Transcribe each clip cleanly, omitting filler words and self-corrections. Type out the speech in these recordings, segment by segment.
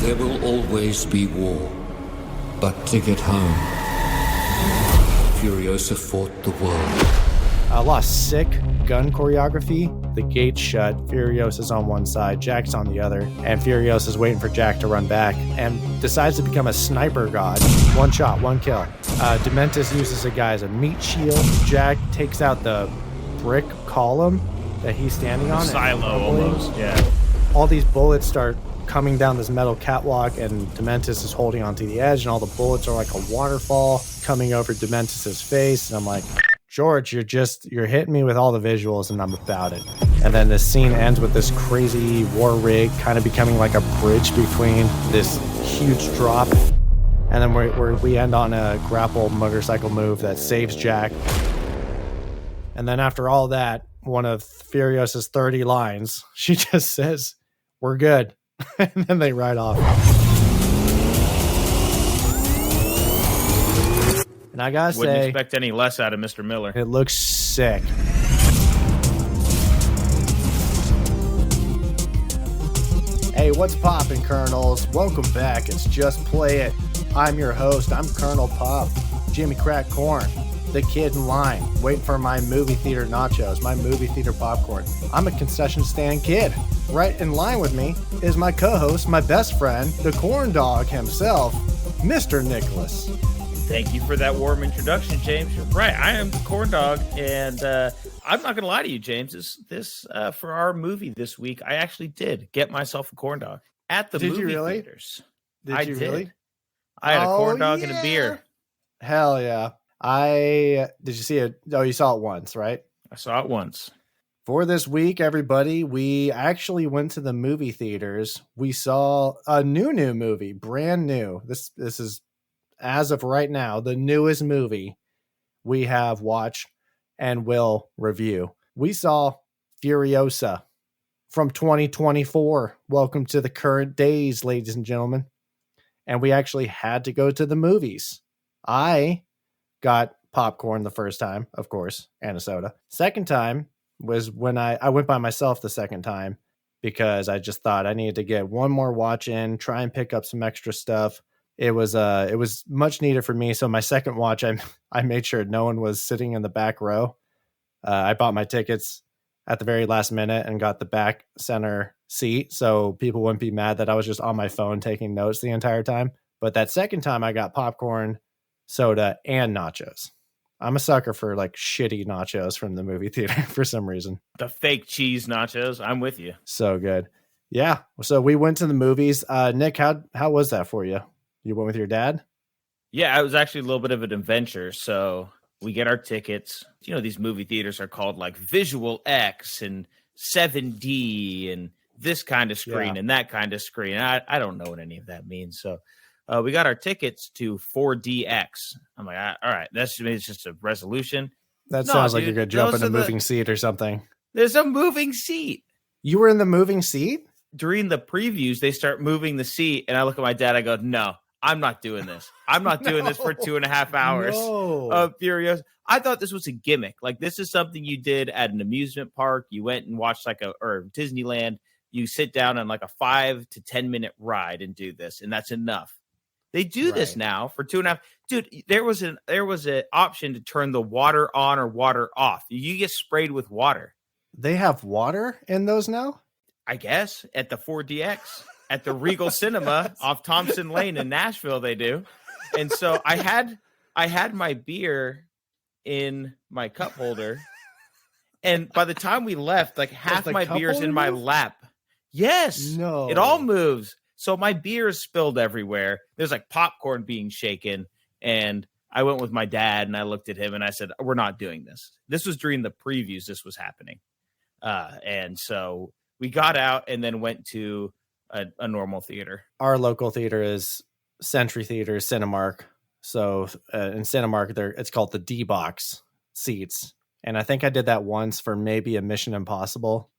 There will always be war, but to get home, Furiosa fought the world. I lost sick gun choreography. The gate's shut. Furiosa's on one side, Jack's on the other, and Furiosa's waiting for Jack to run back and decides to become a sniper god. One shot, one kill. Dementis uses a guy as a meat shield. Jack takes out the brick column that he's standing on. Silo almost, yeah. All these bullets start coming down this metal catwalk, and Dementis is holding onto the edge, and all the bullets are like a waterfall coming over Dementis's face, and I'm like, George, you're hitting me with all the visuals, and I'm about it. And then this scene ends with this crazy war rig kind of becoming like a bridge between this huge drop. And then we end on a grapple motorcycle move that saves Jack. And then after all that, one of Furiosa's 30 lines, she just says, "We're good." And then they ride off. And I gotta Wouldn't say, expect any less out of Mr. Miller. it looks sick. Hey, what's poppin', Colonels? Welcome back. It's Just Play It. I'm your host. I'm Colonel Pop, Jimmy Crack Corn, the kid in line, waiting for my movie theater nachos, my movie theater popcorn. I'm a concession stand kid. Right in line with me is my co-host, my best friend, the corn dog himself, Mr. Nicholas. Thank you for that warm introduction, James. You're right. I am the corn dog, and I'm not going to lie to you, James. This for our movie this week, I actually did get myself a corn dog at the movie theaters. Did you really? I had a corn dog and a beer. Hell yeah. Did you see it? Oh, you saw it once, right? I saw it once. For this week, everybody, we actually went to the movie theaters. We saw a new movie, brand new. This is, as of right now, the newest movie we have watched and will review. We saw Furiosa from 2024. Welcome to the current days, ladies and gentlemen. And we actually had to go to the movies. I got popcorn the first time, of course, and a soda. Second time was when I went by myself the second time because I just thought I needed to get one more watch in, try and pick up some extra stuff. It was much needed for me. So my second watch, I made sure no one was sitting in the back row. I bought my tickets at the very last minute and got the back center seat so people wouldn't be mad that I was just on my phone taking notes the entire time. But that second time I got popcorn, soda, and nachos. I'm a sucker for like shitty nachos from the movie theater for some reason. The fake cheese nachos. I'm with you. So good. Yeah. So we went to the movies. Nick, how was that for you? You went with your dad? Yeah, it was actually a little bit of an adventure. So we get our tickets. You know, these movie theaters are called like Visual X and 7D and this kind of screen and that kind of screen. I don't know what any of that means. So we got our tickets to 4DX. I'm like, all right, it's just a resolution. That sounds like you're going to jump in a moving seat or something. There's a moving seat. You were in the moving seat? During the previews, they start moving the seat, and I look at my dad, I go, no, I'm not doing this. I'm not doing this for 2.5 hours of Furiosa. I thought this was a gimmick. Like, this is something you did at an amusement park. You went and watched or Disneyland. You sit down on like a 5 to 10 minute ride and do this, and that's enough. They do this now for 2.5. Dude, there was an option to turn the water on or water off. You get sprayed with water. They have water in those now? I guess at the 4DX at the Regal Cinema off Thompson Lane in Nashville, they do. And so I had my beer in my cup holder, and by the time we left, like half my beer's in my lap. Yes, no, it all moves. So my beer is spilled everywhere. There's like popcorn being shaken, and I went with my dad, and I looked at him, and I said, "We're not doing this." This was during the previews. This was happening, and so we got out and then went to a normal theater. Our local theater is Century Theater, Cinemark. So in Cinemark, it's called the D-Box seats. And I think I did that once for maybe a Mission Impossible.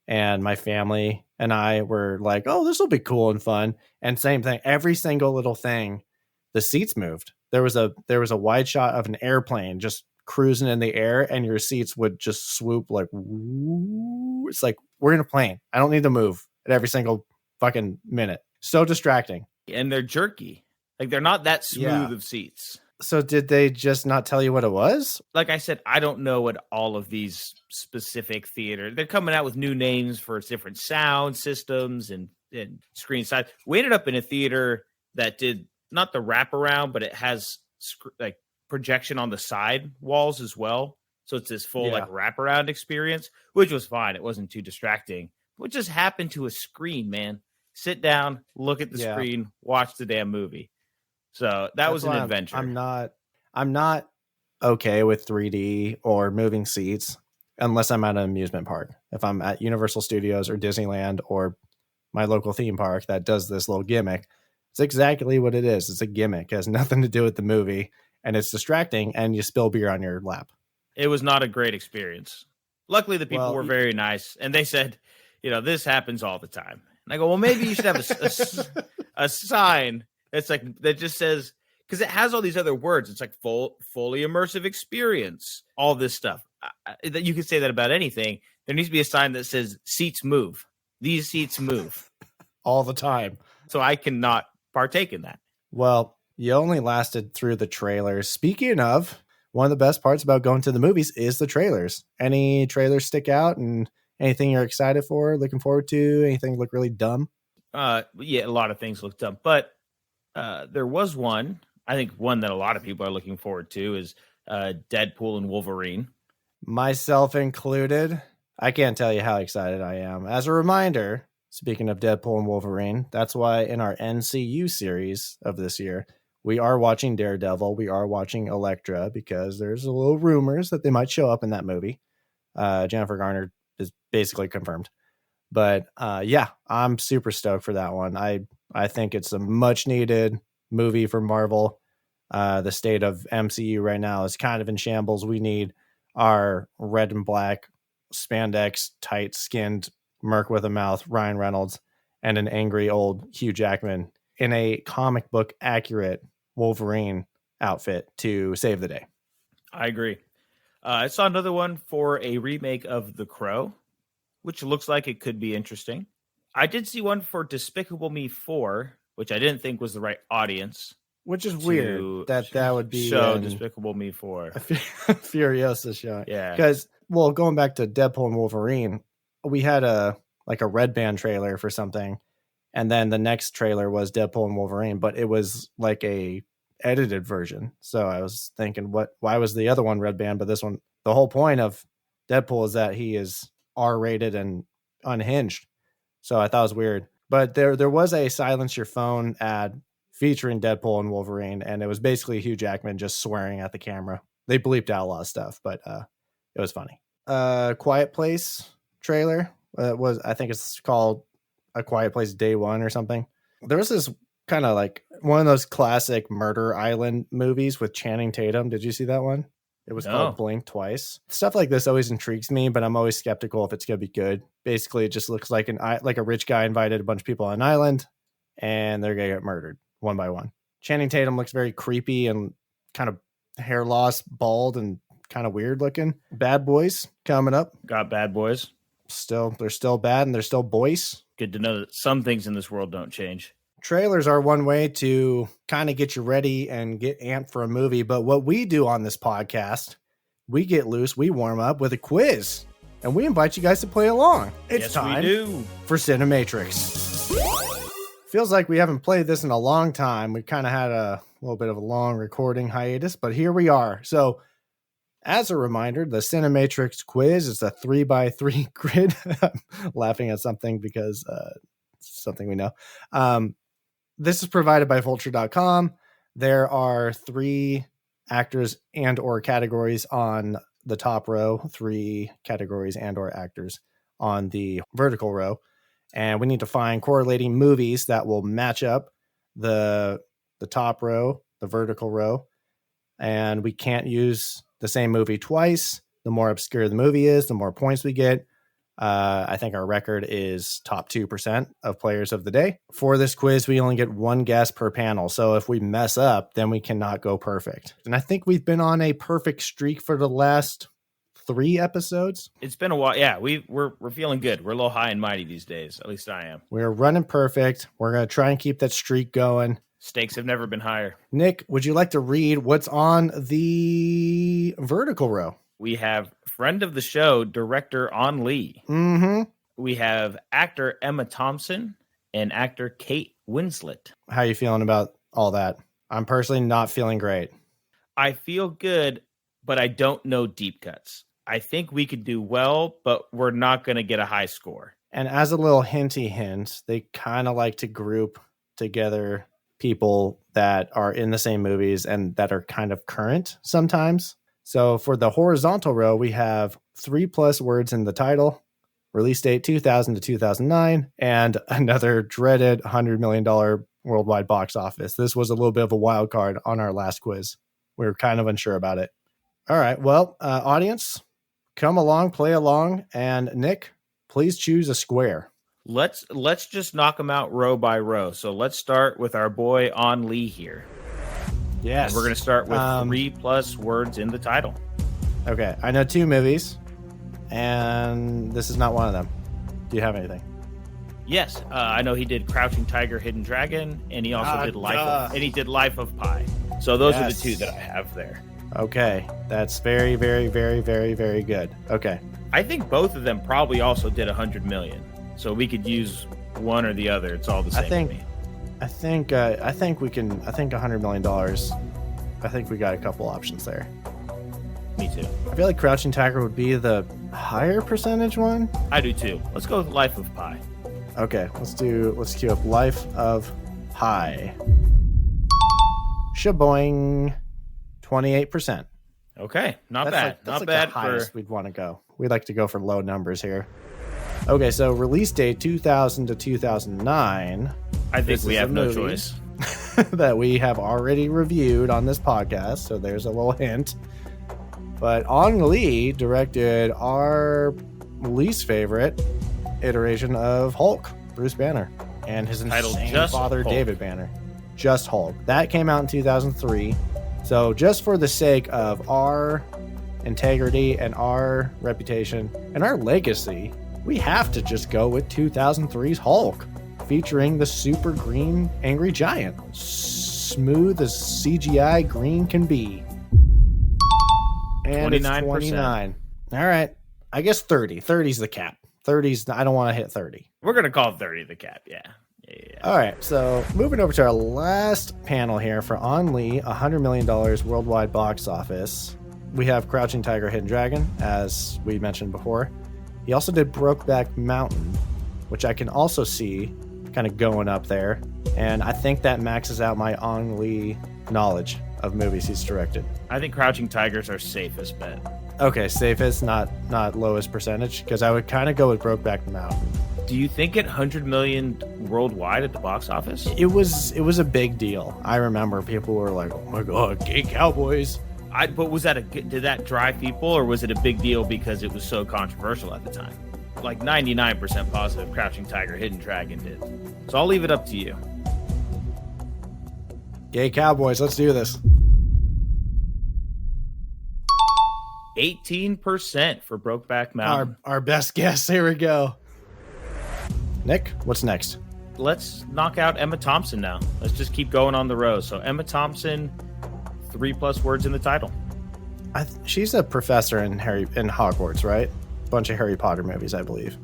And my family and I were like, oh, this will be cool and fun. And same thing, every single little thing, the seats moved. There was a wide shot of an airplane just cruising in the air, and your seats would just swoop like, woo. It's like, we're in a plane. I don't need to move at every single fucking minute. So distracting. And they're jerky. Like, they're not that smooth of seats. So did they just not tell you what it was? Like I said, I don't know what all of these specific theater. They're coming out with new names for different sound systems and screen size. We ended up in a theater that did not the wraparound, but it has like projection on the side walls as well. So it's this full like wraparound experience, which was fine. It wasn't too distracting. What just happened to a screen, man? Sit down, look at the screen, watch the damn movie. So that was an adventure. I'm not okay with 3D or moving seats unless I'm at an amusement park. If I'm at Universal Studios or Disneyland or my local theme park that does this little gimmick, it's exactly what it is. It's a gimmick. It has nothing to do with the movie, and it's distracting, and you spill beer on your lap. It was not a great experience. Luckily, the people were very nice, and they said, this happens all the time. And I go, well, maybe you should have a sign that's like that just says, because it has all these other words. It's like fully immersive experience, all this stuff. That you could say that about anything. There needs to be a sign that says seats move. These seats move all the time. So I cannot partake in that. Well, you only lasted through the trailers. Speaking of, one of the best parts about going to the movies is the trailers. Any trailers stick out, and anything you're excited for, looking forward to? Anything look really dumb? A lot of things look dumb, but there was one. I think one that a lot of people are looking forward to is Deadpool and Wolverine. Myself included. I can't tell you how excited I am. As a reminder, speaking of Deadpool and Wolverine, that's why in our NCU series of this year, we are watching Daredevil. We are watching Elektra because there's a little rumors that they might show up in that movie. Jennifer Garner is basically confirmed. But I'm super stoked for that one. I think it's a much needed movie for Marvel. The state of MCU right now is kind of in shambles. We need our red and black spandex, tight skinned merc with a mouth, Ryan Reynolds, and an angry old Hugh Jackman in a comic book accurate Wolverine outfit to save the day. I agree. I saw another one for a remake of The Crow, which looks like it could be interesting. I did see one for Despicable Me 4, which I didn't think was the right audience. Which is weird that would be Despicable Me 4. Furiosa show. Yeah. Because, going back to Deadpool and Wolverine, we had a Red Band trailer for something. And then the next trailer was Deadpool and Wolverine, but it was like a edited version. So I was thinking, why was the other one Red Band, but this one, the whole point of Deadpool is that he is R-rated and unhinged. So I thought it was weird. But there was a silence your phone ad featuring Deadpool and Wolverine, and it was basically Hugh Jackman just swearing at the camera. They bleeped out a lot of stuff, but it was funny. Quiet Place trailer I think it's called A Quiet Place Day One or something. There was this kind of like one of those classic Murder Island movies with Channing Tatum. Did you see that one? It was called Blink Twice. Stuff like this always intrigues me, but I'm always skeptical if it's going to be good. Basically, it just looks like a rich guy invited a bunch of people on an island, and they're going to get murdered one by one. Channing Tatum looks very creepy and kind of hair loss, bald, and kind of weird looking. Bad Boys coming up. Got Bad Boys. They're still bad, and they're still boys. Good to know that some things in this world don't change. Trailers are one way to kind of get you ready and get amped for a movie. But what we do on this podcast, we get loose, we warm up with a quiz, and we invite you guys to play along. It's time for Cinematrix. Feels like we haven't played this in a long time. We kind of had a little bit of a long recording hiatus, but here we are. So as a reminder, the Cinematrix quiz is a 3x3 grid. I'm laughing at something because it's something we know. This is provided by Vulture.com. There are 3 actors and or categories on the top row, 3 categories and or actors on the vertical row. And we need to find correlating movies that will match up the top row, the vertical row. And we can't use the same movie twice. The more obscure the movie is, the more points we get. I think our record is top 2% of players of the day. For this quiz, we only get 1 guess per panel. So if we mess up, then we cannot go perfect. And I think we've been on a perfect streak for the last 3 episodes. It's been a while. Yeah, we're feeling good. We're a little high and mighty these days. At least I am. We're running perfect. We're going to try and keep that streak going. Stakes have never been higher. Nick, would you like to read what's on the vertical row? We have friend of the show, director On Lee. Mm-hmm. We have actor Emma Thompson and actor Kate Winslet. How are you feeling about all that? I'm personally not feeling great. I feel good, but I don't know deep cuts. I think we could do well, but we're not going to get a high score. And as a little hinty hint, they kind of like to group together people that are in the same movies and that are kind of current sometimes. So for the horizontal row, we have 3+ words in the title, release date 2000 to 2009, and another dreaded $100 million worldwide box office. This was a little bit of a wild card on our last quiz. We were kind of unsure about it. All right. Well, audience, come along, play along. And Nick, please choose a square. Let's just knock them out row by row. So let's start with our boy On Lee here. Yes. And we're going to start with 3+ words in the title. Okay. I know 2 movies, and this is not one of them. Do you have anything? Yes. I know he did Crouching Tiger, Hidden Dragon, and he also did Life of Pi. So those are the 2 that I have there. Okay. That's very, very, very, very, very good. Okay. I think both of them probably also did 100 million. So we could use one or the other. It's all the same to me. I think $100 million. I think we got a couple options there. Me too. I feel like Crouching Tiger would be the higher percentage one. I do too. Let's go with Life of Pi. Okay, let's queue up Life of Pi. Shaboing, 28%. Okay, not That's bad. That's not bad the highest we'd want to go. We'd like to go for low numbers here. Okay, so release date 2000 to 2009. I think we have no choice. That we have already reviewed on this podcast, so there's a little hint. But On Lee directed our least favorite iteration of Hulk, Bruce Banner, and his insane father, Hulk. David Banner. Just Hulk. That came out in 2003. So just for the sake of our integrity and our reputation and our legacy, we have to just go with 2003's Hulk, featuring the super green angry giant. Smooth as CGI green can be. And 29%. It's 29. All right. I guess 30. 30's the cap. 30's, I don't want to hit 30. We're going to call 30 the cap, yeah. All right, so moving over to our last panel here for On Lee, $100 million worldwide box office. We have Crouching Tiger, Hidden Dragon, as we mentioned before. He also did Brokeback Mountain, which I can also see kind of going up there. And I think that maxes out my On Lee knowledge of movies he's directed. I think Crouching Tiger's our safest bet. Okay, safest, not lowest percentage, because I would kind of go with Brokeback Mountain. Do you think it 100 million worldwide at the box office? It was a big deal. I remember people were like, "Oh my god, gay cowboys!" But did that drive people, or was it a big deal because it was so controversial at the time? Like 99% positive, Crouching Tiger, Hidden Dragon did. So I'll leave it up to you. Gay cowboys, let's do this. 18% for Brokeback Mountain. Our best guess. Here we go. Nick, what's next? Let's knock out Emma Thompson now. Let's just keep going on the row. So Emma Thompson, 3+ words in the title. She's a professor in Hogwarts, right? Bunch of Harry Potter movies, I believe.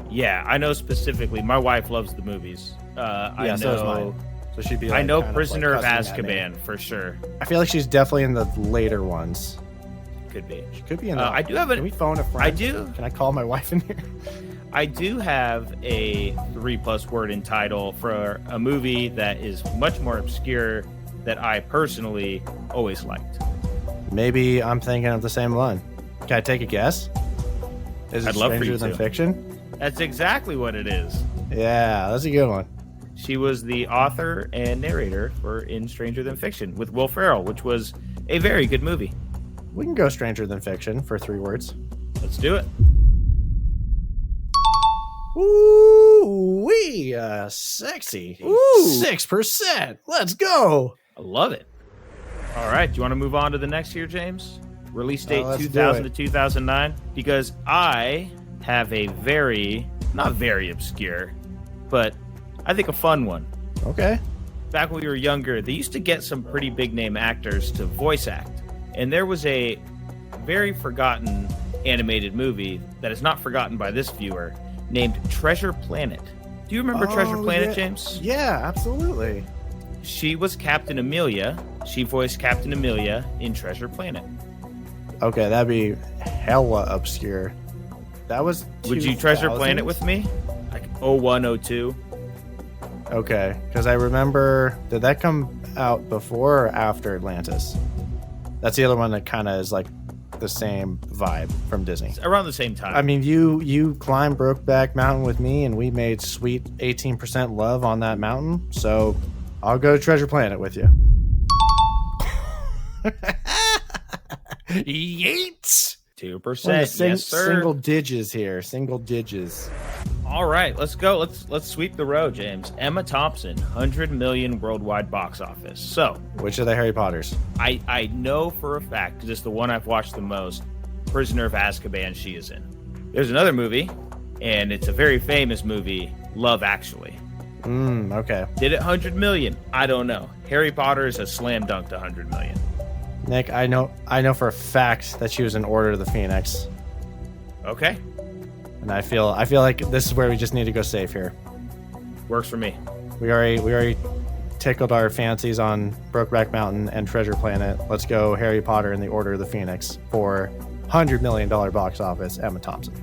Yeah, I know specifically. My wife loves the movies. I know. So does mine. So she'd be. Like, I know Prisoner of Azkaban for sure. I feel like she's definitely in the later ones. Could be. She could be in the. I do have Can we phone a friend? I do. Can I call my wife in here? I do have a 3+ word in title for a movie that is much more obscure that I personally always liked. Maybe I'm thinking of the same one. Can I take a guess? Is it Stranger Than Fiction? That's exactly what it is. Yeah, that's a good one. She was the author and narrator for In Stranger Than Fiction with Will Ferrell, which was a very good movie. We can go Stranger Than Fiction for 3 words. Let's do it. Ooh-wee, sexy. Ooh. 6%. Let's go. I love it. All right. Do you want to move on to the next here, James? Release date let's 2000 do to 2009. Because I have a not very obscure, but I think a fun one. Okay. Back when we were younger, they used to get some pretty big name actors to voice act. And there was a very forgotten animated movie that is not forgotten by this viewer named Treasure Planet. Do you remember Treasure Planet, yeah. James? Yeah, absolutely. She was Captain Amelia. She voiced Captain Amelia in Treasure Planet. Okay, that'd be hella obscure. That was Would you Treasure Planet with me? Like 0102. Okay, because I remember, did that come out before or after Atlantis? That's the other one that kind of is like the same vibe from Disney. It's around the same time. I mean, you climbed Brokeback Mountain with me, and we made sweet 18% love on that mountain. So I'll go to Treasure Planet with you. Yeats. 2%. Yes, sir. Single digits here. Single digits. All right, let's go. Let's sweep the road, James. Emma Thompson, 100 million worldwide box office. So, which of the Harry Potters? I know for a fact, because it's the one I've watched the most, Prisoner of Azkaban she is in. There's another movie, and it's a very famous movie, Love Actually. Okay. Did it 100 million? I don't know. Harry Potter is a slam dunk to 100 million. Nick, I know for a fact that she was in Order of the Phoenix. Okay. And I feel like this is where we just need to go safe here. Works for me. We already tickled our fancies on Brokeback Mountain and Treasure Planet. Let's go Harry Potter and the Order of the Phoenix for $100 million box office, Emma Thompson.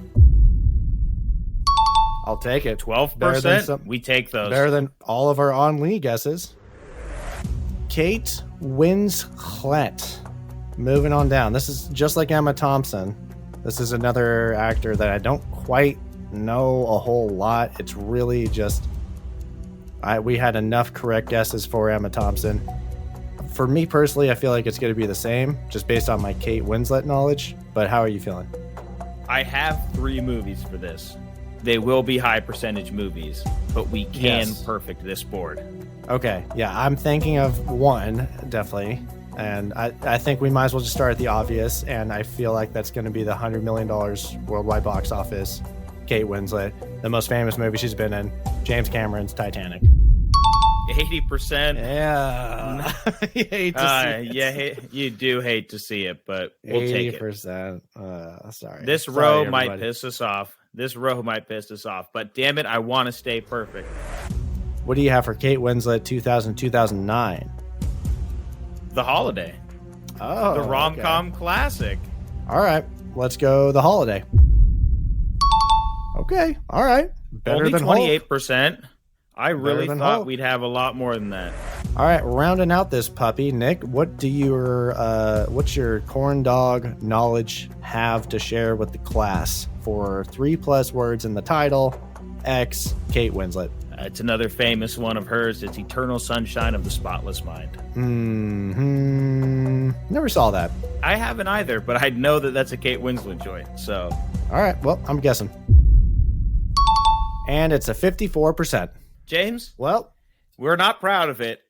I'll take it. 12%. We take those. Better than all of our On Lee guesses. Kate Winslet. Moving on down. This is just like Emma Thompson. This is another actor that I don't quite know a whole lot. It's really just we had enough correct guesses for Emma Thompson. For me personally, I feel like it's going to be the same, just based on my Kate Winslet knowledge. But how are you feeling? I have 3 movies for this. They will be high percentage movies, but we can perfect this board. Okay, yeah, I'm thinking of one, definitely. And I think we might as well just start at the obvious, and I feel like that's going to be the $100 million worldwide box office, Kate Winslet, the most famous movie she's been in, James Cameron's Titanic. 80%. Yeah. You hate to see it. You do hate to see it, but we'll take it. 80%. Sorry. This row might piss us off. But damn it, I want to stay perfect. What do you have for Kate Winslet 2009? The Holiday. Oh, the rom-com classic. All right, let's go The Holiday. Okay, all right. Better Only than 28%. Hulk. I really thought Hulk. we'd have a lot more than that. All right, rounding out this puppy, Nick, what's your corn dog knowledge have to share with the class for 3+ words in the title, X, Kate Winslet? It's another famous one of hers. It's Eternal Sunshine of the Spotless Mind. Never saw that. I haven't either, but I know that that's a Kate Winslet joint. So, all right. Well, I'm guessing, and it's a 54%. James, well, we're not proud of it,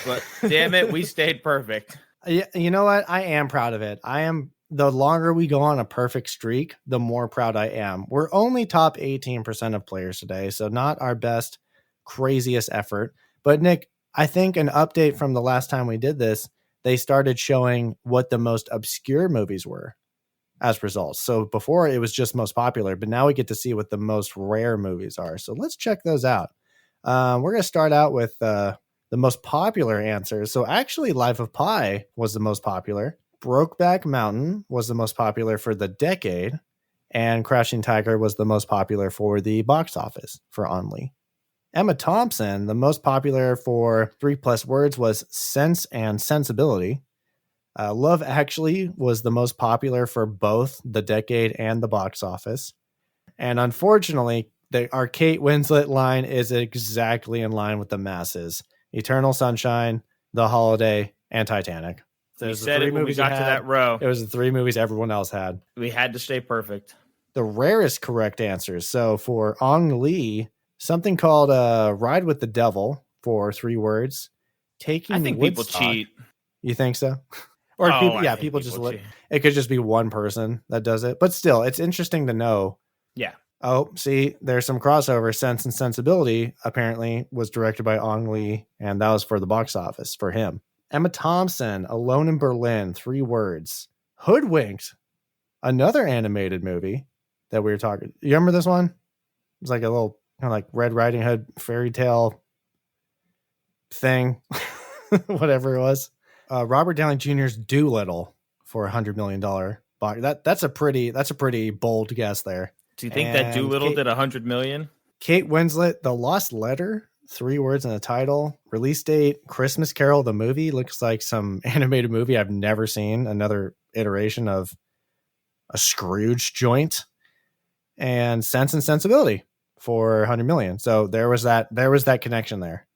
but damn it, we stayed perfect. You know what? I am proud of it. I am. The longer we go on a perfect streak, the more proud I am. We're only top 18% of players today, so not our best, craziest effort. But Nick, I think an update from the last time we did this, they started showing what the most obscure movies were as results. So before it was just most popular, but now we get to see what the most rare movies are. So let's check those out. We're going to start out with the most popular answers. So actually Life of Pi was the most popular. Brokeback Mountain was the most popular for the decade, and Crouching Tiger was the most popular for the box office for Only. Emma Thompson, the most popular for 3+ words was Sense and Sensibility. Love Actually was the most popular for both the decade and the box office. And unfortunately, our Kate Winslet line is exactly in line with the masses. Eternal Sunshine, The Holiday, and Titanic. We said it when we got to that row. It was the 3 movies everyone else had. We had to stay perfect. The rarest correct answers. So for Ong Lee, something called Ride with the Devil for 3 words. I think Woodstock. people cheat. You think so? Or Oh, people, I yeah, think people just people look. che- It could just be one person that does it, but still, it's interesting to know. Yeah. Oh, see, there's some crossover. Sense and Sensibility apparently was directed by Ong Lee, and that was for the box office for him. Emma Thompson, Alone in Berlin, 3 words. Hoodwinked, another animated movie that we were talking. You remember this one? It was like a little kind of like Red Riding Hood fairy tale thing, whatever it was. Robert Downey Jr.'s Doolittle for $100 million box. That's a pretty bold guess there. Do you think that Doolittle did 100 million? Kate Winslet, The Lost Letter, 3 words in the title. Release date, Christmas Carol, the movie. Looks like some animated movie I've never seen. Another iteration of a Scrooge joint. And Sense and Sensibility for 100 million. So there was that connection there.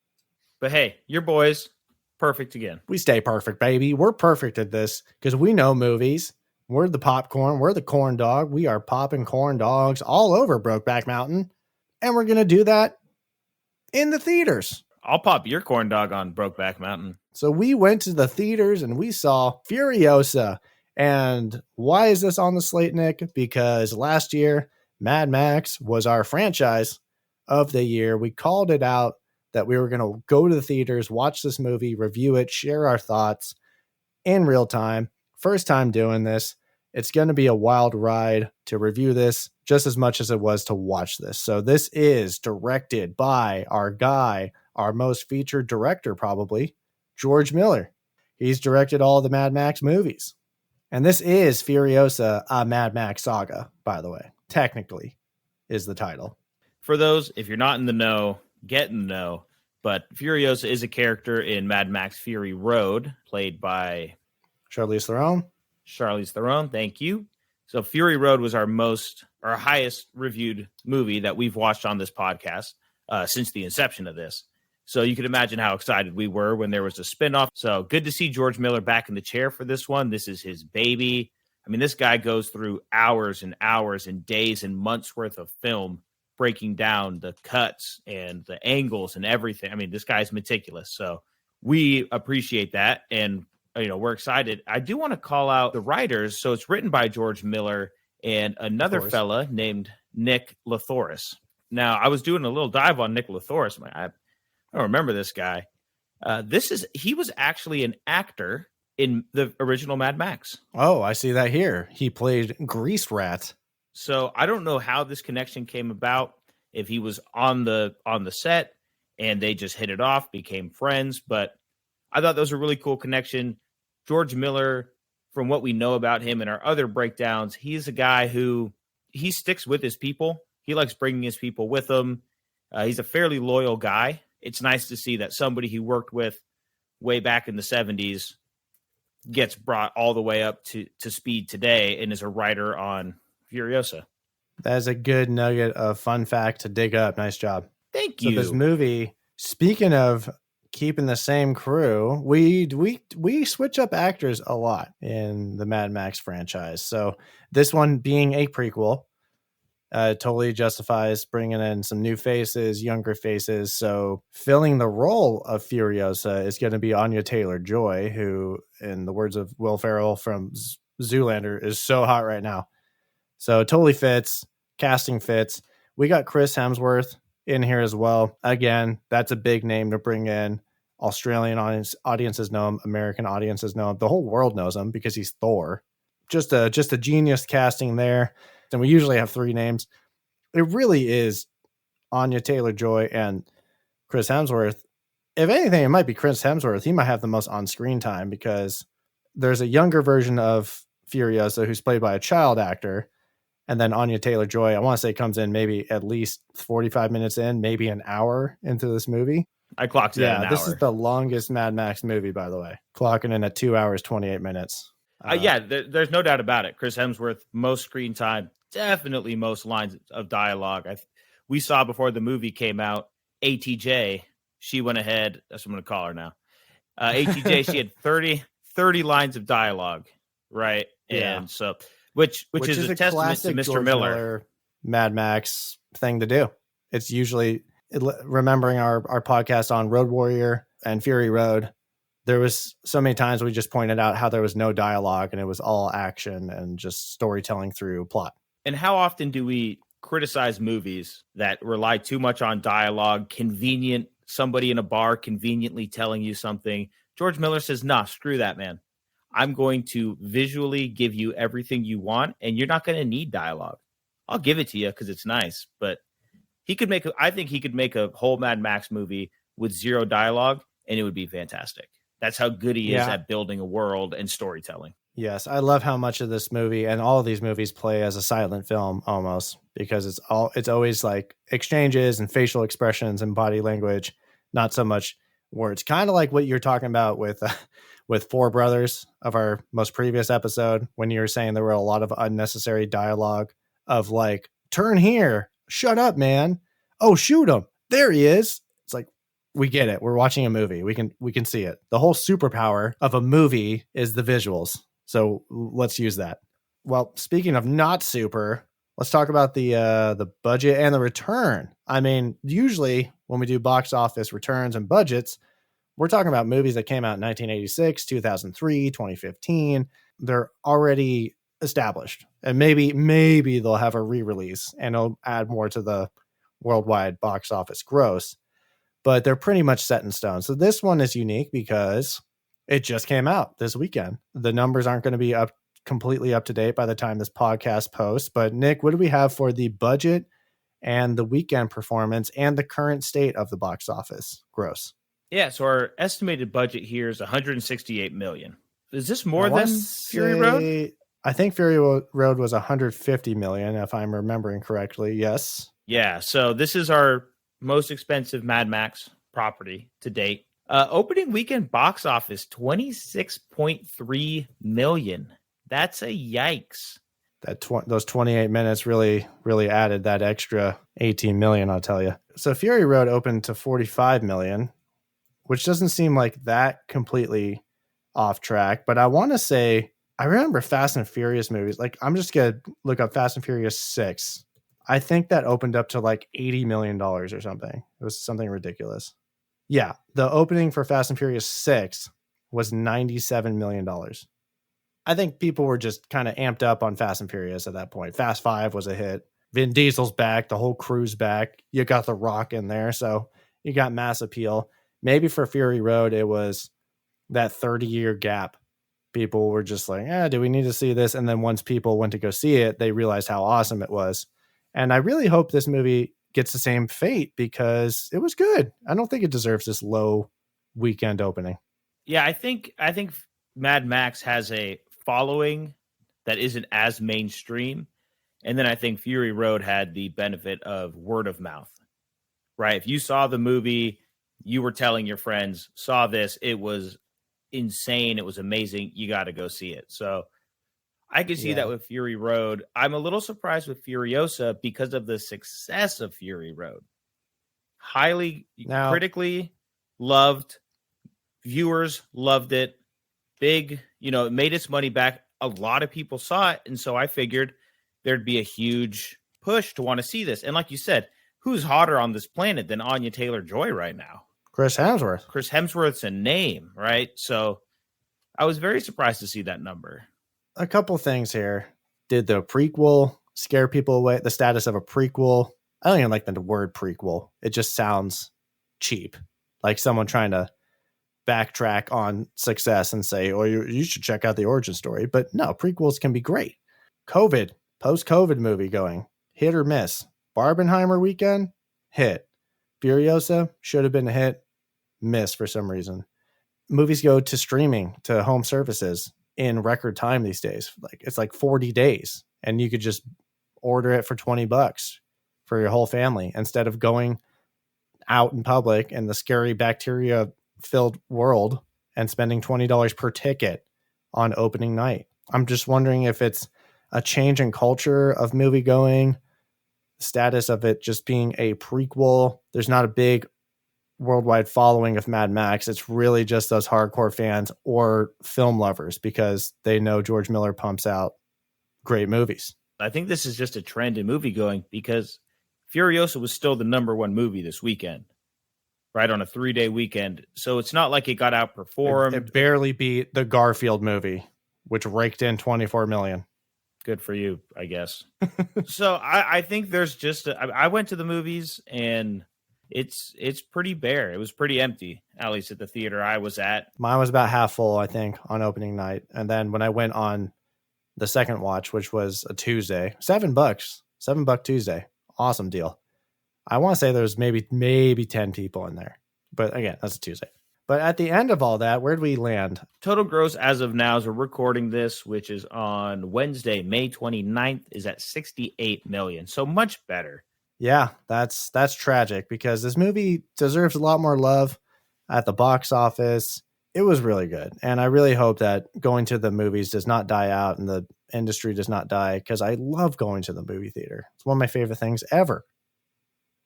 But hey, your boys, perfect again. We stay perfect, baby. We're perfect at this because we know movies. We're the popcorn. We're the corn dog. We are popping corn dogs all over Brokeback Mountain. And we're going to do that in the theaters. I'll pop your corn dog on Brokeback Mountain. So we went to the theaters and we saw Furiosa. And why is this on the slate, Nick? Because last year, Mad Max was our franchise of the year. We called it out that we were going to go to the theaters, watch this movie, review it, share our thoughts in real time. First time doing this. It's going to be a wild ride to review this just as much as it was to watch this. So this is directed by our guy, our most featured director probably, George Miller. He's directed all the Mad Max movies. And this is Furiosa, a Mad Max Saga, by the way. Technically is the title. For those, if you're not in the know, get in the know. But Furiosa is a character in Mad Max Fury Road, played by Charlize Theron. Charlize Theron, thank you. So Fury Road was our highest reviewed movie that we've watched on this podcast since the inception of this. So you can imagine how excited we were when there was a spinoff. So good to see George Miller back in the chair for this one. This is his baby. I mean, this guy goes through hours and hours and days and months worth of film breaking down the cuts and the angles and everything. I mean, this guy's meticulous. So we appreciate that. And, we're excited. I do want to call out the writers. So it's written by George Miller and another fella named Nick Lathoris. Now, I was doing a little dive on Nick Lathoris. I don't remember this guy. He was actually an actor in the original Mad Max. Oh, I see that here. He played Grease Rat. So I don't know how this connection came about, if he was on the set and they just hit it off, became friends, but I thought that was a really cool connection. George Miller, from what we know about him and our other breakdowns, he's a guy who he sticks with his people. He likes bringing his people with him. He's a fairly loyal guy. It's nice to see that somebody he worked with way back in the 70s gets brought all the way up to speed today and is a writer on Furiosa. That is a good nugget of fun fact to dig up. Nice job. Thank you. So this movie, speaking of keeping the same crew, we switch up actors a lot in the Mad Max franchise. So this one being a prequel, totally justifies bringing in some new faces, younger faces. So filling the role of Furiosa is going to be Anya Taylor-Joy, who, in the words of Will Ferrell from Zoolander, is so hot right now. So it totally fits. Casting fits. We got Chris Hemsworth in here as well. Again, that's a big name to bring in. Australian audiences know him. American audiences know him. The whole world knows him because he's Thor. Just a genius casting there. And we usually have 3 names. It really is Anya Taylor-Joy and Chris Hemsworth. If anything, it might be Chris Hemsworth. He might have the most on-screen time because there's a younger version of Furiosa who's played by a child actor. And then Anya Taylor-Joy, I want to say, comes in maybe at least 45 minutes in, maybe an hour into this movie. I clocked it at an hour. This is the longest Mad Max movie, by the way. Clocking in at 2 hours, 28 minutes. There's no doubt about it. Chris Hemsworth, most screen time, definitely most lines of dialogue. We saw before the movie came out, ATJ, she went ahead. That's what I'm going to call her now. ATJ, she had 30 lines of dialogue, right? Yeah. And so, which is a testament to Mr. George Miller Mad Max thing to do. It's usually remembering our podcast on Road Warrior and Fury Road. there was so many times we just pointed out how there was no dialogue and it was all action and just storytelling through plot. And how often do we criticize movies that rely too much on dialogue, convenient, somebody in a bar conveniently telling you something? George Miller says, nah, screw that, man. I'm going to visually give you everything you want, and you're not going to need dialogue. I'll give it to you because it's nice, but I think he could make a whole Mad Max movie with zero dialogue, and it would be fantastic. That's how good he is at building a world and storytelling. Yes, I love how much of this movie and all of these movies play as a silent film almost, because it's always like exchanges and facial expressions and body language, not so much words. Kind of like what you're talking about with Four Brothers of our most previous episode, when you were saying there were a lot of unnecessary dialogue of like, turn here, shut up, man. Oh, shoot him. There he is. It's like, we get it. We're watching a movie. We can see it. The whole superpower of a movie is the visuals. So let's use that. Well, speaking of not super, let's talk about the budget and the return. I mean, usually when we do box office returns and budgets, we're talking about movies that came out in 1986, 2003, 2015. They're already established, and maybe they'll have a re-release and it'll add more to the worldwide box office gross, but they're pretty much set in stone. So this one is unique because it just came out this weekend. The numbers aren't going to be completely up to date by the time this podcast posts. But Nick, what do we have for the budget and the weekend performance and the current state of the box office gross? Yeah, so our estimated budget here is $168 million. Is this more than Fury Road? I think Fury Road was $150 million, if I'm remembering correctly. Yes. Yeah, so this is our most expensive Mad Max property to date. Opening weekend box office, $26.3 million. That's a yikes. Those 28 minutes really added that extra 18 million, I'll tell you. So Fury Road opened to 45 million, which doesn't seem like that completely off track. But I want to say, I remember Fast and Furious movies. Like, I'm just going to look up Fast and Furious 6. I think that opened up to like $80 million or something. It was something ridiculous. Yeah, the opening for Fast and Furious 6 was $97 million. I think people were just kind of amped up on Fast and Furious at that point. Fast 5 was a hit. Vin Diesel's back. The whole crew's back. You got The Rock in there, so you got mass appeal. Maybe for Fury Road, it was that 30-year gap. People were just like, do we need to see this? And then once people went to go see it, they realized how awesome it was. And I really hope this movie gets the same fate because it was good. I don't think it deserves this low weekend opening. Yeah, I think Mad Max has a following that isn't as mainstream. And then I think Fury Road had the benefit of word of mouth, right? If you saw the movie, you were telling your friends, saw this, it was insane, it was amazing, you got to go see it. So I could see that with Fury Road. I'm a little surprised with Furiosa because of the success of Fury Road. Highly critically loved. Viewers loved it. Big, it made its money back. A lot of people saw it. And so I figured there'd be a huge push to want to see this. And like you said, who's hotter on this planet than Anya Taylor-Joy right now? Chris Hemsworth. Chris Hemsworth's a name, right? So I was very surprised to see that number. A couple things here. Did the prequel scare people away? The status of a prequel. I don't even like the word prequel. It just sounds cheap. Like someone trying to backtrack on success and say, oh, you should check out the origin story. But no, prequels can be great. COVID, post-COVID movie going, hit or miss. Barbenheimer weekend, hit. Furiosa should have been a hit, miss for some reason. Movies go to streaming, to home services in record time these days. Like it's like 40 days and you could just order it for $20 for your whole family instead of going out in public in the scary bacteria filled world and spending $20 per ticket on opening night. I'm just wondering if it's a change in culture of movie going, status of it just being a prequel. There's not a big worldwide following of Mad Max. It's really just those hardcore fans or film lovers because they know George Miller pumps out great movies. I think this is just a trend in movie going because Furiosa was still the number one movie this weekend. right, on a 3-day weekend. So it's not like it got outperformed. It barely beat the Garfield movie, which raked in 24 million. Good for you, I guess. So I think there's just I went to the movies and it's pretty bare. It was pretty empty, at least at the theater I was at. Mine was about half full, I think, on opening night. And then when I went on the second watch, which was a Tuesday, $7 Tuesday. Awesome deal. I want to say there's maybe 10 people in there. But again, that's a Tuesday. But at the end of all that, where'd we land? Total gross as of now, as we're recording this, which is on Wednesday, May 29th, is at 68 million. So much better. Yeah, that's tragic because this movie deserves a lot more love at the box office. It was really good. And I really hope that going to the movies does not die out and the industry does not die, because I love going to the movie theater. It's one of my favorite things ever.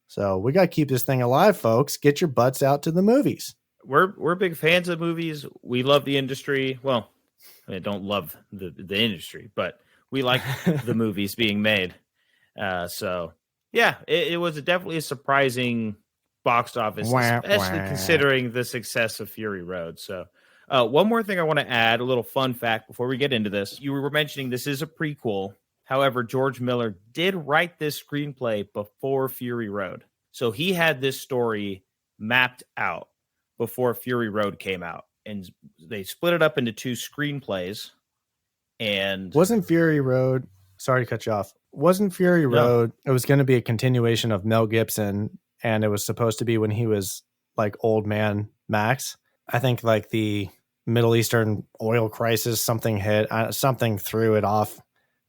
So we got to keep this thing alive, folks. Get your butts out to the movies. We're big fans of movies. We love the industry. Well, I don't love the industry, but we like the movies being made. So yeah, it was definitely a surprising box office, especially considering the success of Fury Road. So one more thing I want to add, a little fun fact before we get into this. You were mentioning this is a prequel. However, George Miller did write this screenplay before Fury Road. So he had this story mapped out before Fury Road came out. And they split it up into 2 screenplays. And wasn't Fury Road, sorry to cut you off, wasn't Fury Road, it was going to be a continuation of Mel Gibson, and it was supposed to be when he was like old man Max. I think like the Middle Eastern oil crisis, something hit, something threw it off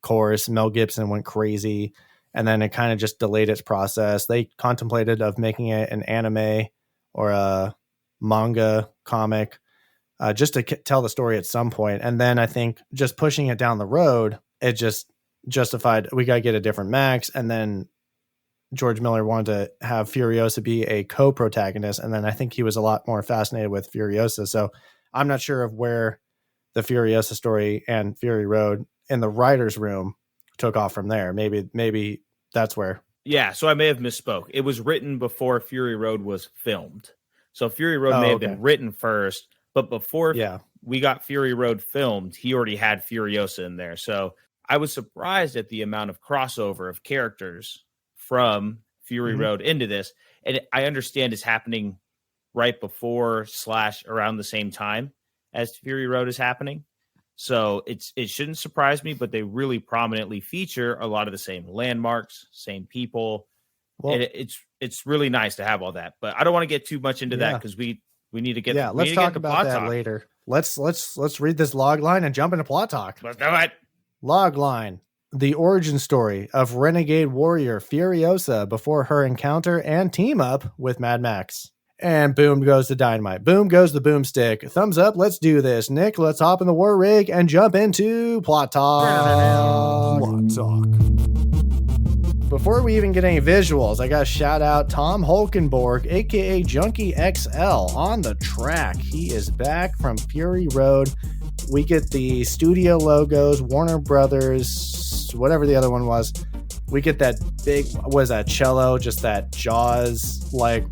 course. Mel Gibson went crazy, and then it kind of just delayed its process. They contemplated of making it an anime or a manga comic just to tell the story at some point. And then I think just pushing it down the road, it just justified, we got to get a different Max. And then George Miller wanted to have Furiosa be a co-protagonist. And then I think he was a lot more fascinated with Furiosa. So I'm not sure of where the Furiosa story and Fury Road in the writer's room took off from there. Maybe that's where. Yeah, so I may have misspoke. It was written before Fury Road was filmed. So Fury Road may have been written first, but before we got Fury Road filmed, he already had Furiosa in there. So I was surprised at the amount of crossover of characters from Fury Road into this. And I understand it's happening right before / around the same time as Fury Road is happening. So it shouldn't surprise me, but they really prominently feature a lot of the same landmarks, same people. Well, and it's really nice to have all that, but I don't want to get too much into that because we need to get let's talk about that later. Let's read this log line and jump into plot talk. Let's do it. Log line: the origin story of renegade warrior Furiosa before her encounter and team up with Mad Max. And boom goes the dynamite. Boom goes the boomstick. Thumbs up. Let's do this. Nick, let's hop in the war rig and jump into plot talk. Plot talk. Before we even get any visuals, I got to shout out Tom Holkenborg, a.k.a. Junkie XL, on the track. He is back from Fury Road. We get the studio logos, Warner Brothers, whatever the other one was. We get that big, what is that, cello, just that Jaws, like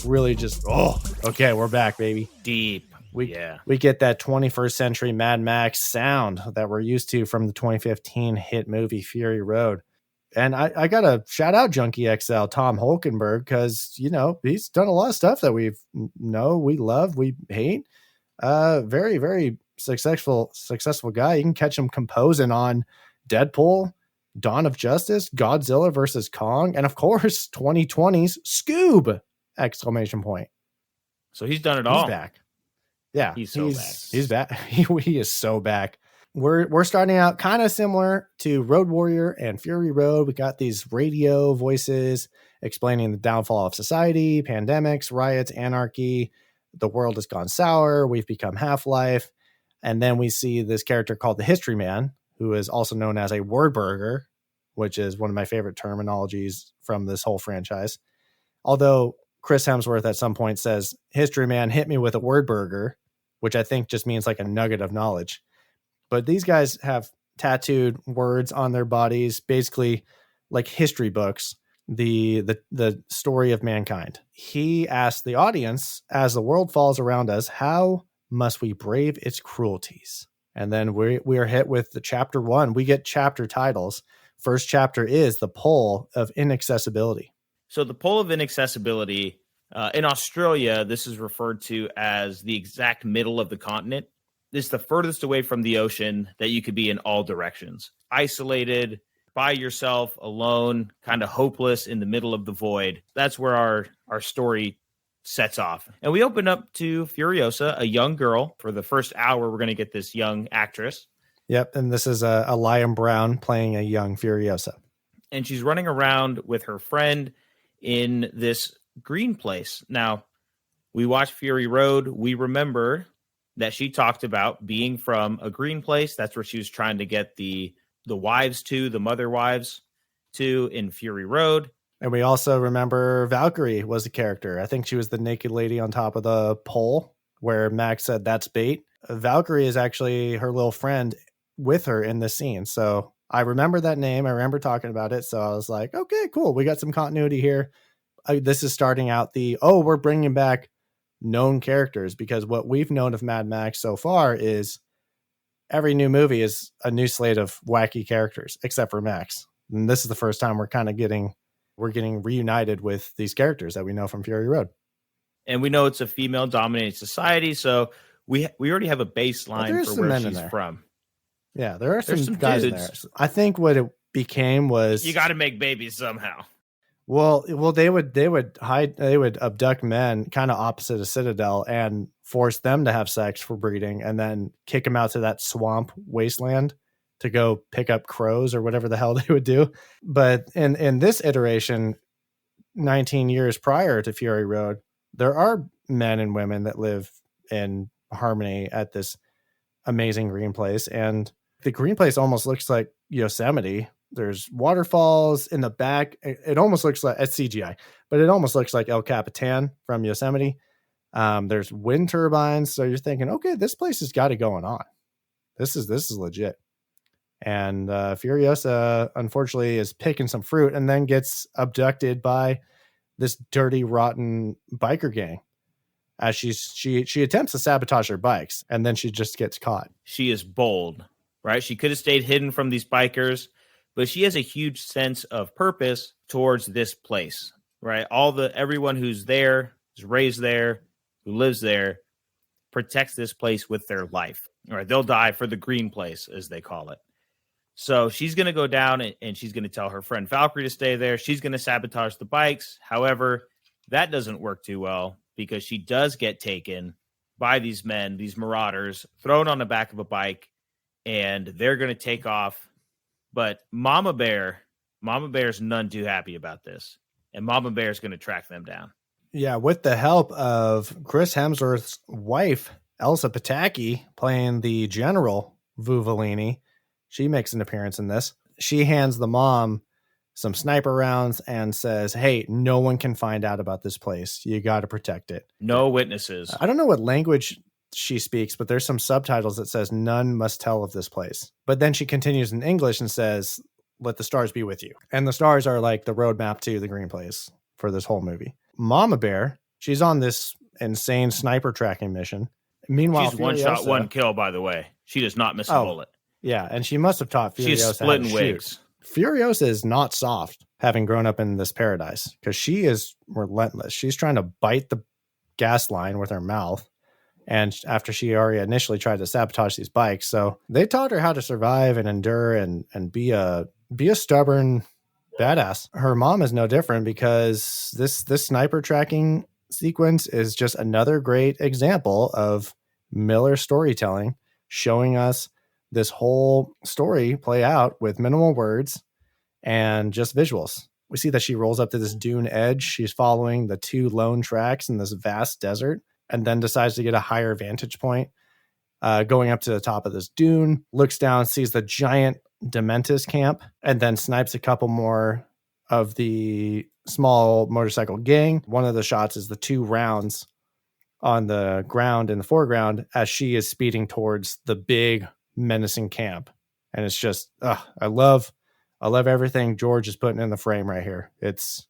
really just, okay, we're back, baby. Deep. We get that 21st century Mad Max sound that we're used to from the 2015 hit movie Fury Road. And I got to shout out Junkie XL, Tom Holkenborg, because, he's done a lot of stuff that we love, we hate. Very, very successful guy. You can catch him composing on Deadpool, Dawn of Justice, Godzilla versus Kong, and of course 2020's Scoob! ! So he's done it all. He's back. Yeah, he's back. He's back. He is so back. We're starting out kind of similar to Road Warrior and Fury Road. We got these radio voices explaining the downfall of society, pandemics, riots, anarchy. The world has gone sour. We've become Half-Life. And then we see this character called the History Man, who is also known as a word burger, which is one of my favorite terminologies from this whole franchise. Although Chris Hemsworth at some point says, History Man hit me with a word burger, which I think just means like a nugget of knowledge. But these guys have tattooed words on their bodies, basically like history books. the story of mankind. He asked the audience, as the world falls around us, how must we brave its cruelties? And then we are hit with the chapter 1. We get chapter titles. First chapter is the Pole of Inaccessibility. So the Pole of Inaccessibility, in Australia, this is referred to as the exact middle of the continent. It's the furthest away from the ocean that you could be in all directions. Isolated, by yourself, alone, kind of hopeless in the middle of the void. That's where our story sets off. And we open up to Furiosa, a young girl. For the first hour, we're going to get this young actress. Yep, and this is a Liam Brown playing a young Furiosa. And she's running around with her friend in this green place. Now, we watch Fury Road. We remember that she talked about being from a green place. That's where she was trying to get the wives to, the mother wives to in Fury Road. And we also remember Valkyrie was a character. I think she was the naked lady on top of the pole where Max said, that's bait. Valkyrie is actually her little friend with her in this scene. So I remember that name. I remember talking about it. So I was like, okay, cool. We got some continuity here. This is starting out we're bringing back known characters, because what we've known of Mad Max so far is every new movie is a new slate of wacky characters, except for Max. And this is the first time we're getting reunited with these characters that we know from Fury Road. And we know it's a female dominated society. So we already have a baseline for where she's from. Yeah, there are some guys in there. I think what it became was, you got to make babies somehow. Well, they would abduct men kind of opposite of Citadel and force them to have sex for breeding, and then kick them out to that swamp wasteland to go pick up crows or whatever the hell they would do. But in this iteration, 19 years prior to Fury Road, there are men and women that live in harmony at this amazing green place. And the green place almost looks like Yosemite. There's waterfalls in the back. It almost looks like, it's CGI, but it almost looks like El Capitan from Yosemite. There's wind turbines. So you're thinking, okay, this place has got it going on. This is legit. And Furiosa, unfortunately, is picking some fruit and then gets abducted by this dirty, rotten biker gang as she attempts to sabotage their bikes, and then she just gets caught. She is bold, right? She could have stayed hidden from these bikers, but she has a huge sense of purpose towards this place, right? Everyone who's there, who's raised there, who lives there, protects this place with their life. All right, they'll die for the green place, as they call it. So she's going to go down and she's going to tell her friend Valkyrie to stay there. She's going to sabotage the bikes. However, that doesn't work too well, because she does get taken by these men, these marauders, thrown on the back of a bike, and they're going to take off. But Mama Bear's none too happy about this, and Mama Bear's going to track them down. Yeah, with the help of Chris Hemsworth's wife, Elsa Pataki, playing the General Vuvolini. She makes an appearance in this. She hands the mom some sniper rounds and says, hey, no one can find out about this place. You got to protect it. No witnesses. I don't know what language she speaks, but there's some subtitles that says none must tell of this place. But then she continues in English and says, let the stars be with you. And the stars are like the roadmap to the green place for this whole movie. Mama Bear, she's on this insane sniper tracking mission. Meanwhile, she's one shot, one kill, by the way. She does not miss a bullet. Yeah, and she must have taught Furiosa She's splitting wigs. Furiosa is not soft, having grown up in this paradise, because she is relentless. She's trying to bite the gas line with her mouth, and after she already initially tried to sabotage these bikes. So they taught her how to survive and endure and be a stubborn badass. Her mom is no different, because this sniper tracking sequence is just another great example of Miller storytelling, showing us this whole story play out with minimal words and just visuals. We see that she rolls up to this dune edge. She's following the two lone tracks in this vast desert, and then decides to get a higher vantage point, going up to the top of this dune, looks down, sees the giant Dementis camp, and then snipes a couple more of the small motorcycle gang. One of the shots is the two rounds on the ground in the foreground as she is speeding towards the big menacing camp. And it's just, I love I love everything George is putting in the frame right here. It's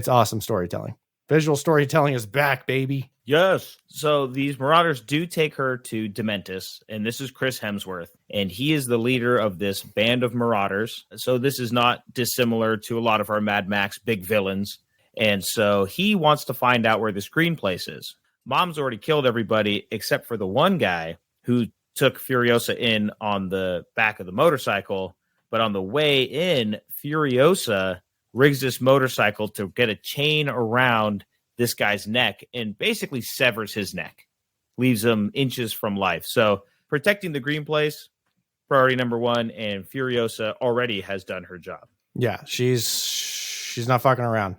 awesome storytelling. Visual storytelling is back, baby. Yes. So these marauders do take her to Dementis, and this is Chris Hemsworth, and he is the leader of this band of marauders. So this is not dissimilar to a lot of our Mad Max big villains. And so he wants to find out where this green place is. Mom's already killed everybody except for the one guy who took Furiosa in on the back of the motorcycle. But on the way in, Furiosa rigs this motorcycle to get a chain around this guy's neck and basically severs his neck, leaves him inches from life. So protecting the green place, priority number one, and Furiosa already has done her job. Yeah, she's not fucking around.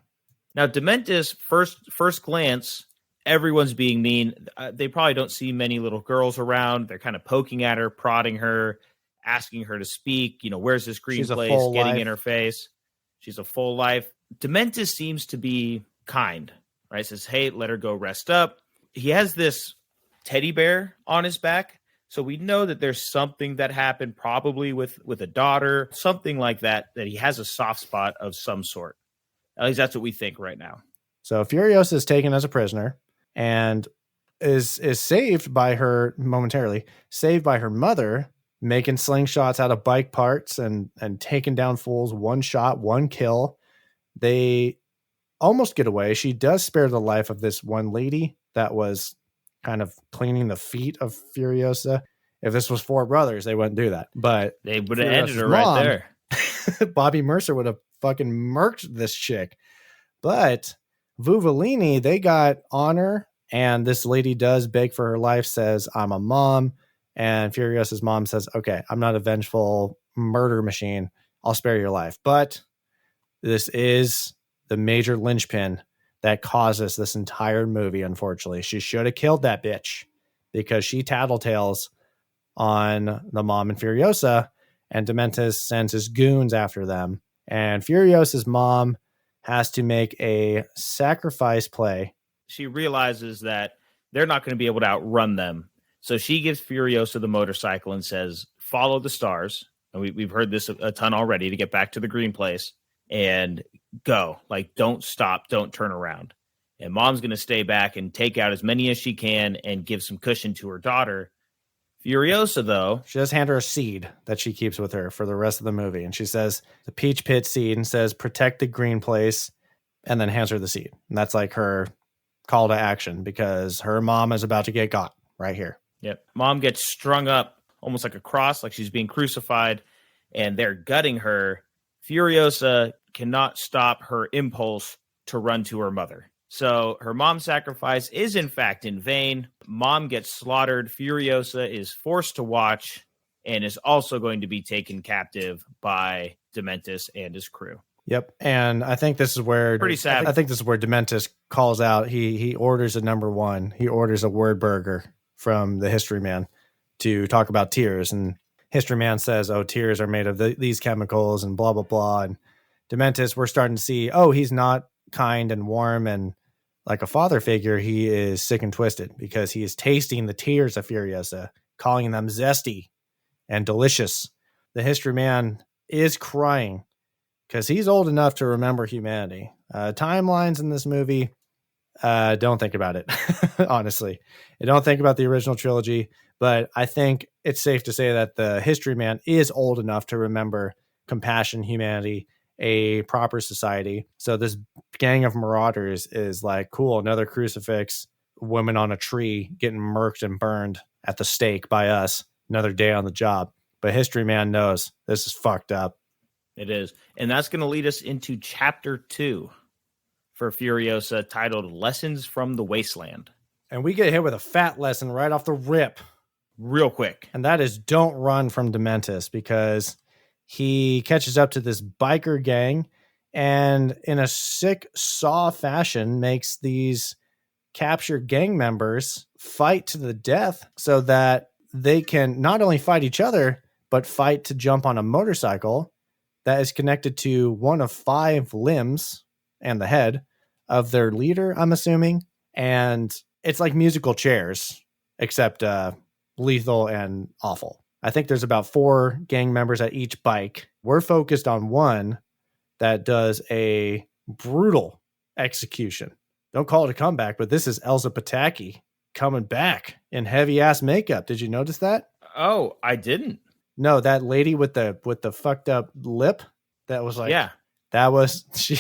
Now, Dementis, first glance, everyone's being mean. They probably don't see many little girls around. They're kind of poking at her, prodding her, asking her to speak. Where's this green place? Getting in her face. She's a full life. Dementis seems to be kind, right? Says, hey, let her go rest up. He has this teddy bear on his back. So we know that there's something that happened probably with a daughter, something like that he has a soft spot of some sort. At least that's what we think right now. So Furiosa is taken as a prisoner and is saved by her momentarily, saved by her mother, making slingshots out of bike parts and taking down fools. One shot, one kill. They almost get away. She does spare the life of this one lady that was kind of cleaning the feet of Furiosa. If this was Four Brothers, they wouldn't do that. But they would have ended her right there. Bobby Mercer would have fucking murked this chick. But Vuvolini, they got honor, and this lady does beg for her life, says, I'm a mom. And Furiosa's mom says, okay, I'm not a vengeful murder machine. I'll spare your life. But this is the major linchpin that causes this entire movie, unfortunately. She should have killed that bitch because she tattletales on the mom and Furiosa, and Dementis sends his goons after them. And Furiosa's mom has to make a sacrifice play. She realizes that they're not going to be able to outrun them. So she gives Furiosa the motorcycle and says, follow the stars. And we've heard this a ton already, to get back to the green place and go. Like, don't stop. Don't turn around. And mom's going to stay back and take out as many as she can and give some cushion to her daughter. Furiosa, though, she does hand her a seed that she keeps with her for the rest of the movie. And she says the peach pit seed and says, protect the green place, and then hands her the seed. And that's like her call to action because her mom is about to get got right here. Yep. Mom gets strung up almost like a cross, like she's being crucified, and they're gutting her. Furiosa cannot stop her impulse to run to her mother. So her mom's sacrifice is in fact in vain. Mom gets slaughtered. Furiosa is forced to watch and is also going to be taken captive by Dementis and his crew. Yep. And I think this is where pretty sad. I think this is where Dementis calls out. He orders a number one. He orders a word burger from the History Man to talk about tears. And History Man says, oh, tears are made of these chemicals and blah, blah, blah. And Dementis, we're starting to see, oh, he's not kind and warm and like a father figure. He is sick and twisted because he is tasting the tears of Furiosa, calling them zesty and delicious. The History Man is crying because he's old enough to remember humanity. Timelines in this movie, don't think about it, honestly. I don't think about the original trilogy, but I think it's safe to say that the History Man is old enough to remember compassion, humanity, a proper society. So this gang of marauders is like, cool, another crucifix, women on a tree getting murked and burned at the stake by us, another day on the job. But History Man knows this is fucked up. It is. And that's going to lead us into chapter 2 for Furiosa, titled Lessons from the Wasteland. And we get hit with a fat lesson right off the rip. Real quick. And that is don't run from Dementis, because he catches up to this biker gang and in a sick Saw fashion makes these captured gang members fight to the death so that they can not only fight each other, but fight to jump on a motorcycle that is connected to one of 5 limbs and the head of their leader, I'm assuming. And it's like musical chairs, except lethal and awful. I think there's about 4 gang members at each bike, We're focused on one that does a brutal execution. Don't call it a comeback, but this is Elsa Pataki coming back in heavy ass makeup. Did you notice that? Oh, I didn't. No, that lady with the fucked up lip. That was like, yeah, that was she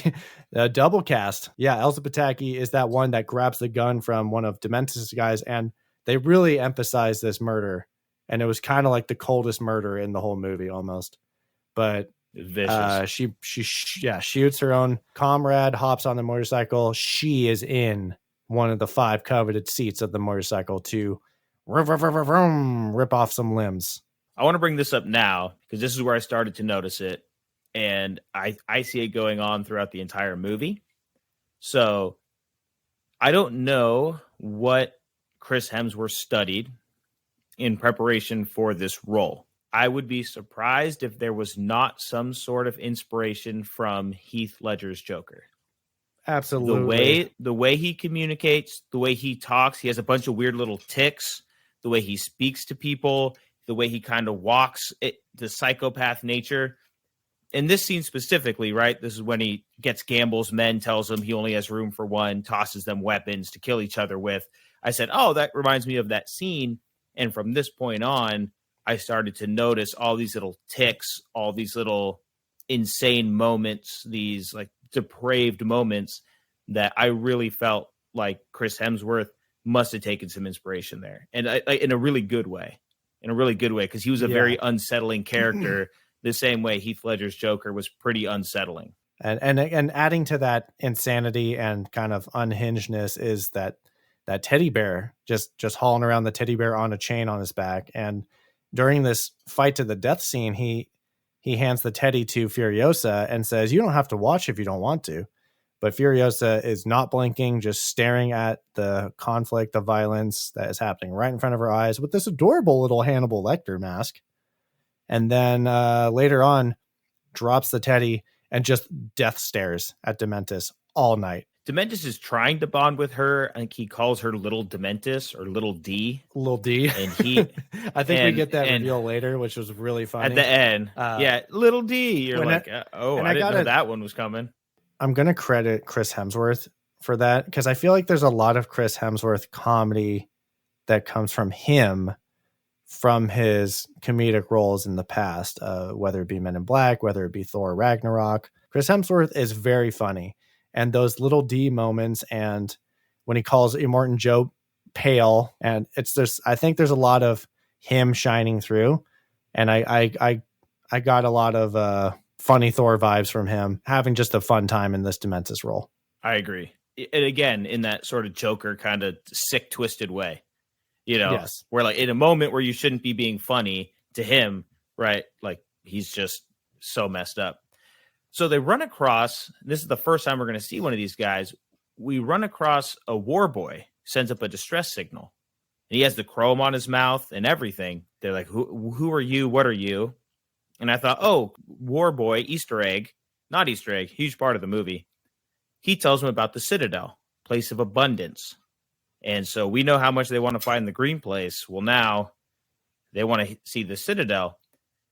a double cast. Yeah, Elsa Pataki is that one that grabs the gun from one of Dementis' guys, and they really emphasize this murder, and it was kind of like the coldest murder in the whole movie almost. But she shoots her own comrade, hops on the motorcycle. She is in one of the 5 coveted seats of the motorcycle to rip off some limbs. I want to bring this up now because this is where I started to notice it. And I see it going on throughout the entire movie. So I don't know what Chris Hemsworth studied in preparation for this role. I would be surprised if there was not some sort of inspiration from Heath Ledger's Joker. Absolutely. The way he communicates, the way he talks, he has a bunch of weird little tics, the way he speaks to people, the way he kind of walks, the psychopath nature. In this scene specifically, right, this is when he gets Gamble's men, tells him he only has room for one, tosses them weapons to kill each other with. I said, oh, that reminds me of that scene. And from this point on, I started to notice all these little tics, all these little insane moments, these like depraved moments that I really felt like Chris Hemsworth must have taken some inspiration there. And in a really good way, because he was a very unsettling character. The same way Heath Ledger's Joker was pretty unsettling. And adding to that insanity and kind of unhingedness is that teddy bear just hauling around the teddy bear on a chain on his back. And during this fight to the death scene, he hands the teddy to Furiosa and says, you don't have to watch if you don't want to. But Furiosa is not blinking, just staring at the conflict, the violence that is happening right in front of her eyes with this adorable little Hannibal Lecter mask. And then later on, drops the teddy and just death stares at Dementis all night. Dementis is trying to bond with her. I think he calls her Little Dementis or Little D. Little D. And he... I think we get that reveal later, which was really funny. At the end. Little D. You're like, I didn't know that one was coming. I'm going to credit Chris Hemsworth for that because I feel like there's a lot of Chris Hemsworth comedy that comes from him from his comedic roles in the past, whether it be Men in Black, whether it be Thor Ragnarok. Chris Hemsworth is very funny. And those little D moments, and when he calls Immortan Joe pale, and it's just, I think there's a lot of him shining through. And I got a lot of funny Thor vibes from him, having just a fun time in this Dementis role. I agree. And again, in that sort of Joker kind of sick, twisted way. You know, yes. Where like in a moment where you shouldn't be being funny to him, right? Like he's just so messed up. So they run across, this is the first time we're going to see one of these guys. We run across a war boy, sends up a distress signal. And he has the chrome on his mouth and everything. They're like, who are you? What are you? And I thought, oh, war boy, Easter egg, not Easter egg, huge part of the movie. He tells him about the Citadel, place of abundance. And so we know how much they want to find the green place. Well, now they want to see the Citadel.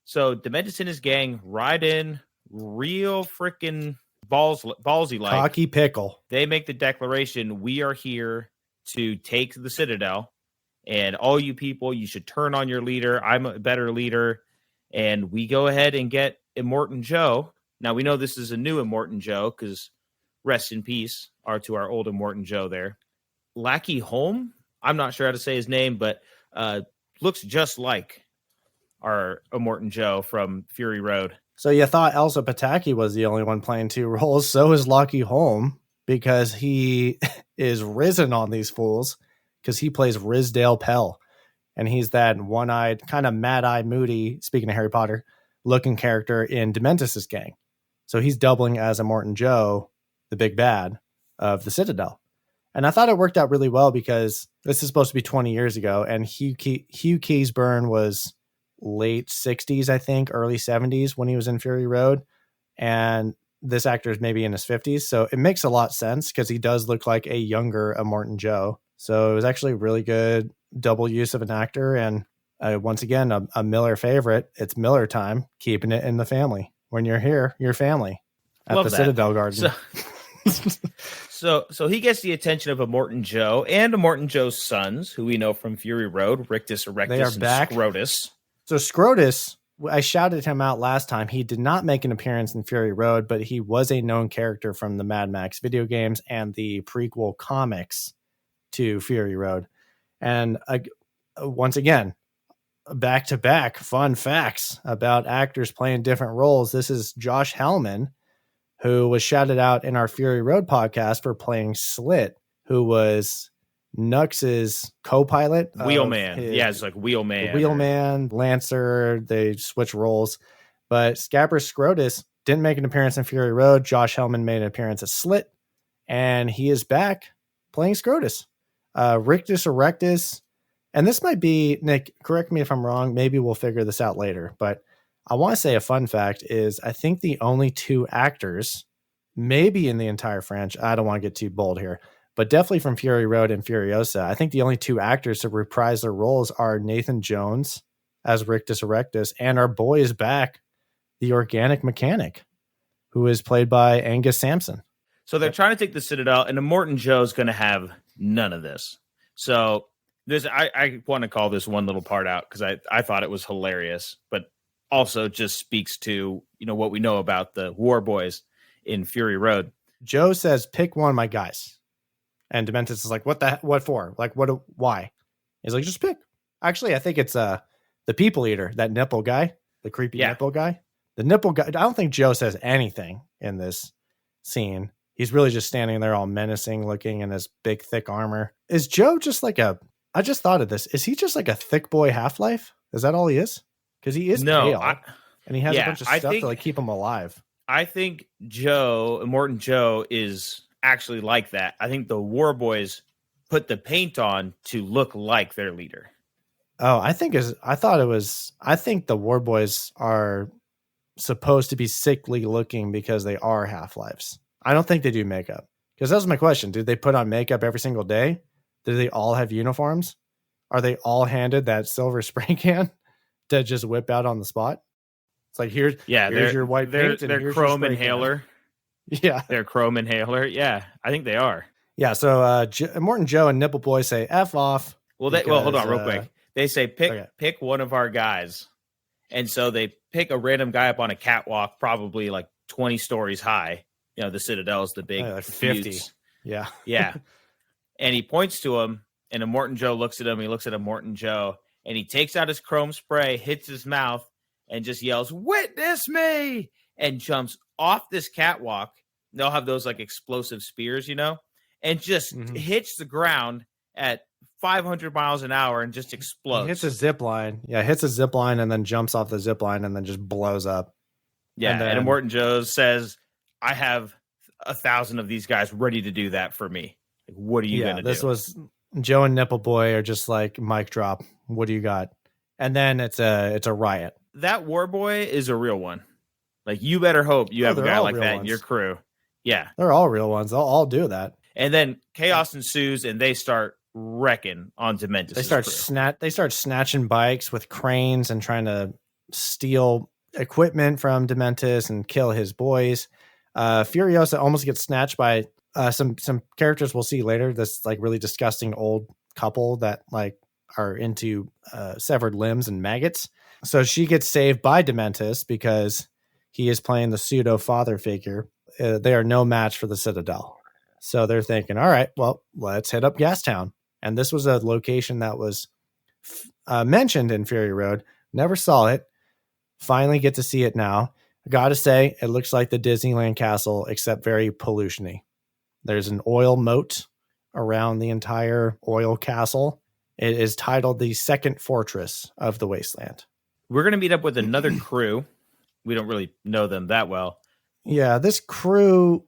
So Dementis and his gang ride in real freaking ballsy like. Cocky pickle. They make the declaration, we are here to take the Citadel. And all you people, you should turn on your leader. I'm a better leader. And we go ahead and get Immortan Joe. Now, we know this is a new Immortan Joe because rest in peace to our old Immortan Joe there. Lackey Holm, I'm not sure how to say his name, but looks just like our Immortan Joe from Fury Road. So you thought Elsa Pataki was the only one playing 2 roles. So is Lackey Holm because he is risen on these fools because he plays Rizdale Pell. And he's that one-eyed, kind of mad-eyed, moody, speaking of Harry Potter, looking character in Dementis' gang. So he's doubling as Immortan Joe, the big bad of the Citadel. And I thought it worked out really well because this is supposed to be 20 years ago. And Hugh Keays-Byrne was late 60s, I think, early 70s when he was in Fury Road. And this actor is maybe in his 50s. So it makes a lot of sense because he does look like a younger Immortan Joe. So it was actually really good double use of an actor. And once again, a Miller favorite. It's Miller time, keeping it in the family when you're here, your family at Love the that. Citadel Garden. So he gets the attention of a Morton Joe and a Morton Joe's sons, who we know from Fury Road, Rictus, Erectus, They are and back. Scrotus. So Scrotus, I shouted him out last time. He did not make an appearance in Fury Road, but he was a known character from the Mad Max video games and the prequel comics to Fury Road. And once again, back-to-back fun facts about actors playing different roles. This is Josh Hellman, who was shouted out in our Fury Road podcast for playing Slit, who was Nux's co-pilot. Wheelman. It's like Wheelman. Wheelman, Lancer, they switch roles. But Scabrous Scrotus didn't make an appearance in Fury Road. Josh Hellman made an appearance as Slit, and he is back playing Scrotus. Rictus Erectus, and this might be, Nick, correct me if I'm wrong, maybe we'll figure this out later, but I want to say a fun fact is I think the only two actors, maybe in the entire franchise, I don't want to get too bold here, but definitely from Fury Road and Furiosa, I think the only two actors to reprise their roles are Nathan Jones as Rictus Erectus, and our boy is back, the Organic Mechanic, who is played by Angus Sampson. So they're trying to take the Citadel, and the Morton Joe's going to have none of this. So I want to call this one little part out because I thought it was hilarious, but also just speaks to, what we know about the War Boys in Fury Road. Joe says, pick one of my guys. And Dementus is like, what for? Like, why? He's like, just pick. Actually, I think it's the People Eater, that nipple guy, the creepy nipple guy. The nipple guy. I don't think Joe says anything in this scene. He's really just standing there all menacing looking in his big, thick armor. Is Joe just like I just thought of this. Is he just like a thick boy Half-Life? Is that all he is? Because he is pale, and he has a bunch of stuff to keep him alive. I think Morton Joe is actually like that. I think the War Boys put the paint on to look like their leader. Oh, I think the War Boys are supposed to be sickly looking because they are Half-Lives. I don't think they do makeup. Because that was my question. Do they put on makeup every single day? Do they all have uniforms? Are they all handed that silver spray can to just whip out on the spot? It's like, here's your white paint. Their chrome inhaler. Yeah. Their chrome inhaler. Yeah, I think they are. Yeah, so Morton Joe and Nipple Boy say F off. Well, hold on real quick. They say pick one of our guys. And so they pick a random guy up on a catwalk, probably like 20 stories high. The Citadel is the big like 50. Buttes. Yeah. Yeah. And he points to him, and a Morton Joe looks at him. He looks at a Morton Joe, and he takes out his chrome spray, hits his mouth, and just yells, "Witness me!" and jumps off this catwalk. They'll have those like explosive spears, and just hits the ground at 500 miles an hour and just explodes. He hits a zip line. Yeah, hits a zip line and then jumps off the zip line and then just blows up. Yeah, and Morton Joe says, I have 1,000 of these guys ready to do that for me. Like, what are you going to do? This was Joe and Nipple Boy are just like, mic drop. What do you got? And then it's a riot. That War Boy is a real one. Like, you better hope you have a guy like that in your crew. Yeah. They're all real ones. They'll all do that. And then chaos ensues and they start wrecking on Dementus. They start snatching bikes with cranes and trying to steal equipment from Dementus and kill his boys. Furiosa almost gets snatched by some characters we'll see later. This like really disgusting old couple that like are into severed limbs and maggots. So she gets saved by Dementus because he is playing the pseudo father figure. They are no match for the Citadel. So they're thinking, all right, well, let's hit up Gastown. And this was a location that was mentioned in Fury Road. Never saw it. Finally get to see it now. I gotta say, it looks like the Disneyland castle, except very pollution-y. There's an oil moat around the entire oil castle. It is titled the Second Fortress of the Wasteland. We're going to meet up with another crew. We don't really know them that well. Yeah, this crew,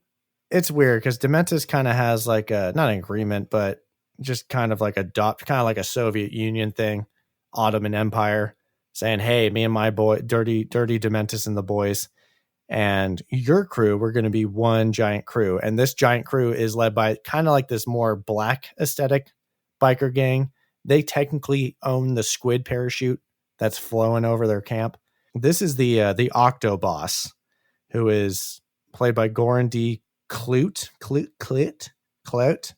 it's weird because Dementus kind of has like not an agreement, but just kind of like kind of like a Soviet Union thing, Ottoman Empire, saying, hey, me and my boy, dirty Dementus and the boys, and your crew, we're going to be one giant crew. And this giant crew is led by kind of like this more black aesthetic biker gang. They technically own the squid parachute that's flowing over their camp. This is the Octo Boss. who is played by Goran D. Kleut, Kleut.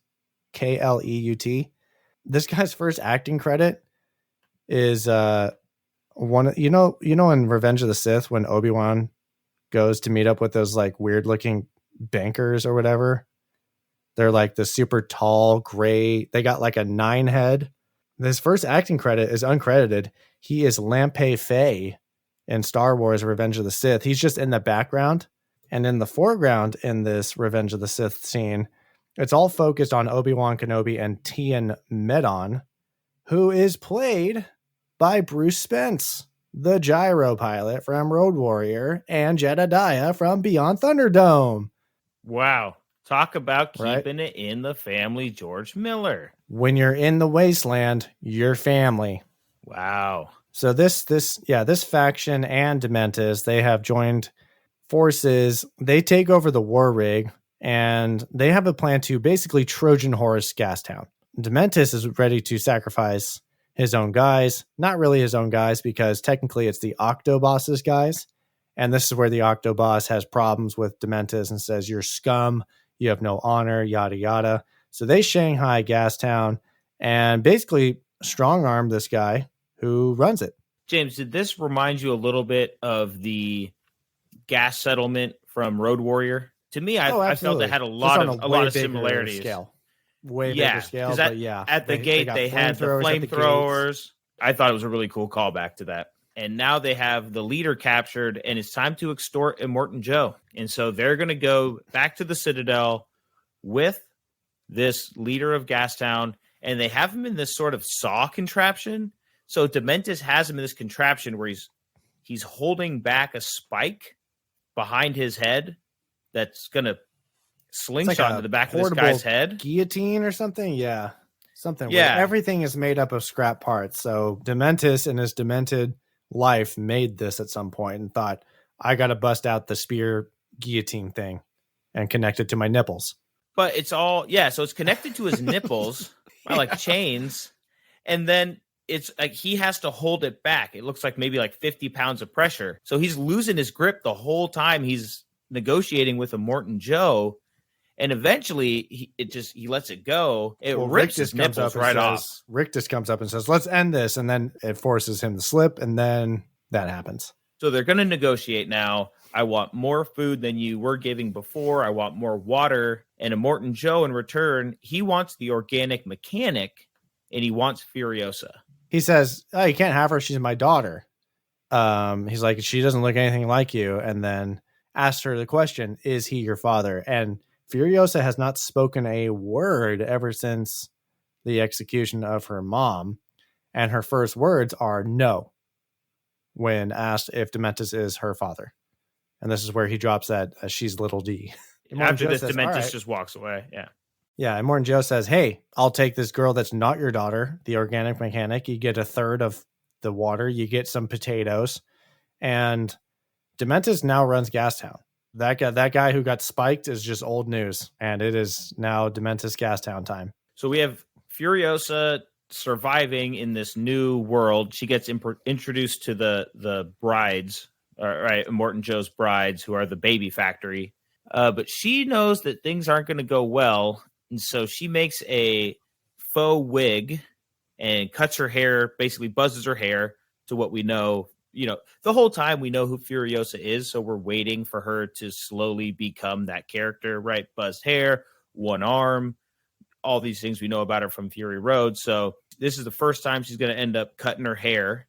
This guy's first acting credit is one. You know, in Revenge of the Sith when Obi-Wan goes to meet up with those like weird looking bankers or whatever. They're like the super tall gray. They got like a 9 head. His first acting credit is uncredited. He is Lampe Fay in Star Wars Revenge of the Sith. He's just in the background. And in the foreground in this Revenge of the Sith scene, it's all focused on Obi-Wan Kenobi and Tien Medon, who is played by Bruce Spence, the gyro pilot from Road Warrior, and Jedediah from Beyond Thunderdome. Wow. Talk about keeping it in the family, George Miller. When you're in the Wasteland, you're family. Wow. So this faction and Dementis, they have joined forces. They take over the war rig, and they have a plan to basically Trojan horse Gastown. Dementis is ready to sacrifice his own guys. Not really his own guys, because technically it's the Octoboss's guys. And this is where the Octoboss has problems with Dementis and says, you're scum, you have no honor, yada, yada. So they Shanghai Gastown and basically strong arm this guy who runs it. James, did this remind you a little bit of the gas settlement from Road Warrior? To me, I felt it had a lot of similarities. Way bigger scale, but at the gate they had the flamethrowers. I thought it was a really cool callback to that. And now they have the leader captured, and it's time to extort Immortan Joe. And so they're going to go back to the Citadel with this leader of Gastown, and they have him in this sort of saw contraption. So Dementis has him in this contraption where he's holding back a spike behind his head that's going to slingshot into the back of this guy's head. Guillotine or something? Yeah. Something. Yeah. Everything is made up of scrap parts. So Dementis in his demented life made this at some point and thought, I got to bust out the spear guillotine thing and connect it to my nipples. But it's all, so it's connected to his nipples by like chains. And then it's like he has to hold it back. It looks like maybe like 50 pounds of pressure. So he's losing his grip the whole time he's negotiating with Immortan Joe. And eventually he lets it go. It rips his nipples right off. Rick just comes up and says, let's end this. And then it forces him to slip. And then that happens. So they're going to negotiate now. I want more food than you were giving before. I want more water. And Immortan Joe, in return, he wants the organic mechanic, and he wants Furiosa. He says, oh, you can't have her. She's my daughter. He's like, she doesn't look anything like you. And then asked her the question, is he your father? And Furiosa has not spoken a word ever since the execution of her mom. And her first words are no when asked if Dementis is her father. And this is where he drops that she's little D. After this, Dementis just walks away. Yeah. Yeah. And Immortan Joe says, hey, I'll take this girl that's not your daughter, the organic mechanic. You get a third of the water. You get some potatoes. And Dementis now runs Gastown. That guy who got spiked is just old news. And it is now Dementis Gastown time. So we have Furiosa surviving in this new world. She gets introduced to the brides, right? Immortan Joe's brides, who are the baby factory. But she knows that things aren't going to go well. And so she makes a faux wig and cuts her hair, basically buzzes her hair to what we know. You know, the whole time we know who Furiosa is. So we're waiting for her to slowly become that character, right? Buzzed hair, one arm, all these things we know about her from Fury Road. So this is the first time she's going to end up cutting her hair.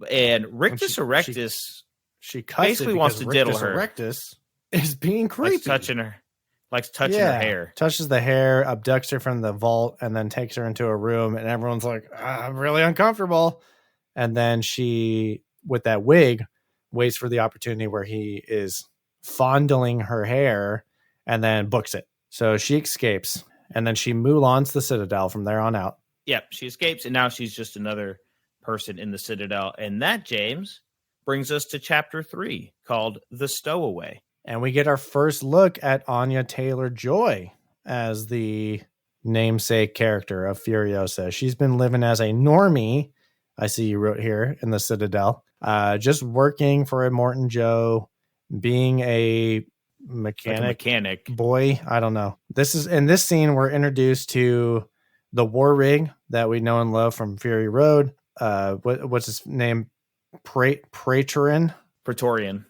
And Rictus Erectus she cuts basically wants to diddle her. Erectus is being creepy. Likes touching her hair. Touches the hair, abducts her from the vault, and then takes her into a room. And everyone's like, I'm really uncomfortable. And then she, with that wig, waits for the opportunity where he is fondling her hair and then books it. So she escapes. And then she Mulans the Citadel from there on out. Yep, she escapes. And now she's just another person in the Citadel. And that, James, brings us to chapter 3 called The Stowaway. And we get our first look at Anya Taylor-Joy as the namesake character of Furiosa. She's been living as a normie, I see you wrote here, in the Citadel, just working for Immortan Joe being a mechanic boy. I don't know. This is in this scene we're introduced to the war rig that we know and love from Fury Road. What's his name? Praetorian,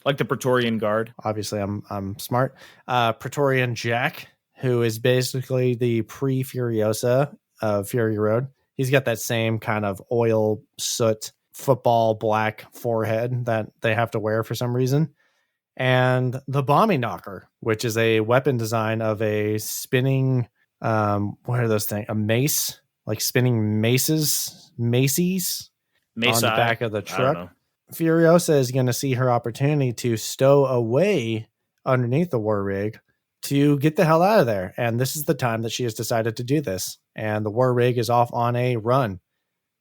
like the Praetorian Guard. Obviously, I'm smart. Praetorian Jack, who is basically the pre-Furiosa of Fury Road. He's got that same kind of oil soot football black forehead that they have to wear for some reason. And the Bombing Knocker, which is a weapon design of a spinning, what are those things? A mace, like spinning maces on the back of the truck. Furiosa is going to see her opportunity to stow away underneath the war rig to get the hell out of there. And this is the time that she has decided to do this. And the war rig is off on a run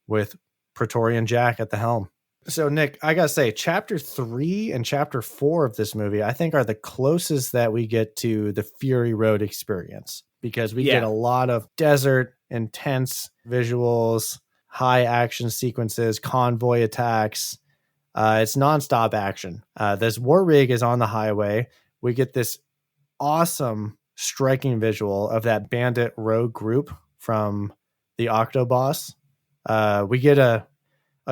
with Praetorian Jack at the helm. So, Nick, I got to say, Chapter 3 and Chapter 4 of this movie, I think, are the closest that we get to the Fury Road experience, because we get a lot of desert, intense visuals, high action sequences, convoy attacks. It's nonstop action. This war rig is on the highway. We get this awesome, striking visual of that bandit rogue group from the Octoboss. We get a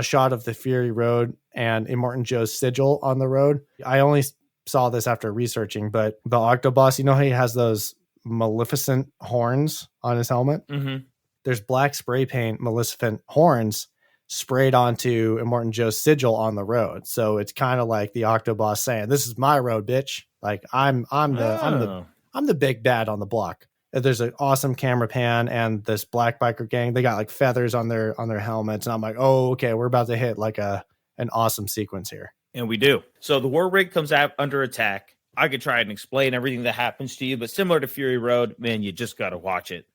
shot of the Fury Road and Immortan Joe's sigil on the road. I only saw this after researching, but the Octoboss, you know, he has those Maleficent horns on his helmet. Mm-hmm. There's black spray paint Maleficent horns sprayed onto Immortan Joe's sigil on the road. So it's kind of like the Octoboss saying, "This is my road, bitch. Like I'm the big bad on the block." There's an awesome camera pan, and this black biker gang, they got like feathers on their helmets. And I'm like, oh, okay, we're about to hit like an awesome sequence here. And we do. So the war rig comes out under attack. I could try and explain everything that happens to you, but similar to Fury Road, man, you just got to watch it.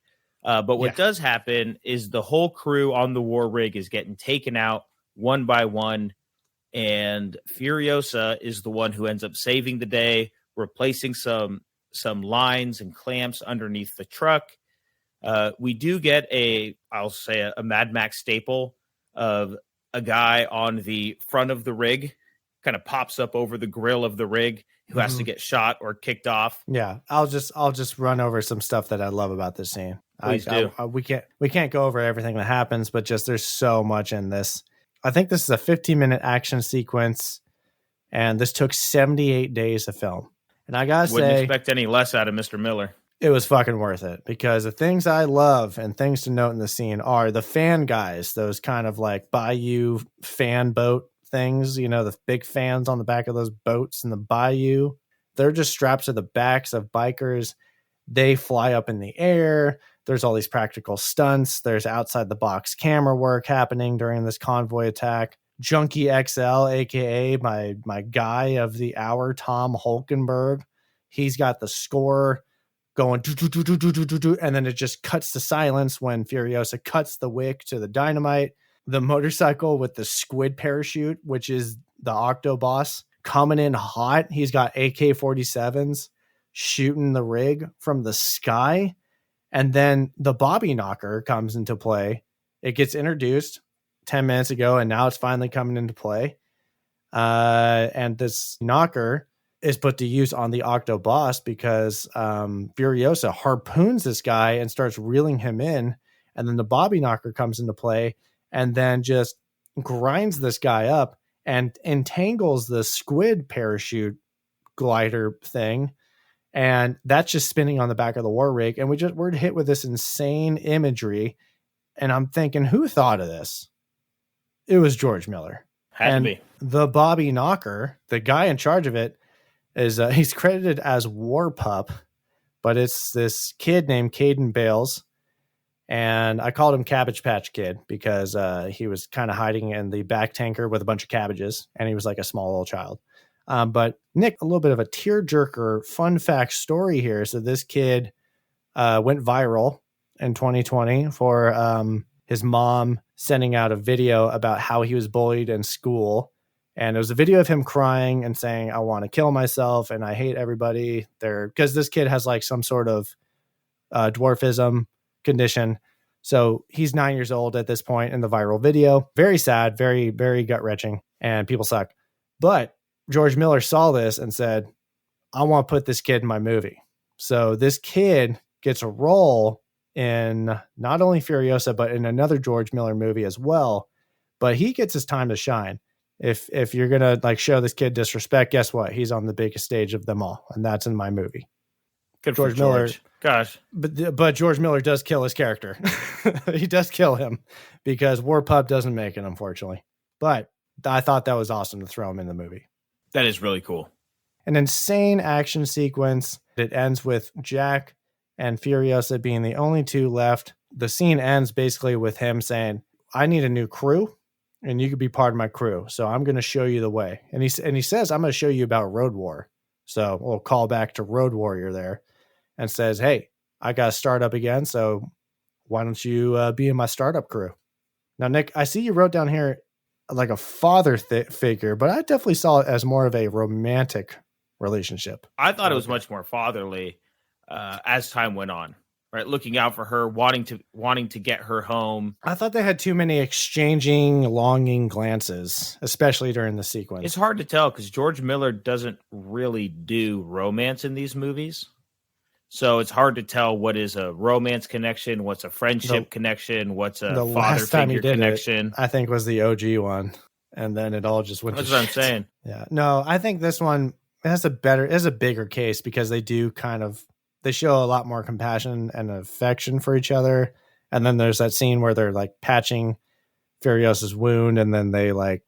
But what does happen is the whole crew on the war rig is getting taken out one by one. And Furiosa is the one who ends up saving the day, replacing some lines and clamps underneath the truck. We do get a Mad Max staple of a guy on the front of the rig, kind of pops up over the grill of the rig, who has to get shot or kicked off. Yeah, I'll just run over some stuff that I love about this scene. Please do. We can't go over everything that happens, but just there's so much in this. I think this is a 15-minute action sequence, and this took 78 days to film. And I gotta Wouldn't say, expect any less out of Mr. Miller. It was fucking worth it, because the things I love and things to note in the scene are the fan guys, those kind of like bayou fan boat things, you know, the big fans on the back of those boats in the bayou. They're just strapped to the backs of bikers. They fly up in the air. There's all these practical stunts. There's outside the box camera work happening during this convoy attack. Junkie XL, aka my guy of the hour, Tom Hulkenberg. He's got the score going, and then it just cuts to silence when Furiosa cuts the wick to the dynamite. The motorcycle with the squid parachute, which is the Octoboss, coming in hot. He's got AK-47s shooting the rig from the sky. And then the Bobby Knocker comes into play. It gets introduced 10 minutes ago, and now it's finally coming into play. And this knocker is put to use on the Octoboss because Furiosa harpoons this guy and starts reeling him in. And then the Bobby Knocker comes into play and then just grinds this guy up and entangles the squid parachute glider thing. And that's just spinning on the back of the war rig. And we're hit with this insane imagery. And I'm thinking, who thought of this? It was George Miller. Had to be. The Bobby Knocker, the guy in charge of it, is he's credited as War Pup, but it's this kid named Caden Bales. And I called him Cabbage Patch Kid because he was kind of hiding in the back tanker with a bunch of cabbages, and he was like a small little child. But Nick, a little bit of a tearjerker fun fact story here. So this kid went viral in 2020 for his mom sending out a video about how he was bullied in school. And it was a video of him crying and saying, "I want to kill myself and I hate everybody there," because this kid has like some sort of dwarfism condition. So he's 9 years old at this point in the viral video. Very sad, very, very gut wrenching, and people suck. But George Miller saw this and said, I want to put this kid in my movie. So this kid gets a role in not only Furiosa, but in another George Miller movie as well. But he gets his time to shine. If you're going to like show this kid disrespect, guess what? He's on the biggest stage of them all. And that's in my movie. Good for George Miller. Gosh. But George Miller does kill his character. He does kill him because War Pup doesn't make it, unfortunately. But I thought that was awesome to throw him in the movie. That is really cool. An insane action sequence. It ends with Jack and Furiosa being the only two left. The scene ends basically with him saying, I need a new crew and you could be part of my crew. So I'm going to show you the way. And he says, I'm going to show you about Road War. So we'll call back to Road Warrior there and says, hey, I got to start up again. So why don't you be in my startup crew? Now, Nick, I see you wrote down here like a father figure, but I definitely saw it as more of a romantic relationship. I thought it was much more fatherly as time went on, right? Looking out for her, wanting to get her home. I thought they had too many exchanging, longing glances, especially during the sequence. It's hard to tell because George Miller doesn't really do romance in these movies. So it's hard to tell what is a romance connection, what's a friendship connection, what's a father figure connection. I think was the OG one. And then it all just went That's what I'm saying. Yeah. No, I think this one is a bigger case because they do they show a lot more compassion and affection for each other. And then there's that scene where they're like patching Furiosa's wound and then they like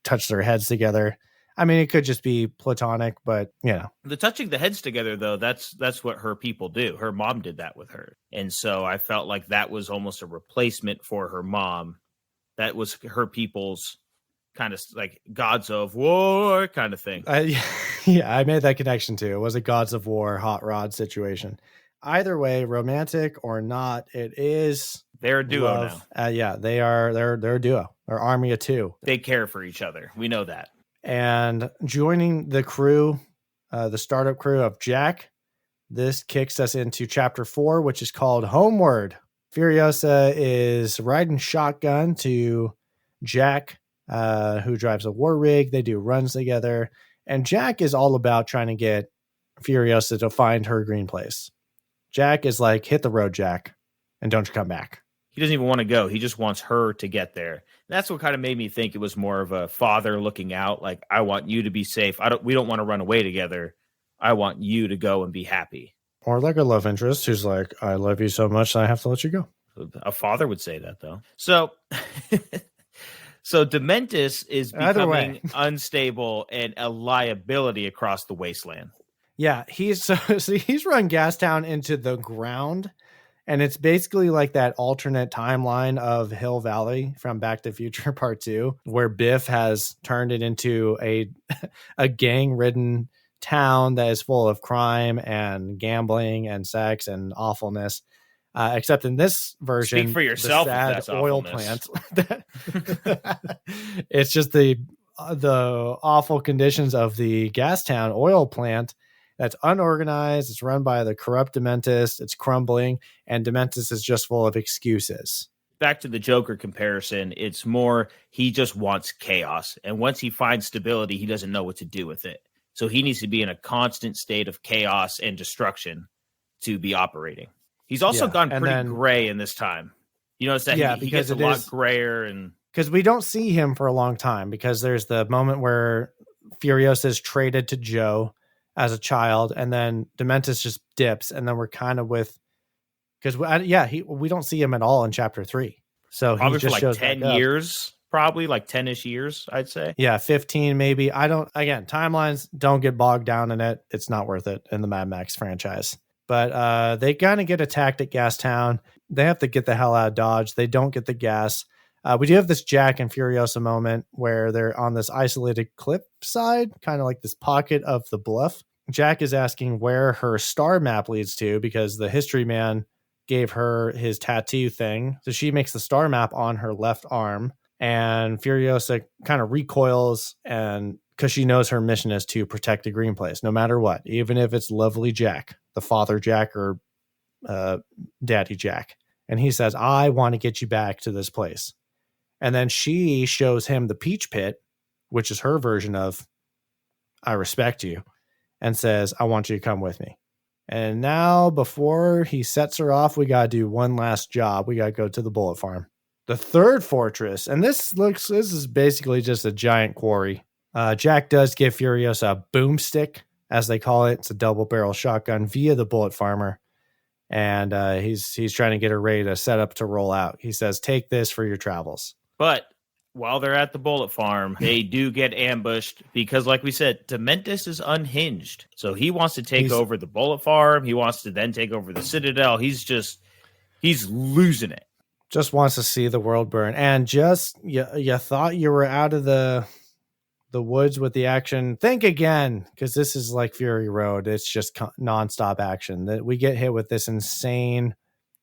touch their heads together. I mean, it could just be platonic, but the touching the heads together, though, that's what her people do. Her mom did that with her. And so I felt like that was almost a replacement for her mom. That was her people's kind of like gods of war kind of thing. Yeah, I made that connection too. It was a gods of war, hot rod situation. Either way, romantic or not, it is. They're a duo love. Now. Yeah, they're a duo. They're army of two. They care for each other. We know that. And joining the crew, the startup crew of Jack, this kicks us into chapter 4, which is called Homeward. Furiosa is riding shotgun to Jack, who drives a war rig. They do runs together. And Jack is all about trying to get Furiosa to find her green place. Jack is like, hit the road, Jack, and don't you come back. He doesn't even want to go. He just wants her to get there. That's what kind of made me think it was more of a father looking out. Like, I want you to be safe. We don't want to run away together. I want you to go and be happy. Or like a love interest who's like, I love you so much I have to let you go. A father would say that, though. So Dementis is becoming unstable and a liability across the wasteland. Yeah, he's run Gastown into the ground. And it's basically like that alternate timeline of Hill Valley from Back to the Future Part 2, where Biff has turned it into a gang-ridden town that is full of crime and gambling and sex and awfulness. Except in this version, speak for yourself. The sad oil plant. It's just the awful conditions of the Gastown oil plant. That's unorganized. It's run by the corrupt Dementis. It's crumbling, and Dementis is just full of excuses. Back to the Joker comparison, it's more he just wants chaos. And once he finds stability, he doesn't know what to do with it. So he needs to be in a constant state of chaos and destruction to be operating. He's also gone pretty gray in this time. You notice that he gets a lot grayer. And because we don't see him for a long time, because there's the moment where Furiosa is traded to Joe as a child, and then Dementis just dips, and then we're kind of because we don't see him at all in chapter 3. So probably he just for like 10 years, probably like 10-ish years, I'd say. Yeah, 15 maybe. Timelines don't get bogged down in it. It's not worth it in the Mad Max franchise. But they kind of get attacked at Gastown. They have to get the hell out of Dodge. They don't get the gas. We do have this Jack and Furiosa moment where they're on this isolated cliff side, kind of like this pocket of the bluff. Jack is asking where her star map leads to because the history man gave her his tattoo thing. So she makes the star map on her left arm, and Furiosa kind of recoils, and because she knows her mission is to protect the green place, no matter what, even if it's lovely Jack, the father Jack or daddy Jack. And he says, I want to get you back to this place. And then she shows him the Peach Pit, which is her version of I respect you, and says, I want you to come with me. And now, before he sets her off, we got to do one last job. We got to go to the bullet farm. The third fortress, and this is basically just a giant quarry. Jack does give Furiosa a boomstick, as they call it. It's a double barrel shotgun via the bullet farmer. And he's trying to get her ready to set up to roll out. He says, take this for your travels. But while they're at the bullet farm, they do get ambushed because, like we said, Dementus is unhinged. So he wants to take over the bullet farm. He wants to then take over the Citadel. He's losing it. Just wants to see the world burn. And just, you thought you were out of the woods with the action. Think again, because this is like Fury Road. It's just nonstop action. That we get hit with this insane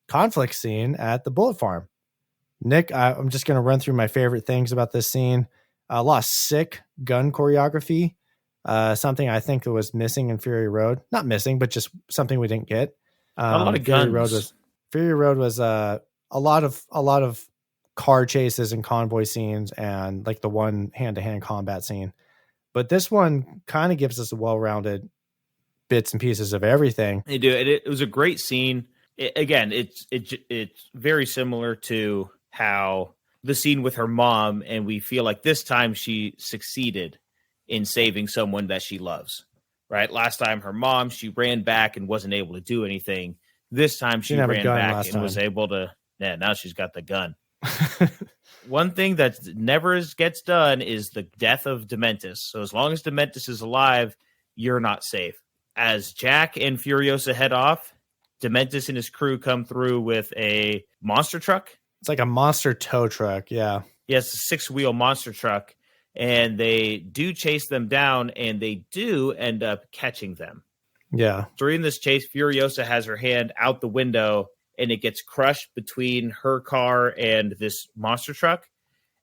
conflict scene at the bullet farm. Nick, I'm just going to run through my favorite things about this scene. A lot of sick gun choreography. Something I think that was missing in Fury Road. Not missing, but just something we didn't get. A lot of guns. Fury Road was a lot of car chases and convoy scenes and like the one hand-to-hand combat scene. But this one kind of gives us a well-rounded bits and pieces of everything. They do. It was a great scene. It's very similar to how the scene with her mom, and we feel like this time she succeeded in saving someone that she loves, right? Last time her mom, she ran back and wasn't able to do anything. This time she ran back and was able to, now she's got the gun. One thing that never gets done is the death of Dementus. So as long as Dementus is alive, you're not safe. As Jack and Furiosa head off, Dementus and his crew come through with a monster truck. It's like a monster tow truck, yeah. Yes, a 6-wheel monster truck. And they do chase them down, and they do end up catching them. Yeah. During this chase, Furiosa has her hand out the window, and it gets crushed between her car and this monster truck.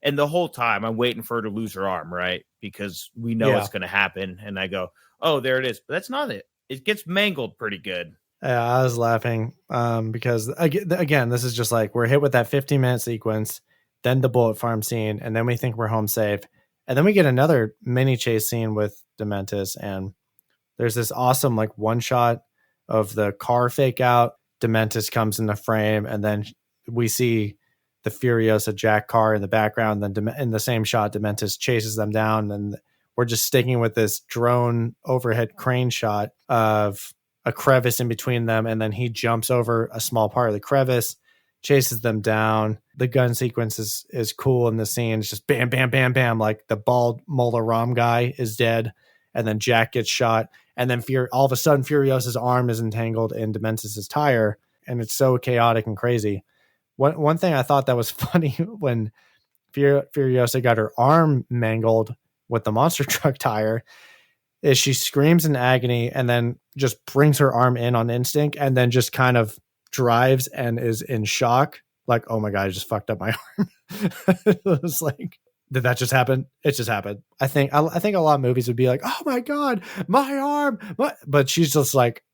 And the whole time, I'm waiting for her to lose her arm, right? Because we know it's going to happen. And I go, oh, there it is. But that's not it. It gets mangled pretty good. Yeah, I was laughing because, again, this is just like we're hit with that 15-minute sequence, then the bullet farm scene, and then we think we're home safe. And then we get another mini chase scene with Dementus, and there's this awesome like one shot of the car fake out. Dementus comes into frame, and then we see the Furiosa Jack car in the background. Then in the same shot, Dementus chases them down, and we're just sticking with this drone overhead crane shot of a crevice in between them, and then he jumps over a small part of the crevice, chases them down. The gun sequence is cool in the scene. It's just bam, bam, bam, bam. Like the bald Mola Ram guy is dead, and then Jack gets shot, and then all of a sudden Furiosa's arm is entangled in Dementus's tire, and it's so chaotic and crazy. One thing I thought that was funny when Furiosa got her arm mangled with the monster truck tire is she screams in agony and then just brings her arm in on instinct and then just kind of drives and is in shock. Like, oh my God, I just fucked up my arm. It was like, did that just happen? It just happened. I think a lot of movies would be like, oh my God, my arm. But she's just like,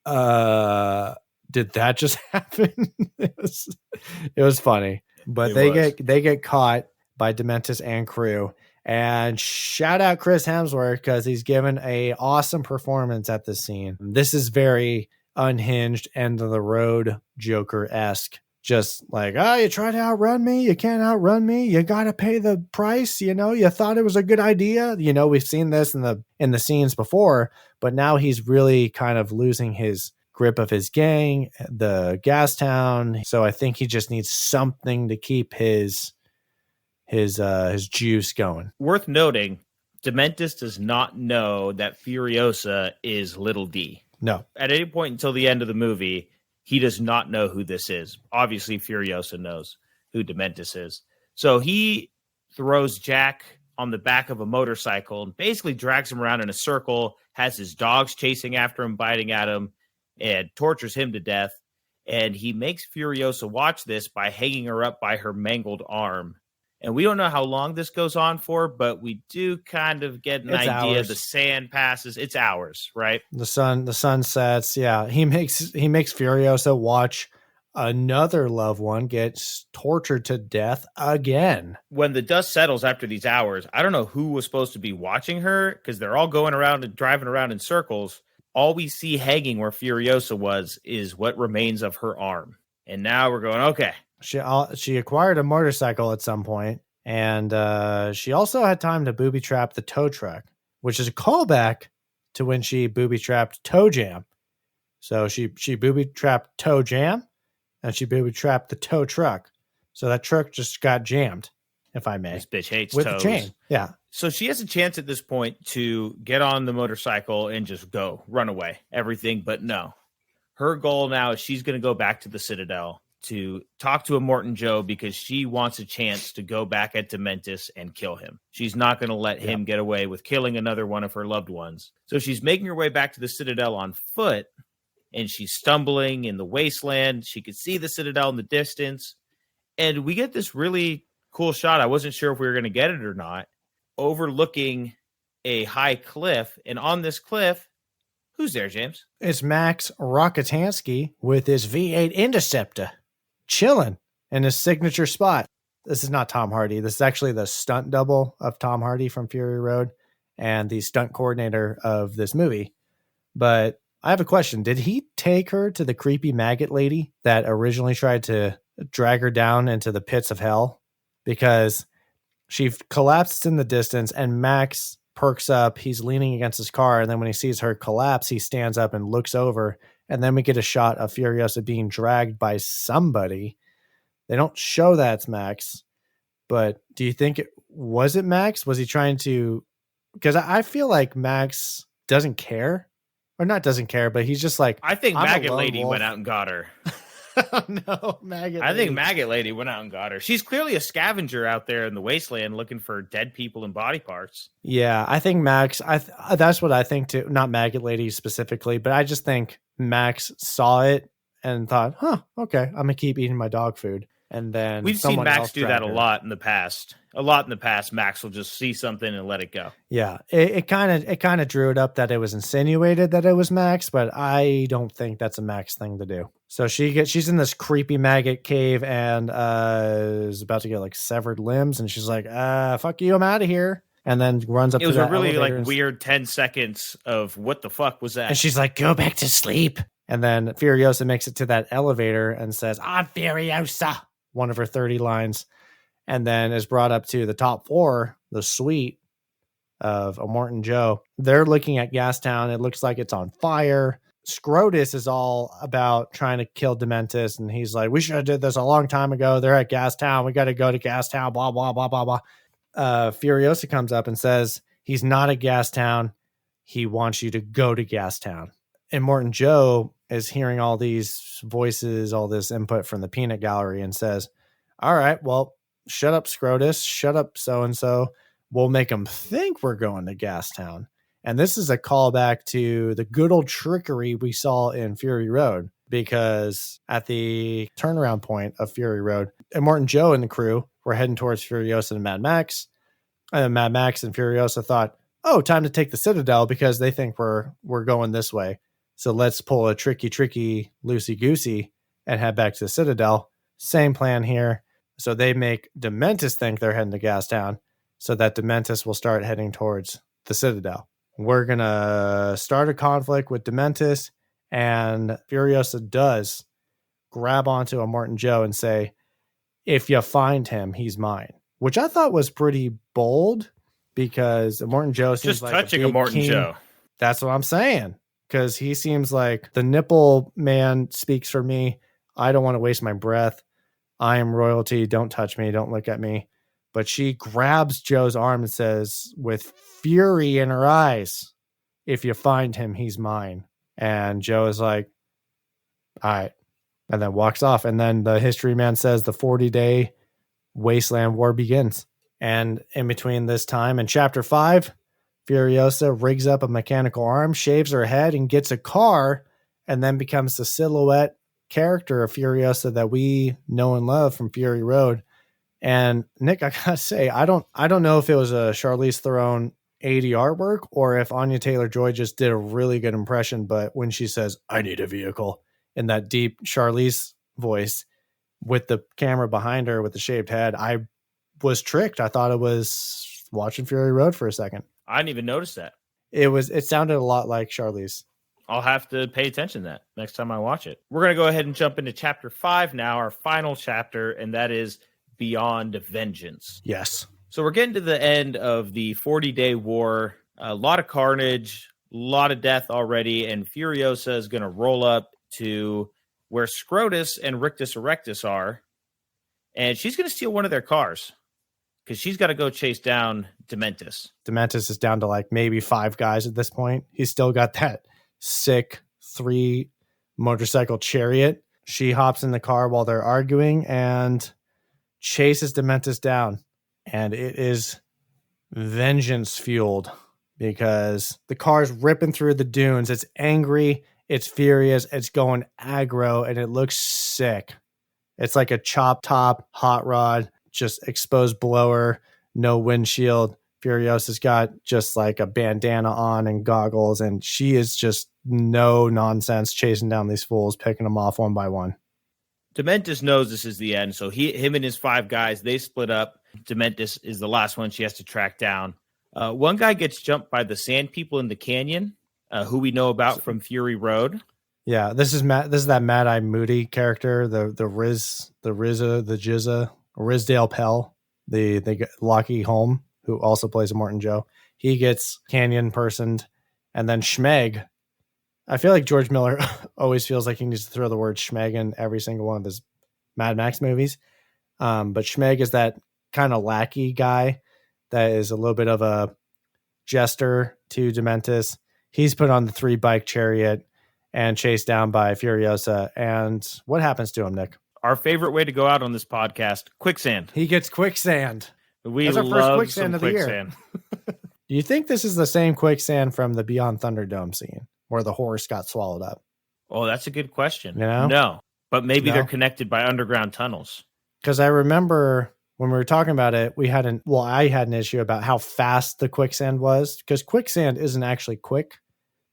did that just happen? It was funny. But they get caught by Dementus and crew. And shout out Chris Hemsworth because he's given a awesome performance at this scene. This is very unhinged, end of the road Joker-esque. Just like, you try to outrun me, you can't outrun me. You gotta pay the price. You thought it was a good idea. We've seen this in the scenes before, but now he's really kind of losing his grip of his gang, the gas town. So I think he just needs something to keep his juice going. Worth noting, Dementus does not know that Furiosa is Little D. No. At any point until the end of the movie, he does not know who this is. Obviously, Furiosa knows who Dementus is. So he throws Jack on the back of a motorcycle and basically drags him around in a circle, has his dogs chasing after him, biting at him, and tortures him to death. And he makes Furiosa watch this by hanging her up by her mangled arm. And we don't know how long this goes on for, but we do kind of get an idea. Hours. The sand passes. It's hours, right? The sun sets. Yeah. He makes Furiosa watch another loved one gets tortured to death again. When the dust settles after these hours, I don't know who was supposed to be watching her because they're all going around and driving around in circles. All we see hanging where Furiosa was is what remains of her arm. And now we're going, okay. She acquired a motorcycle at some point, and she also had time to booby trap the tow truck, which is a callback to when she booby trapped Toe Jam. So she booby trapped Toe Jam, and she booby trapped the tow truck. So that truck just got jammed, if I may. This bitch hates with toes. the chain. Yeah. So she has a chance at this point to get on the motorcycle and just go, run away, everything. But no, her goal now is she's going to go back to the Citadel to talk to Immortan Joe because she wants a chance to go back at Dementis and kill him. She's not going to let him get away with killing another one of her loved ones. So she's making her way back to the Citadel on foot, and she's stumbling in the wasteland. She could see the Citadel in the distance. And we get this really cool shot. I wasn't sure if we were going to get it or not, overlooking a high cliff. And on this cliff, who's there, James? It's Max Rockatansky with his V8 Interceptor, chilling in his signature spot. This is not Tom Hardy. This is actually the stunt double of Tom Hardy from Fury Road and the stunt coordinator of this movie. But I have a question. Did he take her to the creepy maggot lady that originally tried to drag her down into the pits of hell? Because she collapses in the distance and Max perks up. He's leaning against his car. And then when he sees her collapse, he stands up and looks over. And then we get a shot of Furiosa being dragged by somebody. They don't show that it's Max, but do you think was it Max? Was he trying to, because I feel like Max doesn't care, or not doesn't care, but he's just like, I think Maggot Lady went out and got her. No, I think Maggot Lady went out and got her. She's clearly a scavenger out there in the wasteland looking for dead people and body parts. Yeah, I think Max, that's what I think too. Not Maggot Lady specifically, but I just think Max saw it and thought, okay, I'm going to keep eating my dog food. And then we've seen Max do that a lot in the past. Max will just see something and let it go. Yeah, it kind of drew it up that it was insinuated that it was Max, but I don't think that's a Max thing to do. So she's in this creepy maggot cave and is about to get like severed limbs, and she's like, "Fuck you, I'm out of here." And then runs up. It was a really like weird 10 seconds of what the fuck was that? And she's like, "Go back to sleep." And then Furiosa makes it to that elevator and says, "I'm Furiosa," one of her 30 lines, and then is brought up to the top floor, the suite of Immortan Joe. They're looking at Gastown. It looks like it's on fire. Scrotus is all about trying to kill Dementis, and he's like, "We should have did this a long time ago. They're at Gastown. We got to go to Gastown, blah, blah, blah, blah, blah." Furiosa comes up and says, he's not at Gastown. He wants you to go to Gastown. Immortan Joe is hearing all these voices, all this input from the peanut gallery, and says, "All right, well, shut up, Scrotus. Shut up, so-and-so. We'll make them think we're going to Gastown." And this is a callback to the good old trickery we saw in Fury Road, because at the turnaround point of Fury Road, Immortan Joe and the crew were heading towards Furiosa and Mad Max. And Mad Max and Furiosa thought, "Oh, time to take the Citadel because they think we're going this way. So let's pull a tricky, loosey-goosey and head back to the Citadel." Same plan here. So they make Dementis think they're heading to Gastown so that Dementis will start heading towards the Citadel. We're going to start a conflict with Dementis, and Furiosa does grab onto Immortan Joe and say, "If you find him, he's mine," which I thought was pretty bold because Immortan Joe seems just like touching a big Immortan king. Joe. That's what I'm saying, because he seems like the nipple man speaks for me. I don't want to waste my breath. I am royalty. Don't touch me. Don't look at me. But she grabs Joe's arm and says, with fury in her eyes, "If you find him, he's mine." And Joe is like, "All right." And then walks off. And then the history man says the 40-day Wasteland War begins. And in between this time and chapter 5, Furiosa rigs up a mechanical arm, shaves her head, and gets a car, and then becomes the silhouette character of Furiosa that we know and love from Fury Road. And Nick, I gotta say, I don't know if it was a Charlize Theron 80 artwork or if Anya Taylor-Joy just did a really good impression. But when she says, "I need a vehicle," in that deep Charlize voice with the camera behind her with the shaved head, I was tricked. I thought it was watching Fury Road for a second. I didn't even notice that. It sounded a lot like Charlize. I'll have to pay attention to that next time I watch it. We're going to go ahead and jump into chapter 5 now, our final chapter, and that is Beyond Vengeance. Yes. So we're getting to the end of the 40-day war. A lot of carnage, a lot of death already, and Furiosa is going to roll up to where Scrotus and Rictus Erectus are, and she's going to steal one of their cars because she's got to go chase down Dementus. Dementus is down to like maybe 5 guys at this point. He's still got that sick 3 motorcycle chariot. She hops in the car while they're arguing and chases Dementus down. And it is vengeance fueled because the car's ripping through the dunes. It's angry. It's furious. It's going aggro and it looks sick. It's like a chop top hot rod, just exposed blower, no windshield. Furiosa's got just like a bandana on and goggles, and she is just no nonsense chasing down these fools, picking them off one by one. Dementus knows this is the end, so him and his 5 guys, they split up. Dementus is the last one she has to track down. One guy gets jumped by the sand people in the canyon, who we know about from Fury Road. Yeah, this is that Mad Eye Moody character, the Jizza, Rizdale Pell, the Lockie Holm, who also plays a Morton Joe. He gets canyon personed, and then Schmeg. I feel like George Miller always feels like he needs to throw the word Schmeg in every single one of his Mad Max movies. But Schmeg is that kind of lackey guy that is a little bit of a jester to Dementus. He's put on the 3-bike chariot and chased down by Furiosa. And what happens to him, Nick? Our favorite way to go out on this podcast, quicksand. He gets quicksand. That's our first quicksand of the year. Do you think this is the same quicksand from the Beyond Thunderdome scene where the horse got swallowed up? Oh, that's a good question. You know? No, but maybe they're connected by underground tunnels. Because I remember when we were talking about it, I had an issue about how fast the quicksand was, because quicksand isn't actually quick,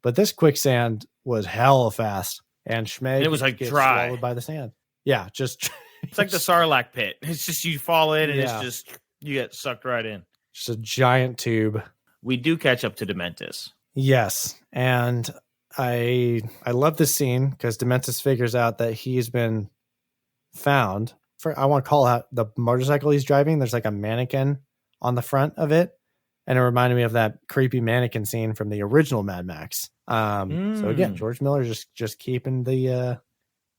but this quicksand was hella fast, and Schmeg it was like gets dry, swallowed by the sand. Yeah, just it's like the Sarlacc pit. It's just you fall in and it's just you get sucked right in. Just a giant tube. We do catch up to Dementus. Yes, and I love this scene because Dementus figures out that he's been found. I want to call out the motorcycle he's driving. There's like a mannequin on the front of it, and it reminded me of that creepy mannequin scene from the original Mad Max. So again, George Miller just keeping the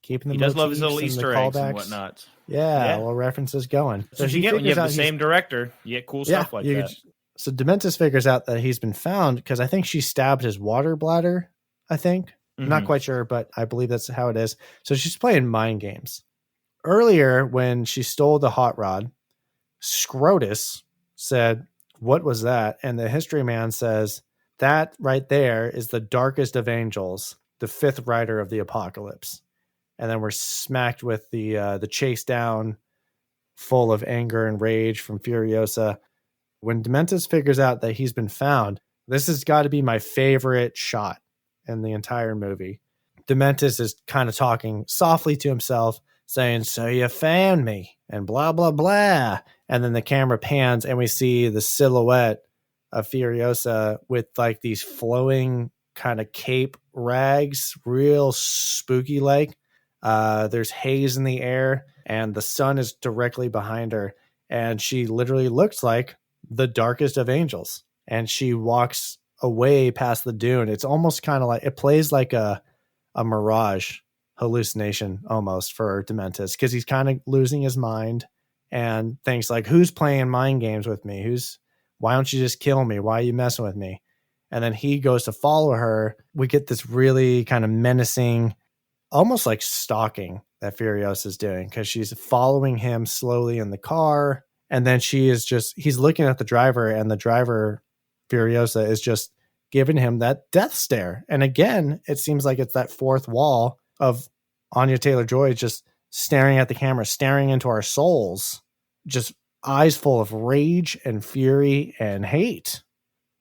he does love his little Easter eggs and whatnot. Yeah, little references going. So you get when you have the same director, you get cool stuff like that. So Dementus figures out that he's been found because I think she stabbed his water bladder. I think. I'm not quite sure, but I believe that's how it is. So she's playing mind games. Earlier, when she stole the hot rod, Scrotus said, "What was that?" And the history man says, "That right there is the darkest of angels, the 5th rider of the apocalypse." And then we're smacked with the chase down, full of anger and rage from Furiosa. When Dementus figures out that he's been found, this has got to be my favorite shot in the entire movie. Dementus is kind of talking softly to himself, saying, "So you found me," and blah, blah, blah. And then the camera pans and we see the silhouette of Furiosa with like these flowing kind of cape rags, real spooky like. There's haze in the air and the sun is directly behind her. And she literally looks like the darkest of angels. And she walks away past the dune. It's almost kind of like, it plays like a mirage hallucination almost for Dementus, because he's kind of losing his mind and thinks like, who's playing mind games with me? Why don't you just kill me? Why are you messing with me? And then he goes to follow her. We get this really kind of menacing, almost like stalking that Furiosa is doing, because she's following him slowly in the car. And then he's looking at the driver, and the driver, Furiosa, is just giving him that death stare. And again, it seems like it's that fourth wall of Anya Taylor-Joy just staring at the camera, staring into our souls, just eyes full of rage and fury and hate.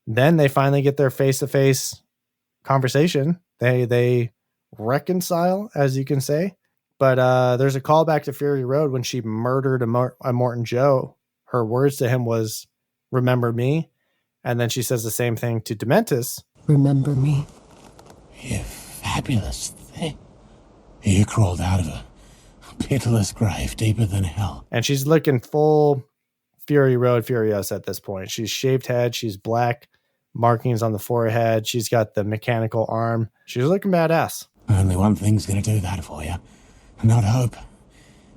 Then they finally get their face-to-face conversation. They reconcile, as you can say. But there's a callback to Fury Road when she murdered a Morton Joe. Her words to him was, "Remember me?" And then she says the same thing to Dementus. Remember me? You fabulous thing. You crawled out of a pitiless grave deeper than hell. And she's looking full Fury Road Furiosa at this point. She's shaved head. She's black markings on the forehead. She's got the mechanical arm. She's looking badass. Only one thing's going to do that for you. Not hope.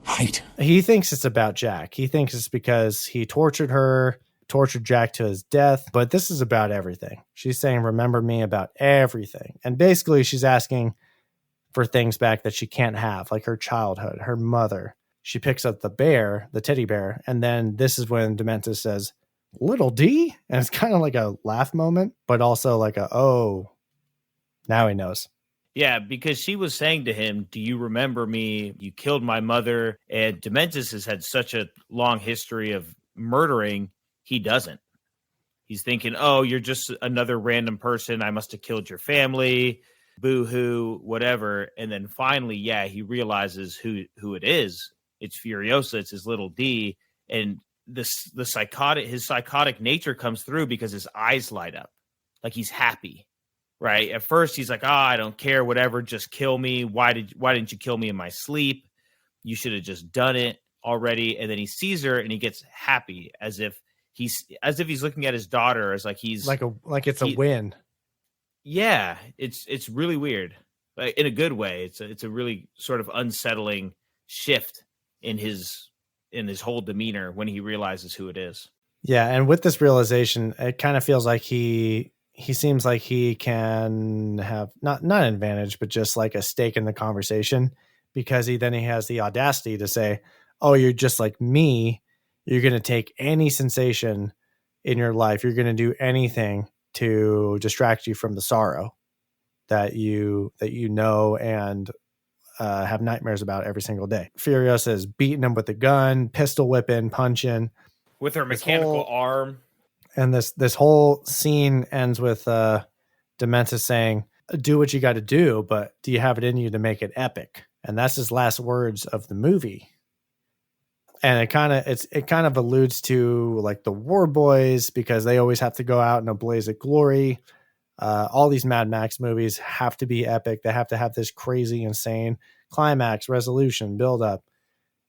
Hate. He thinks it's about Jack. He thinks it's because he tortured her, tortured Jack to his death. But this is about everything. She's saying, remember me about everything. And basically she's asking for things back that she can't have, like her childhood, her mother. She picks up the bear, the teddy bear. And then this is when Dementus says, "Little D?" And it's kind of like a laugh moment, but also like oh, now he knows. Yeah, because she was saying to him, "Do you remember me? You killed my mother." And Dementus has had such a long history of murdering. He doesn't. He's thinking, "Oh, you're just another random person. I must have killed your family. Boo-hoo, whatever." And then finally, yeah, he realizes who it is. It's Furiosa. It's his little D. And his psychotic nature comes through because his eyes light up. Like he's happy. Right. At first he's like, I don't care, whatever, just kill me. Why didn't you kill me in my sleep? You should have just done it already. And then he sees her and he gets happy as if he's looking at his daughter as like he's like it's a win. Yeah, it's really weird. Like in a good way. It's a really sort of unsettling shift in his whole demeanor when he realizes who it is. Yeah, and with this realization, it kind of feels like he seems like he can have not an advantage, but just like a stake in the conversation, because he has the audacity to say, "Oh, you're just like me. You're going to take any sensation in your life. You're going to do anything to distract you from the sorrow that you know and have nightmares about every single day." Furiosa is beating him with a gun, pistol whipping, punching. With her mechanical arm. And this whole scene ends with Dementus saying, "Do what you got to do, but do you have it in you to make it epic?" And that's his last words of the movie. And it kind of alludes to like the War Boys, because they always have to go out in a blaze of glory. All these Mad Max movies have to be epic. They have to have this crazy, insane climax, resolution, build up.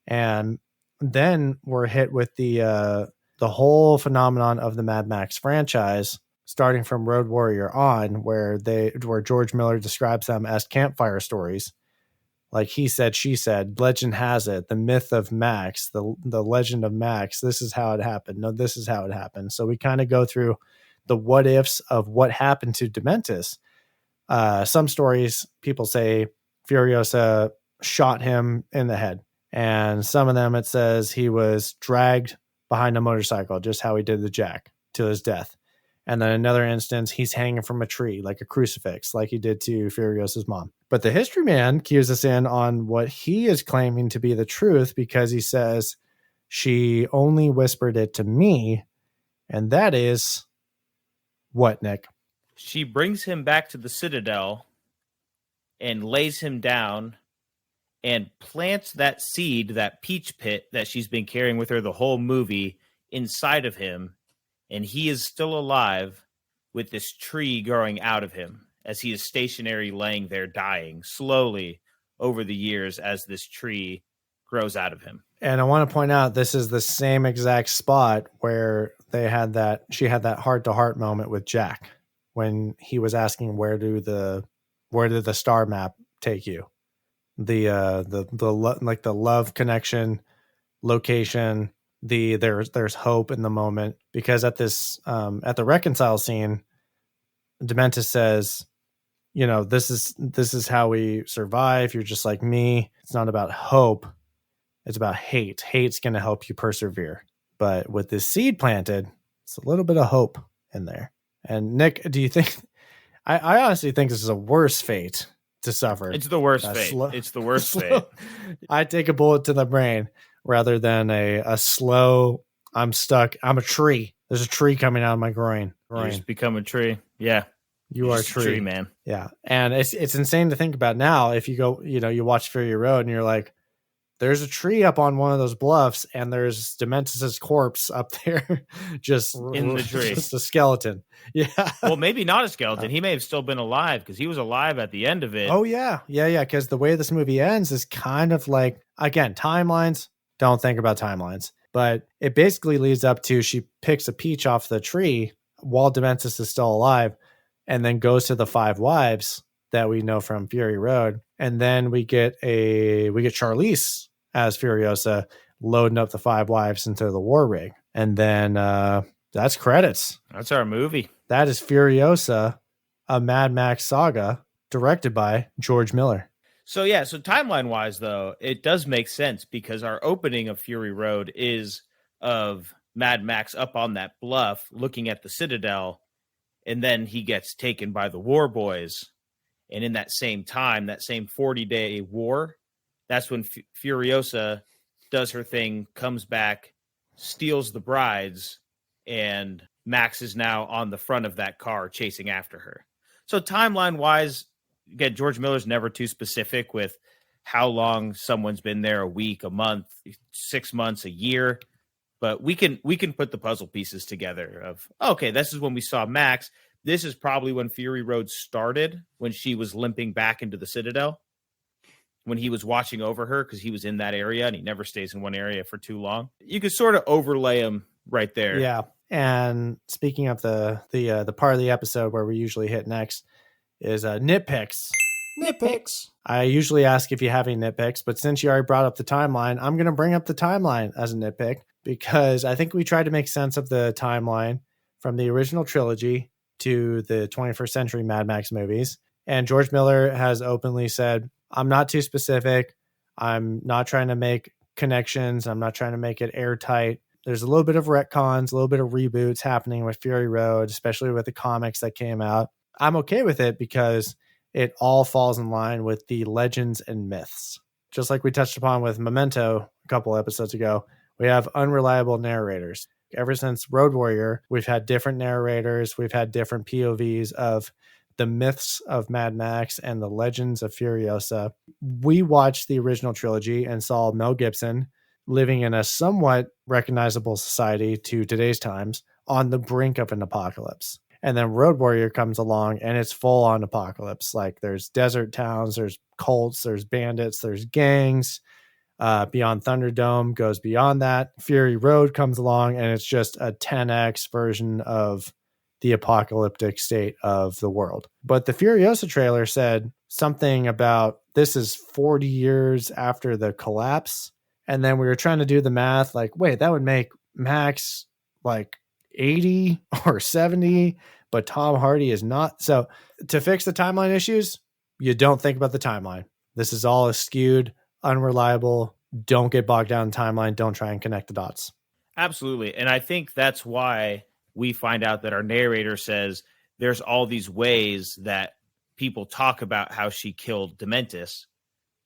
And then we're hit with the whole phenomenon of the Mad Max franchise, starting from Road Warrior on, where George Miller describes them as campfire stories. Like he said, she said, legend has it, the myth of Max, the legend of Max. This is how it happened. No, this is how it happened. So we kind of go through the what ifs of what happened to Dementus. Some stories, people say Furiosa shot him in the head. And some of them, it says he was dragged behind a motorcycle, just how he did the Jack, to his death. And then another instance, he's hanging from a tree like a crucifix, like he did to Furiosa's mom. But the history man cues us in on what he is claiming to be the truth, because he says she only whispered it to me. And that is what, Nick? She brings him back to the Citadel and lays him down and plants that seed, that peach pit that she's been carrying with her the whole movie, inside of him. And he is still alive with this tree growing out of him as he is stationary, laying there, dying slowly over the years as this tree grows out of him. And I want to point out, this is the same exact spot where she had that heart-to-heart moment with Jack when he was asking, where did the star map take you? The love connection, location, there's hope in the moment, because at the reconcile scene, Dementus says, this is how we survive. You're just like me. It's not about hope. It's about hate. Hate's going to help you persevere. But with this seed planted, it's a little bit of hope in there. And Nick, do you think, I honestly think this is a worse fate to suffer. It's the worst fate. It's the worst fate. I take a bullet to the brain rather than a slow, I'm stuck. I'm a tree. There's a tree coming out of my groin. You just become a tree. Yeah. You are Just a tree, man. Yeah. And it's insane to think about now. If you go, you watch Fury Road and you're like, there's a tree up on one of those bluffs and there's Dementus's corpse up there. Just in the tree. Just a skeleton. Yeah. Well, maybe not a skeleton. He may have still been alive because he was alive at the end of it. Oh, yeah. Yeah. Because the way this movie ends is kind of like, again, timelines. Don't think about timelines. But it basically leads up to she picks a peach off the tree while Dementus is still alive and then goes to the 5 wives that we know from Fury Road. And then we get Charlize as Furiosa loading up the 5 wives into the war rig. And then that's credits. That's our movie. That is Furiosa, a Mad Max Saga, directed by George Miller. So timeline wise, though, it does make sense because our opening of Fury Road is of Mad Max up on that bluff looking at the Citadel, and then he gets taken by the war boys. And in that same time, that same 40-day war, that's when Furiosa does her thing, comes back, steals the brides, and Max is now on the front of that car chasing after her. So timeline-wise, again, George Miller's never too specific with how long someone's been there, a week, a month, 6 months, a year. But we can put the puzzle pieces together of, okay, this is when we saw Max. This is probably when Fury Road started, when she was limping back into the Citadel, when he was watching over her because he was in that area and he never stays in one area for too long. You could sort of overlay him right there. Yeah. And speaking of the part of the episode where we usually hit next is nitpicks. Nitpicks. I usually ask if you have any nitpicks, but since you already brought up the timeline, I'm going to bring up the timeline as a nitpick because I think we tried to make sense of the timeline from the original trilogy to the 21st century Mad Max movies. And George Miller has openly said, I'm not too specific. I'm not trying to make connections. I'm not trying to make it airtight. There's a little bit of retcons, a little bit of reboots happening with Fury Road, especially with the comics that came out. I'm okay with it because it all falls in line with the legends and myths. Just like we touched upon with Memento a couple episodes ago, we have unreliable narrators. Ever since Road Warrior, we've had different narrators. We've had different POVs of the myths of Mad Max and the legends of Furiosa. We watched the original trilogy and saw Mel Gibson living in a somewhat recognizable society to today's times on the brink of an apocalypse. And then Road Warrior comes along and it's full on apocalypse. Like there's desert towns, there's cults, there's bandits, there's gangs. Beyond Thunderdome goes beyond that. Fury Road comes along and it's just a 10x version of the apocalyptic state of the world. But the Furiosa trailer said something about this is 40 years after the collapse. And then we were trying to do the math like, wait, that would make Max like 80 or 70, but Tom Hardy is not. So to fix the timeline issues, you don't think about the timeline. This is all skewed, unreliable. Don't get bogged down in timeline. Don't try and connect the dots. Absolutely. And I think that's why we find out that our narrator says there's all these ways that people talk about how she killed Dementus,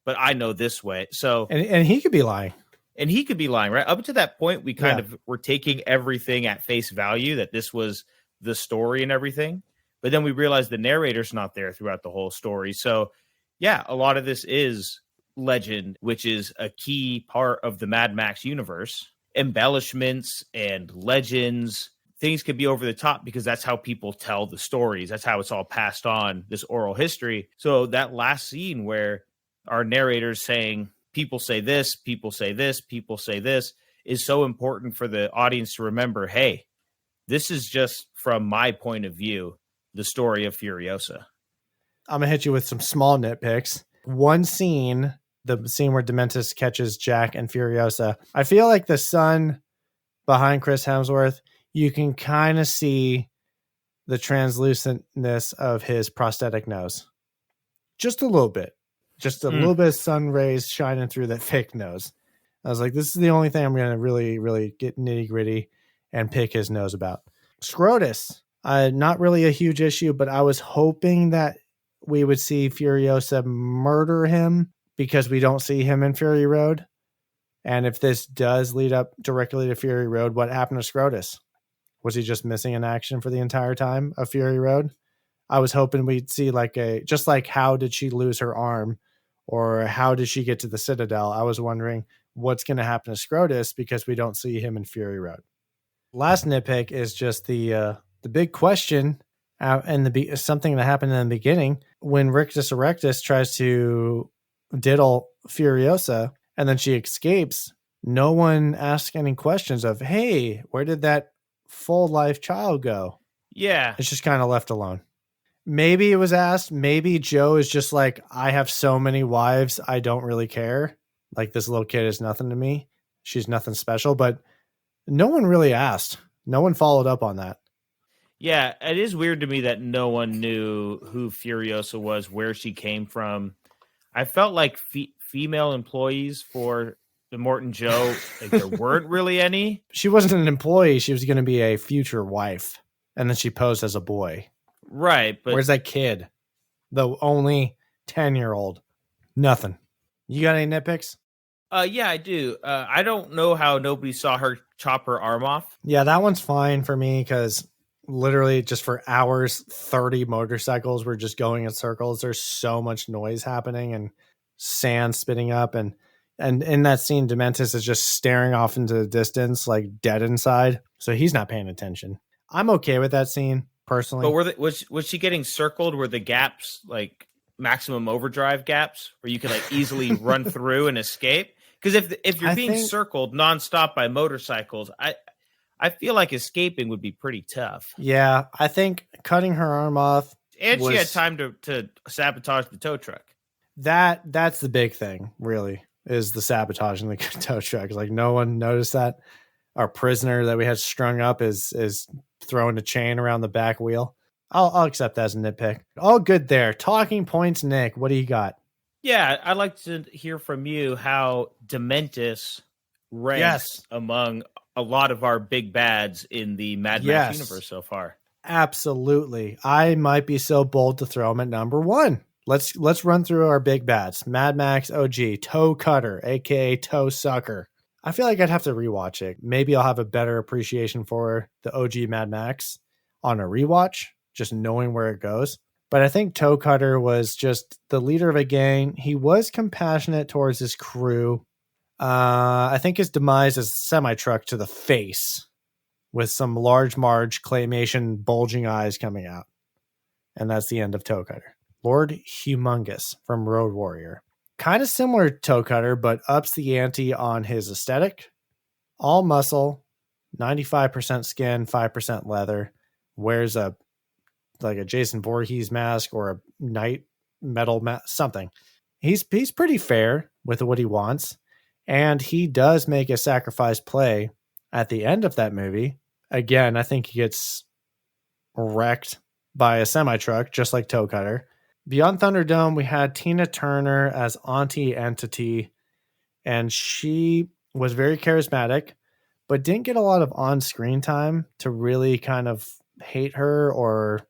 but I know this way. So, and he could be lying. And he could be lying, right? Up to that point, we kind of were taking everything at face value, that this was the story and everything. But then we realized the narrator's not there throughout the whole story. So, yeah, a lot of this is legend, which is a key part of the Mad Max universe. Embellishments and legends, things could be over the top because that's how people tell the stories. That's how it's all passed on, this oral history. So that last scene where our narrator's saying, people say this, people say this, people say this, is so important for the audience to remember, hey, this is just from my point of view, the story of Furiosa. I'm going to hit you with some small nitpicks. One scene, the scene where Dementus catches Jack and Furiosa, I feel like the son behind Chris Hemsworth, you can kind of see the translucentness of his prosthetic nose. Just a little bit. Just a little bit of sun rays shining through that fake nose. I was like, this is the only thing I'm going to really, really get nitty gritty and pick his nose about. Scrotus, not really a huge issue, but I was hoping that we would see Furiosa murder him because we don't see him in Fury Road. And if this does lead up directly to Fury Road, what happened to Scrotus? Was he just missing in action for the entire time of Fury Road? I was hoping we'd see just like how did she lose her arm or how did she get to the Citadel? I was wondering what's going to happen to Scrotus because we don't see him in Fury Road. Last nitpick is just the big question and something that happened in the beginning when Rictus Erectus tries to diddle Furiosa and then she escapes. No one asks any questions of, hey, where did that full life child go? Yeah. It's just kind of left alone. Maybe it was asked. Maybe Joe is just like, I have so many wives, I don't really care. Like, this little kid is nothing to me. She's nothing special. But no one really asked. No one followed up on that. Yeah, it is weird to me that no one knew who Furiosa was, where she came from. I felt like female employees for the Morton Joe, like there weren't really any. She wasn't an employee. She was going to be a future wife. And then she posed as a boy. Right. But where's that kid? The only 10-year-old. Nothing. You got any nitpicks? Yeah, I do. I don't know how nobody saw her chop her arm off. Yeah, that one's fine for me because literally just for hours, 30 motorcycles were just going in circles. There's so much noise happening and sand spitting up. And in that scene, Dementus is just staring off into the distance, like dead inside. So he's not paying attention. I'm okay with that scene, personally. But was she getting circled? Were the gaps like maximum overdrive gaps where you could like easily run through and escape? Because if you're being circled nonstop by motorcycles, I feel like escaping would be pretty tough. Yeah, I think cutting her arm off, and she had time to sabotage the tow truck. That's the big thing, really, is the sabotaging the tow truck. Like no one noticed that. Our prisoner that we had strung up is throwing a chain around the back wheel. I'll accept that as a nitpick. All good there. Talking points, Nick. What do you got? Yeah, I'd like to hear from you how Dementus ranks among a lot of our big bads in the Mad Max universe so far. Absolutely. I might be so bold to throw him at number 1. Let's run through our big bads. Mad Max OG, Toe Cutter, aka Toe Sucker. I feel like I'd have to rewatch it. Maybe I'll have a better appreciation for the OG Mad Max on a rewatch, just knowing where it goes. But I think Toe Cutter was just the leader of a gang. He was compassionate towards his crew. I think his demise is a semi-truck to the face with some large Marge claymation bulging eyes coming out. And that's the end of Toe Cutter. Lord Humongous from Road Warrior. Kind of similar to Toe Cutter, but ups the ante on his aesthetic. All muscle, 95% skin, 5% leather. Wears a Jason Voorhees mask or a knight metal mask, something. He's pretty fair with what he wants. And he does make a sacrifice play at the end of that movie. Again, I think he gets wrecked by a semi-truck, just like Toe Cutter. Beyond Thunderdome, we had Tina Turner as Auntie Entity, and she was very charismatic, but didn't get a lot of on-screen time to really kind of hate her or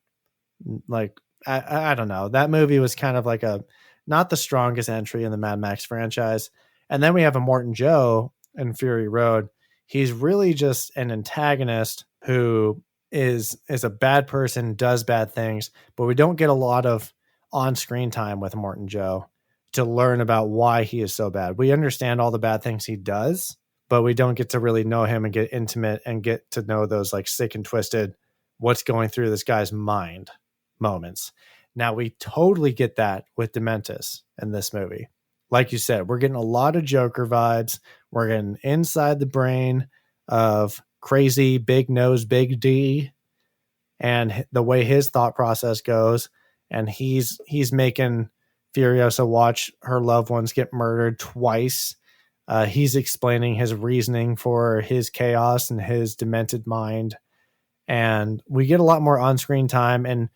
like, I don't know. That movie was kind of like not the strongest entry in the Mad Max franchise. And then we have a Morton Joe in Fury Road. He's really just an antagonist who is a bad person, does bad things, but we don't get a lot of on-screen time with Morton Joe to learn about why he is so bad. We understand all the bad things he does, but we don't get to really know him and get intimate and get to know those like sick and twisted, what's going through this guy's mind moments. Now we totally get that with Dementus in this movie. Like you said, we're getting a lot of Joker vibes. We're getting inside the brain of crazy big nose, big D, and the way his thought process goes. And he's making Furiosa watch her loved ones get murdered twice. He's explaining his reasoning for his chaos and his demented mind. And we get a lot more on-screen time, and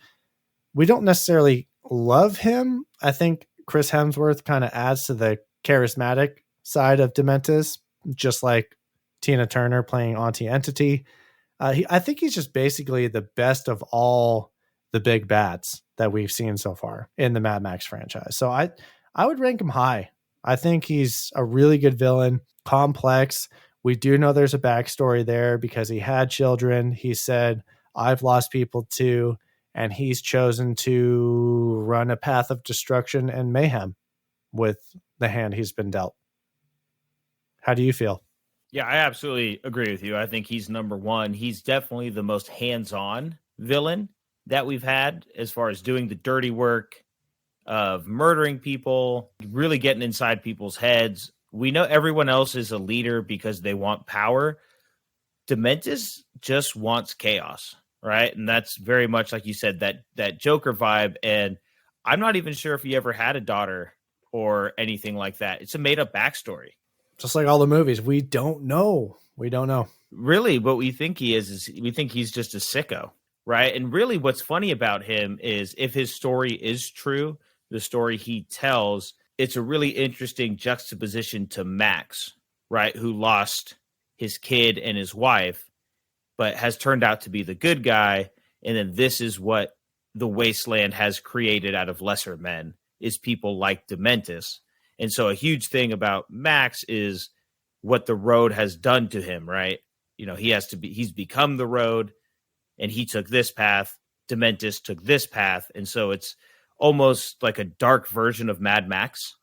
we don't necessarily love him. I think Chris Hemsworth kind of adds to the charismatic side of Dementus, just like Tina Turner playing Auntie Entity. I think he's just basically the best of all the big bats that we've seen so far in the Mad Max franchise. So I would rank him high. I think he's a really good villain, complex. We do know there's a backstory there because he had children. He said, I've lost people too. and he's chosen to run a path of destruction and mayhem with the hand he's been dealt. How do you feel? Yeah, I absolutely agree with you. I think he's number one. He's definitely the most hands-on villain that we've had as far as doing the dirty work of murdering people, really getting inside people's heads. We know everyone else is a leader because they want power. Dementis just wants chaos, right? And that's very much, like you said, that Joker vibe. And I'm not even sure if he ever had a daughter or anything like that. It's a made-up backstory. Just like all the movies, we don't know. We don't know. Really, what we think he is we think he's just a sicko, right? And really what's funny about him is if his story is true, the story he tells, it's a really interesting juxtaposition to Max, right? Who lost his kid and his wife, but has turned out to be the good guy. And then this is what the Wasteland has created out of lesser men, is people like Dementis. And so a huge thing about Max is what the road has done to him, right? You know, he's become the road, and he took this path. Dementis took this path. And so it's almost like a dark version of Mad Max,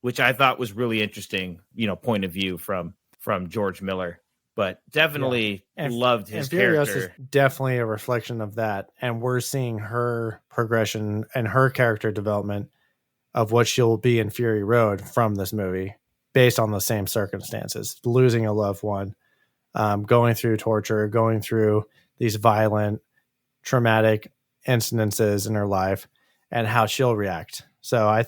which I thought was really interesting, point of view from George Miller. But definitely loved his character. Furiosa is definitely a reflection of that. And we're seeing her progression and her character development of what she'll be in Fury Road from this movie, based on the same circumstances, losing a loved one, going through torture, going through these violent, traumatic incidences in her life, and how she'll react. So I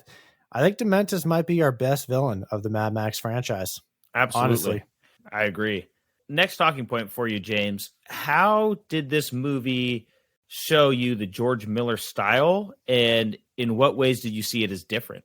think Dementis might be our best villain of the Mad Max franchise. Absolutely. Honestly. I agree. Next talking point for you, James. How did this movie show you the George Miller style, and in what ways did you see it as different?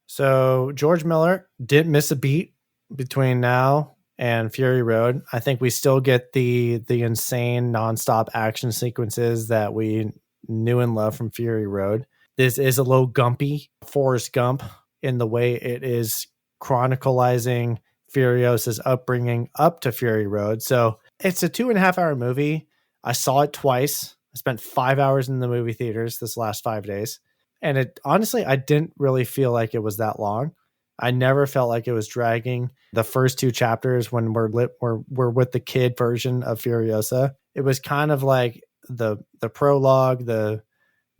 So George Miller didn't miss a beat between now and Fury Road. I think we still get the insane nonstop action sequences that we knew and loved from Fury Road. This is a little gumpy, Forrest Gump, in the way it is chronicalizing Furiosa's upbringing up to Fury Road. So it's a 2.5 hour movie. I saw it twice. I spent 5 hours in the movie theaters this last 5 days. And it honestly, I didn't really feel like it was that long. I never felt like it was dragging. The first 2 chapters, when we're with the kid version of Furiosa, it was kind of like the prologue, the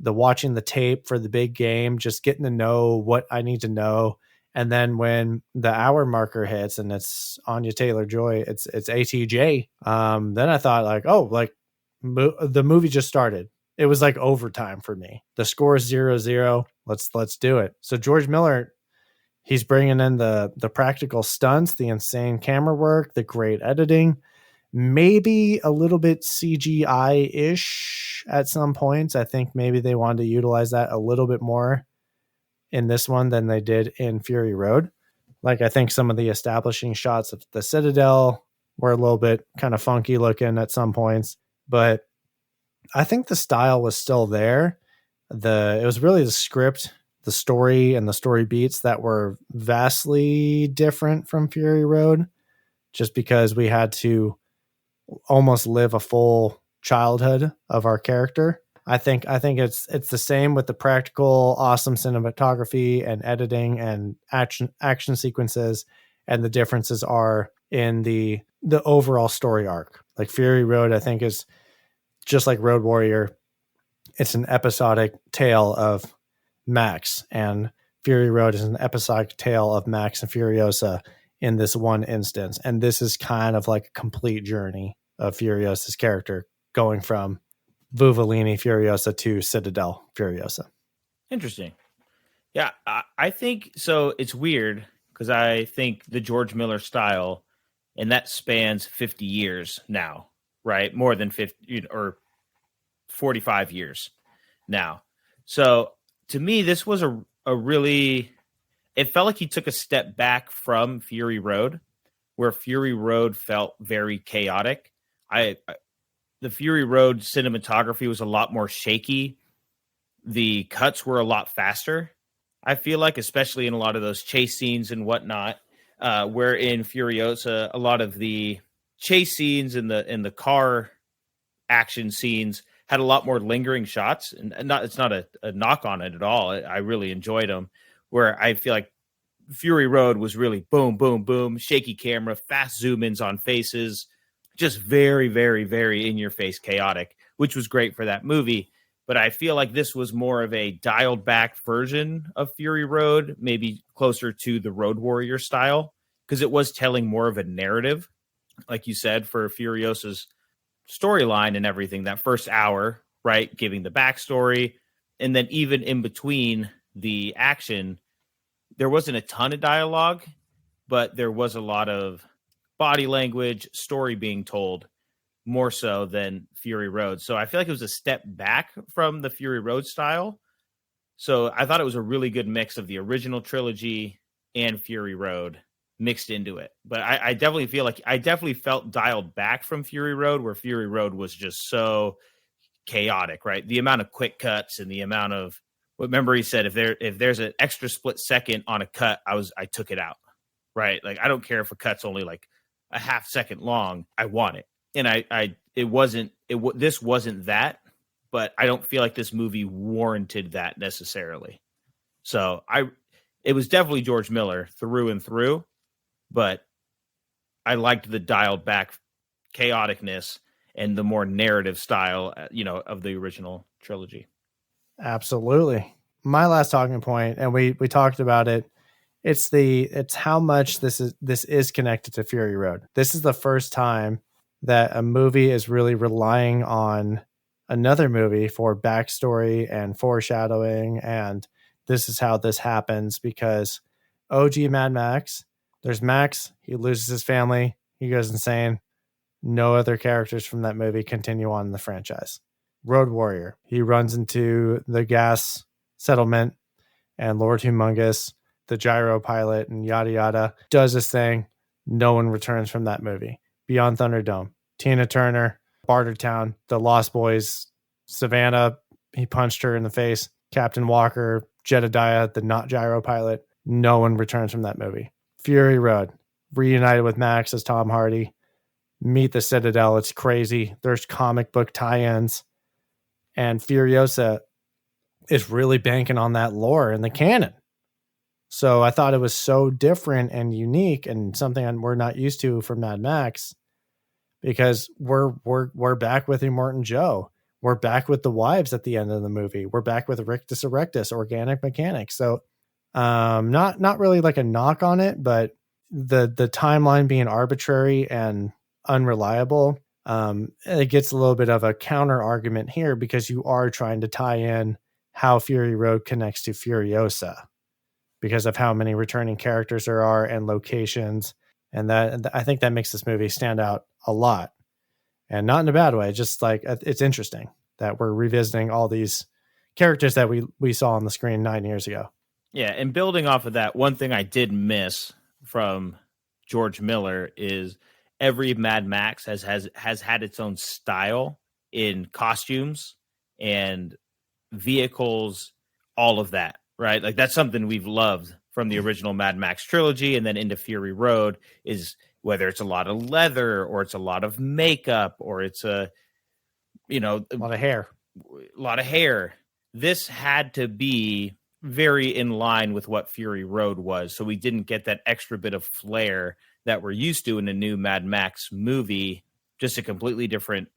watching the tape for the big game, just getting to know what I need to know. And then when the hour marker hits and it's Anya Taylor-Joy, it's ATJ. Then I thought the movie just started. It was like overtime for me. The score is 0-0. Let's do it. So George Miller, he's bringing in the practical stunts, the insane camera work, the great editing, maybe a little bit CGI-ish at some points. I think maybe they wanted to utilize that a little bit more in this one than they did in Fury Road. Like, I think some of the establishing shots of the Citadel were a little bit kind of funky looking at some points, but I think the style was still there. It was really the script, the story, and the story beats that were vastly different from Fury Road, just because we had to almost live a full childhood of our character. I think it's the same with the practical, awesome cinematography and editing and action sequences, and the differences are in the overall story arc. Like Fury Road, I think, is just like Road Warrior. It's an episodic tale of Max, and Fury Road is an episodic tale of Max and Furiosa in this one instance. And this is kind of like a complete journey of Furiosa's character, going from Vuvolini Furiosa to Citadel Furiosa. Interesting. Yeah, I think so. It's weird because I think the George Miller style, and that spans 50 years now, right? More than 50 or 45 years now. So to me, this was a really, it felt like he took a step back from Fury Road, where Fury Road felt very chaotic. The Fury Road cinematography was a lot more shaky. The cuts were a lot faster, I feel like, especially in a lot of those chase scenes and whatnot, where in Furiosa, a lot of the chase scenes and the car action scenes had a lot more lingering shots, and it's not a knock on it at all. I really enjoyed them. Where I feel like Fury Road was really boom, boom, boom, shaky camera, fast zoom ins on faces, just very, very, very in your face, chaotic, which was great for that movie. But I feel like this was more of a dialed back version of Fury Road, maybe closer to the Road Warrior style, because it was telling more of a narrative, like you said, for Furiosa's storyline and everything. That first hour, right, giving the backstory, and then even in between the action, there wasn't a ton of dialogue, but there was a lot of body language, story being told, more so than Fury Road. So I feel like it was a step back from the Fury Road style. So I thought it was a really good mix of the original trilogy and Fury Road mixed into it. But I definitely feel like I definitely felt dialed back from Fury Road, where Fury Road was just so chaotic, right? The amount of quick cuts and the amount of, remember he said, if there's an extra split second on a cut, I took it out, right? Like, I don't care if a cut's only like a half second long, I want it. And this wasn't that, but I don't feel like this movie warranted that necessarily. So it was definitely George Miller through and through, but I liked the dialed back chaoticness and the more narrative style, of the original trilogy. Absolutely. My last talking point, and we talked about it, it's how much this is connected to Fury Road. This is the first time that a movie is really relying on another movie for backstory and foreshadowing, and this is how this happens, because OG Mad Max, there's Max, he loses his family, he goes insane. No other characters from that movie continue on in the franchise. Road Warrior, he runs into the gas settlement, and Lord Humongous, the gyro pilot, and yada yada, does his thing. No one returns from that movie. Beyond Thunderdome, Tina Turner, Bartertown, the Lost Boys, Savannah, he punched her in the face. Captain Walker, Jedediah, the not gyro pilot. No one returns from that movie. Fury Road, reunited with Max as Tom Hardy. Meet the Citadel. It's crazy. There's comic book tie-ins. And Furiosa is really banking on that lore in the canon. So I thought it was so different and unique and something we're not used to from Mad Max, because we're back with Immortan Joe. We're back with the wives at the end of the movie. We're back with Rictus Erectus, organic mechanics. So not really like a knock on it, but the timeline being arbitrary and unreliable, it gets a little bit of a counter argument here, because you are trying to tie in how Fury Road connects to Furiosa because of how many returning characters there are and locations. And that, I think that makes this movie stand out a lot, and not in a bad way. Just like, it's interesting that we're revisiting all these characters that we saw on the screen 9 years ago. Yeah. And building off of that, one thing I did miss from George Miller is every Mad Max has had its own style in costumes and vehicles, all of that, right? Like, that's something we've loved from the original Mad Max trilogy, and then into Fury Road, is whether it's a lot of leather or it's a lot of makeup or it's a lot of hair. This had to be very in line with what Fury Road was, so we didn't get that extra bit of flair that we're used to in a new Mad Max movie. Just a completely different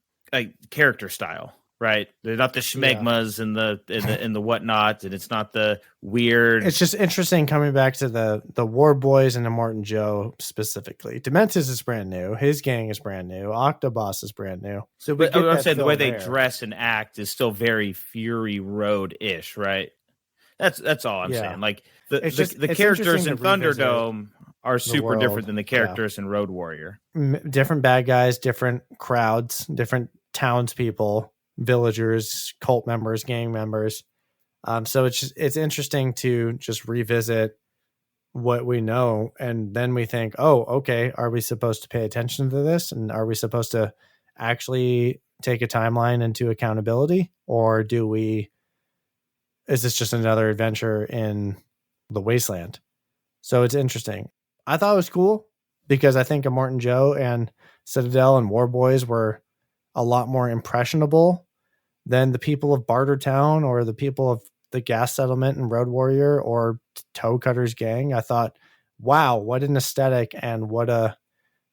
character style, right? They're not the schmegmas and the whatnot, and it's not the weird. It's just interesting coming back to the War Boys and Immortan Joe specifically. Dementis is brand new. His gang is brand new. Octobos is brand new. So, but I'm saying the way they dress and act is still very Fury Road-ish, right? That's all I'm saying. Like, the characters in Thunderdome are super different than the characters in Road Warrior. Different bad guys, different crowds, different townspeople, villagers, cult members, gang members. So it's interesting to just revisit what we know, and then we think, oh, okay, are we supposed to pay attention to this, and are we supposed to actually take a timeline into accountability, or is this just another adventure in the Wasteland? So it's interesting. I thought it was cool because I think Immortan Joe and Citadel and War Boys were a lot more impressionable than the people of Bartertown or the people of the gas settlement and Road Warrior or Toe Cutter's gang. I thought, wow, what an aesthetic and what a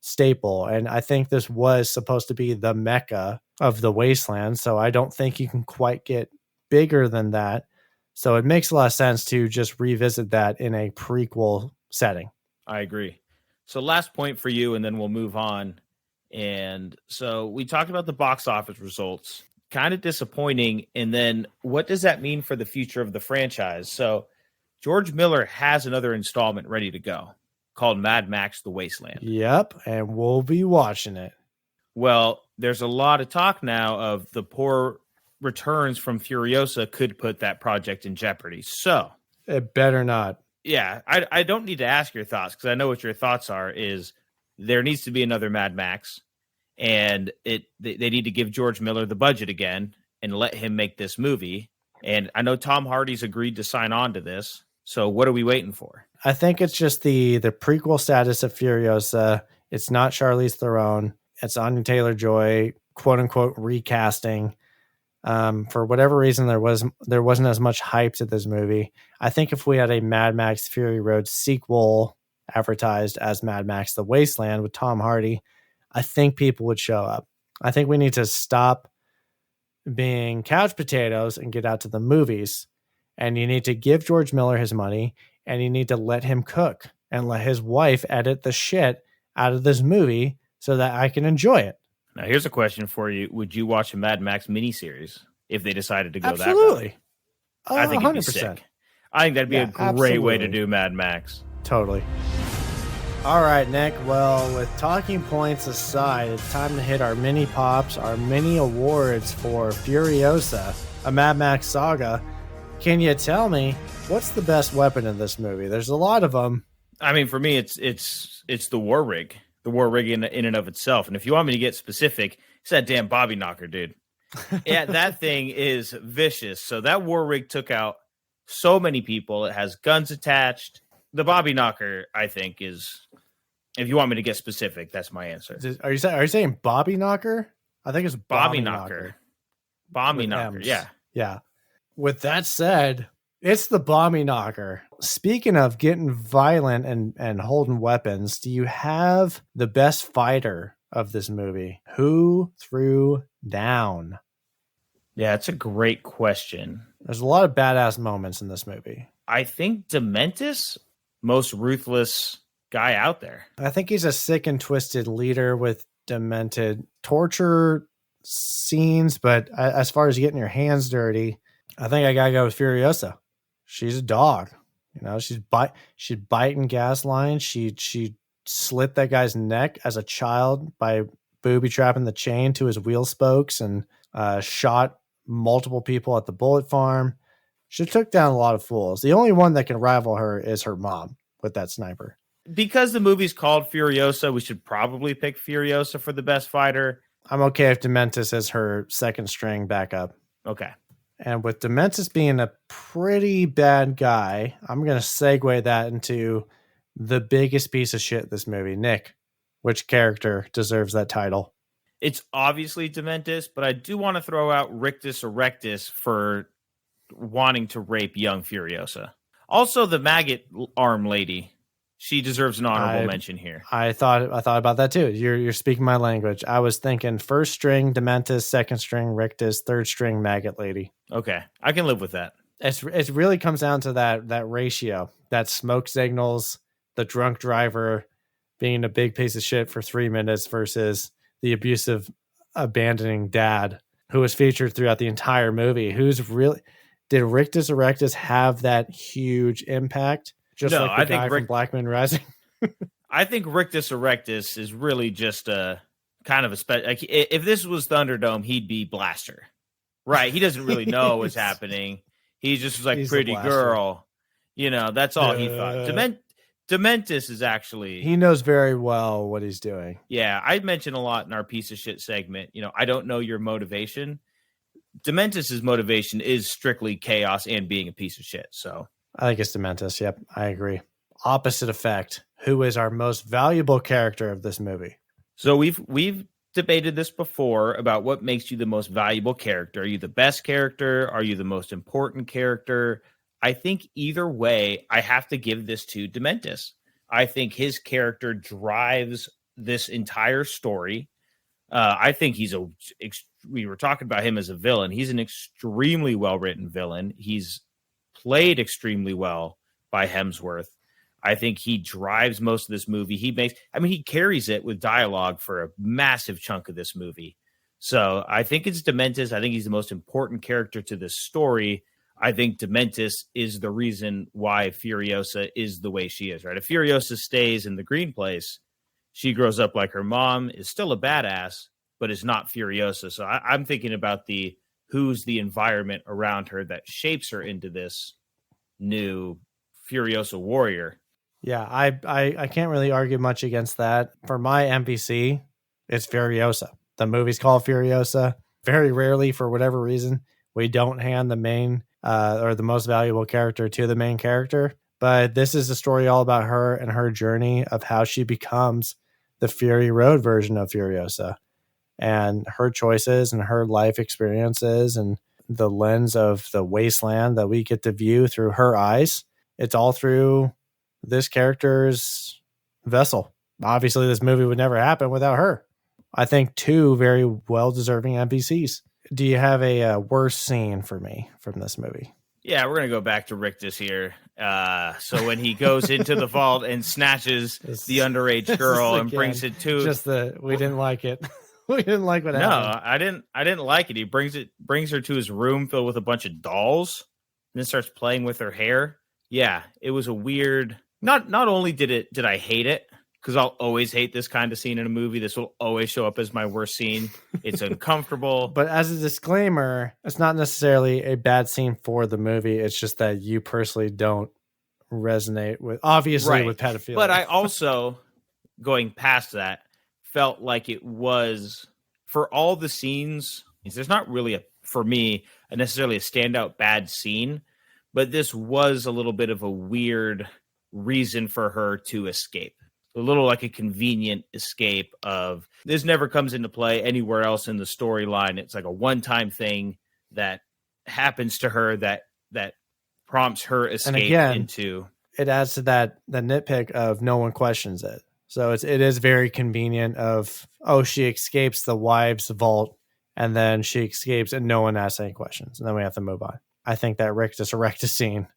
staple. And I think this was supposed to be the mecca of the Wasteland. So I don't think you can quite get bigger than that. So it makes a lot of sense to just revisit that in a prequel setting. I agree. So last point for you, and then we'll move on. And so we talked about the box office results, kind of disappointing. And then what does that mean for the future of the franchise? So George Miller has another installment ready to go called Mad Max The Wasteland. Yep. And we'll be watching it. Well, there's a lot of talk now of the poor returns from Furiosa could put that project in jeopardy. So it better not. Yeah, I don't need to ask your thoughts because I know what your thoughts are. Is there needs to be another Mad Max, and they need to give George Miller the budget again and let him make this movie. And I know Tom Hardy's agreed to sign on to this. So what are we waiting for? I think it's just the prequel status of Furiosa. It's not Charlize Theron. It's Anya Taylor-Joy, quote unquote, recasting. For whatever reason, there wasn't as much hype to this movie. I think if we had a Mad Max Fury Road sequel advertised as Mad Max The Wasteland with Tom Hardy, I think people would show up. I think we need to stop being couch potatoes and get out to the movies. And you need to give George Miller his money, and you need to let him cook and let his wife edit the shit out of this movie so that I can enjoy it. Now, here's a question for you. Would you watch a Mad Max miniseries if they decided to go Absolutely. that route? I think 100%. it'd be sick. I think that'd be a great way to do Mad Max. Totally. All right, Nick. Well, with talking points aside, it's time to hit our mini pops, our mini awards for Furiosa, a Mad Max Saga. Can you tell me what's the best weapon in this movie? There's a lot of them. I mean, for me, it's the war rig. The war rig in and of itself. And if you want me to get specific, it's that damn Bobby knocker, dude. Yeah, that thing is vicious. So that war rig took out so many people. It has guns attached. The Bobby knocker, I think, is, if you want me to get specific, that's my answer. Are you saying Bobby knocker? I think it's Bobby knocker. Bobby knocker, yeah. Yeah. With that said, it's the Bobby knocker. Speaking of getting violent and holding weapons, do you have the best fighter of this movie? Who threw down? Yeah, it's a great question. There's a lot of badass moments in this movie. I think Dementis, most ruthless guy out there. I think he's a sick and twisted leader with demented torture scenes, but as far as getting your hands dirty, I think I gotta go with Furiosa. She's a dog. You know, she's biting gas lines. She slit that guy's neck as a child by booby trapping the chain to his wheel spokes and shot multiple people at the bullet farm. She took down a lot of fools. The only one that can rival her is her mom with that sniper. Because the movie's called Furiosa, we should probably pick Furiosa for the best fighter. I'm okay if Dementis is her second string backup. Okay. And with Dementis being a pretty bad guy, I'm going to segue that into the biggest piece of shit this movie. Nick, which character deserves that title? It's obviously Dementis, but I do want to throw out Rictus Erectus for wanting to rape young Furiosa. Also, the maggot arm lady. She deserves an honorable mention here. I thought about that too. You're speaking my language. I was thinking first string Dementis, second string Rictus, third string maggot lady. Okay, I can live with that. It really comes down to that ratio, that smoke signals, the drunk driver being a big piece of shit for 3 minutes versus the abusive, abandoning dad who was featured throughout the entire movie. Did Rictus Erectus have that huge impact? Just no, like the guy from Black Men Rising. I think Rictus Erectus is really just a kind of a special. Like, if this was Thunderdome, he'd be Blaster, right? He doesn't really know what's happening. He just was like pretty girl, you know. That's all he thought. Dementis is actually, he knows very well what he's doing. Yeah, I mentioned a lot in our piece of shit segment. You know, I don't know your motivation. Dementis's motivation is strictly chaos and being a piece of shit. So. I think it's Dementis. Yep, I agree. Opposite effect. Who is our most valuable character of this movie? So we've debated this before about what makes you the most valuable character. Are you the best character? Are you the most important character? I think either way, I have to give this to Dementis. I think his character drives this entire story. I think we were talking about him as a villain. He's an extremely well-written villain. He's played extremely well by Hemsworth. I think he drives most of this movie. He carries it with dialogue for a massive chunk of this movie. So I think it's Dementis. I think he's the most important character to this story. I think Dementis is the reason why Furiosa is the way she is, right? If Furiosa stays in the green place, she grows up like her mom, is still a badass, but is not Furiosa. So I'm thinking about who's the environment around her that shapes her into this new Furiosa warrior. Yeah, I can't really argue much against that. For my MVC, it's Furiosa. The movie's called Furiosa. Very rarely, for whatever reason, we don't hand the main or the most valuable character to the main character. But this is a story all about her and her journey of how she becomes the Fury Road version of Furiosa, and her choices and her life experiences and the lens of the Wasteland that we get to view through her eyes. It's all through this character's vessel. Obviously, this movie would never happen without her. I think 2 very well-deserving NPCs. Do you have a worse scene for me from this movie? Yeah, we're going to go back to Rictus here. So when he goes into the vault and snatches the underage girl and brings it to... we didn't like it. We didn't like what happened. No, I didn't like it. He brings her to his room filled with a bunch of dolls and then starts playing with her hair. Yeah, it was a weird... Not only did I hate it, because I'll always hate this kind of scene in a movie. This will always show up as my worst scene. It's uncomfortable. But as a disclaimer, it's not necessarily a bad scene for the movie. It's just that you personally don't resonate with, obviously, with pedophilia. But I also, going past that, felt like it was, for all the scenes, there's not really, for me, necessarily a standout bad scene, but this was a little bit of a weird reason for her to escape. A little like a convenient escape of this never comes into play anywhere else in the storyline. It's like a one-time thing that happens to her that prompts her escape. And again, into it adds to the nitpick of no one questions it. So it is very convenient of, she escapes the wives' vault and then she escapes and no one asks any questions. And then we have to move on. I think that Rictus scene,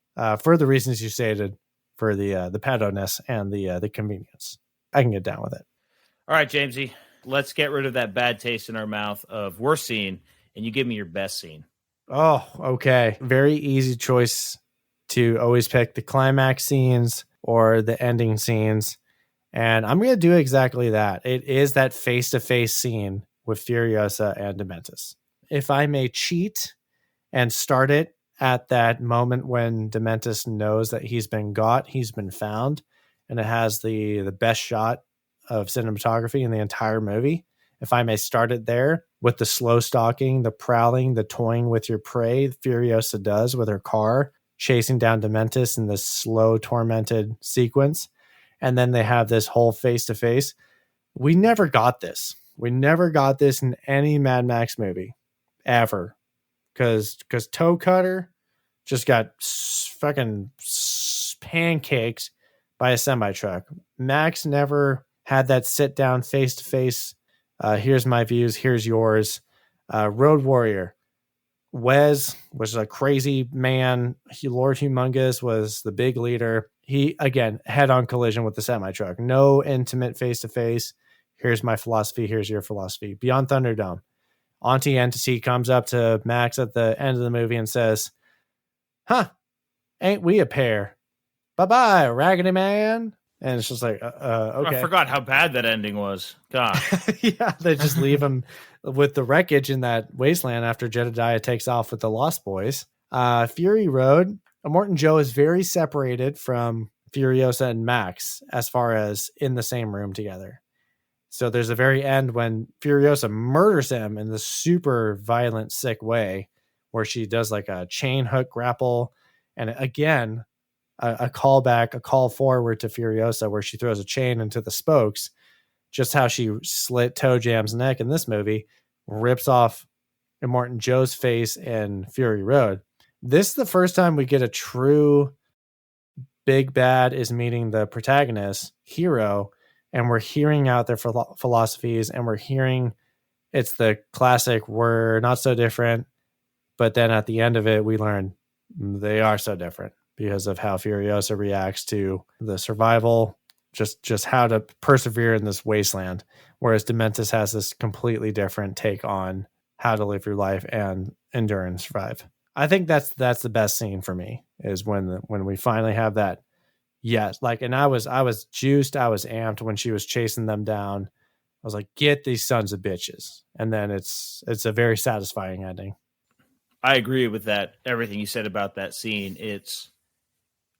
for the reasons you stated, for the pedo-ness and the convenience. I can get down with it. All right, Jamesy, let's get rid of that bad taste in our mouth of worst scene, and you give me your best scene. Oh, okay. Very easy choice to always pick the climax scenes or the ending scenes. And I'm going to do exactly that. It is that face-to-face scene with Furiosa and Dementis. If I may cheat and start it at that moment when Dementis knows that he's been got, he's been found, and it has the best shot of cinematography in the entire movie. If I may start it there with the slow stalking, the prowling, the toying with your prey Furiosa does with her car, chasing down Dementis in this slow, tormented sequence. And then they have this whole face-to-face. We never got this. We never got this in any Mad Max movie, ever. Because Toe Cutter just got fucking pancaked by a semi-truck. Max never had that sit-down face-to-face, here's my views, here's yours. Road Warrior. Wes was a crazy man. Lord Humongous was the big leader. He, again, head-on collision with the semi-truck. No intimate face-to-face. Here's my philosophy, here's your philosophy. Beyond Thunderdome. Auntie Entity comes up to Max at the end of the movie and says, ain't we a pair? Bye-bye, Raggedy Man. And it's just like, okay. I forgot how bad that ending was. God. Yeah, they just leave him with the wreckage in that wasteland after Jedediah takes off with the Lost Boys. Fury Road, Immortan Joe is very separated from Furiosa and Max as far as in the same room together. So there's a very end when Furiosa murders him in the super violent, sick way where she does like a chain hook grapple. And again, a callback, a call forward to Furiosa where she throws a chain into the spokes just how she slit Toe Jam's neck in this movie, rips off Immortan Joe's face in Fury Road. This is the first time we get a true big bad is meeting the protagonist, hero, and we're hearing out their philosophies, and we're hearing it's the classic, we're not so different, but then at the end of it, we learn they are so different because of how Furiosa reacts to the survival, just how to persevere in this wasteland, whereas Dementis has this completely different take on how to live your life and endure and survive. I think that's the best scene for me, is when we finally have that. Yes, like, and I was juiced, I was amped when she was chasing them down. I was like, get these sons of bitches. And then it's a very satisfying ending. I agree with that. Everything you said about that scene. It's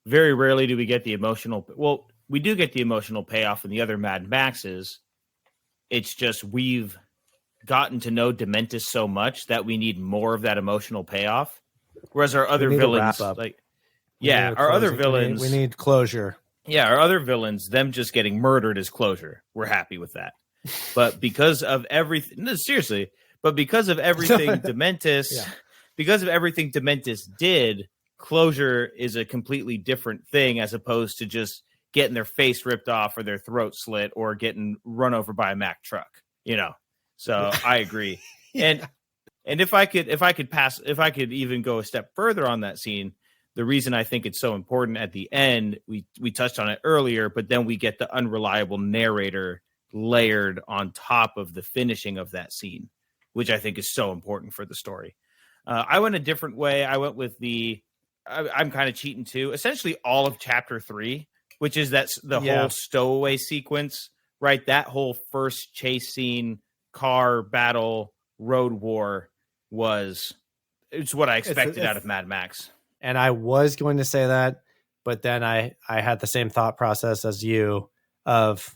very rarely do we get the emotional. Well, we do get the emotional payoff in the other Mad Maxes. It's just we've gotten to know Dementis so much that we need more of that emotional payoff. Whereas our other villains, like, our other villains, we need closure. Yeah, our other villains, them just getting murdered is closure. We're happy with that. But because of everything, no, seriously, but because of everything Dementis, because of everything Dementis did, closure is a completely different thing as opposed to just getting their face ripped off or their throat slit or getting run over by a Mack truck, you know. So I agree. And if I could even go a step further on that scene, the reason I think it's so important at the end, we touched on it earlier, but then we get the unreliable narrator layered on top of the finishing of that scene, which I think is so important for the story. I went a different way. I went with I'm kind of cheating too. Essentially all of chapter 3, which is whole stowaway sequence, right? That whole first chase scene, car battle, road war it's what I expected out of Mad Max. And I was going to say that, but then I had the same thought process as you of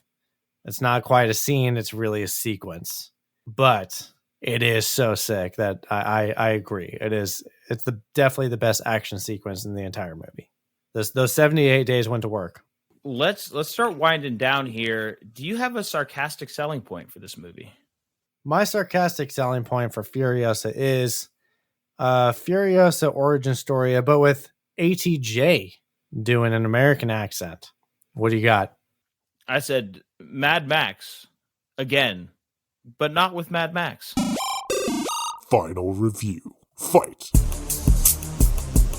it's not quite a scene, it's really a sequence. But it is so sick that I agree. It's definitely the best action sequence in the entire movie. Those 78 days went to work. Let's start winding down here. Do you have a sarcastic selling point for this movie? My sarcastic selling point for Furiosa is Furiosa origin story, but with ATJ doing an American accent. What do you got? I said Mad Max again, but not with Mad Max. Final review. Fight.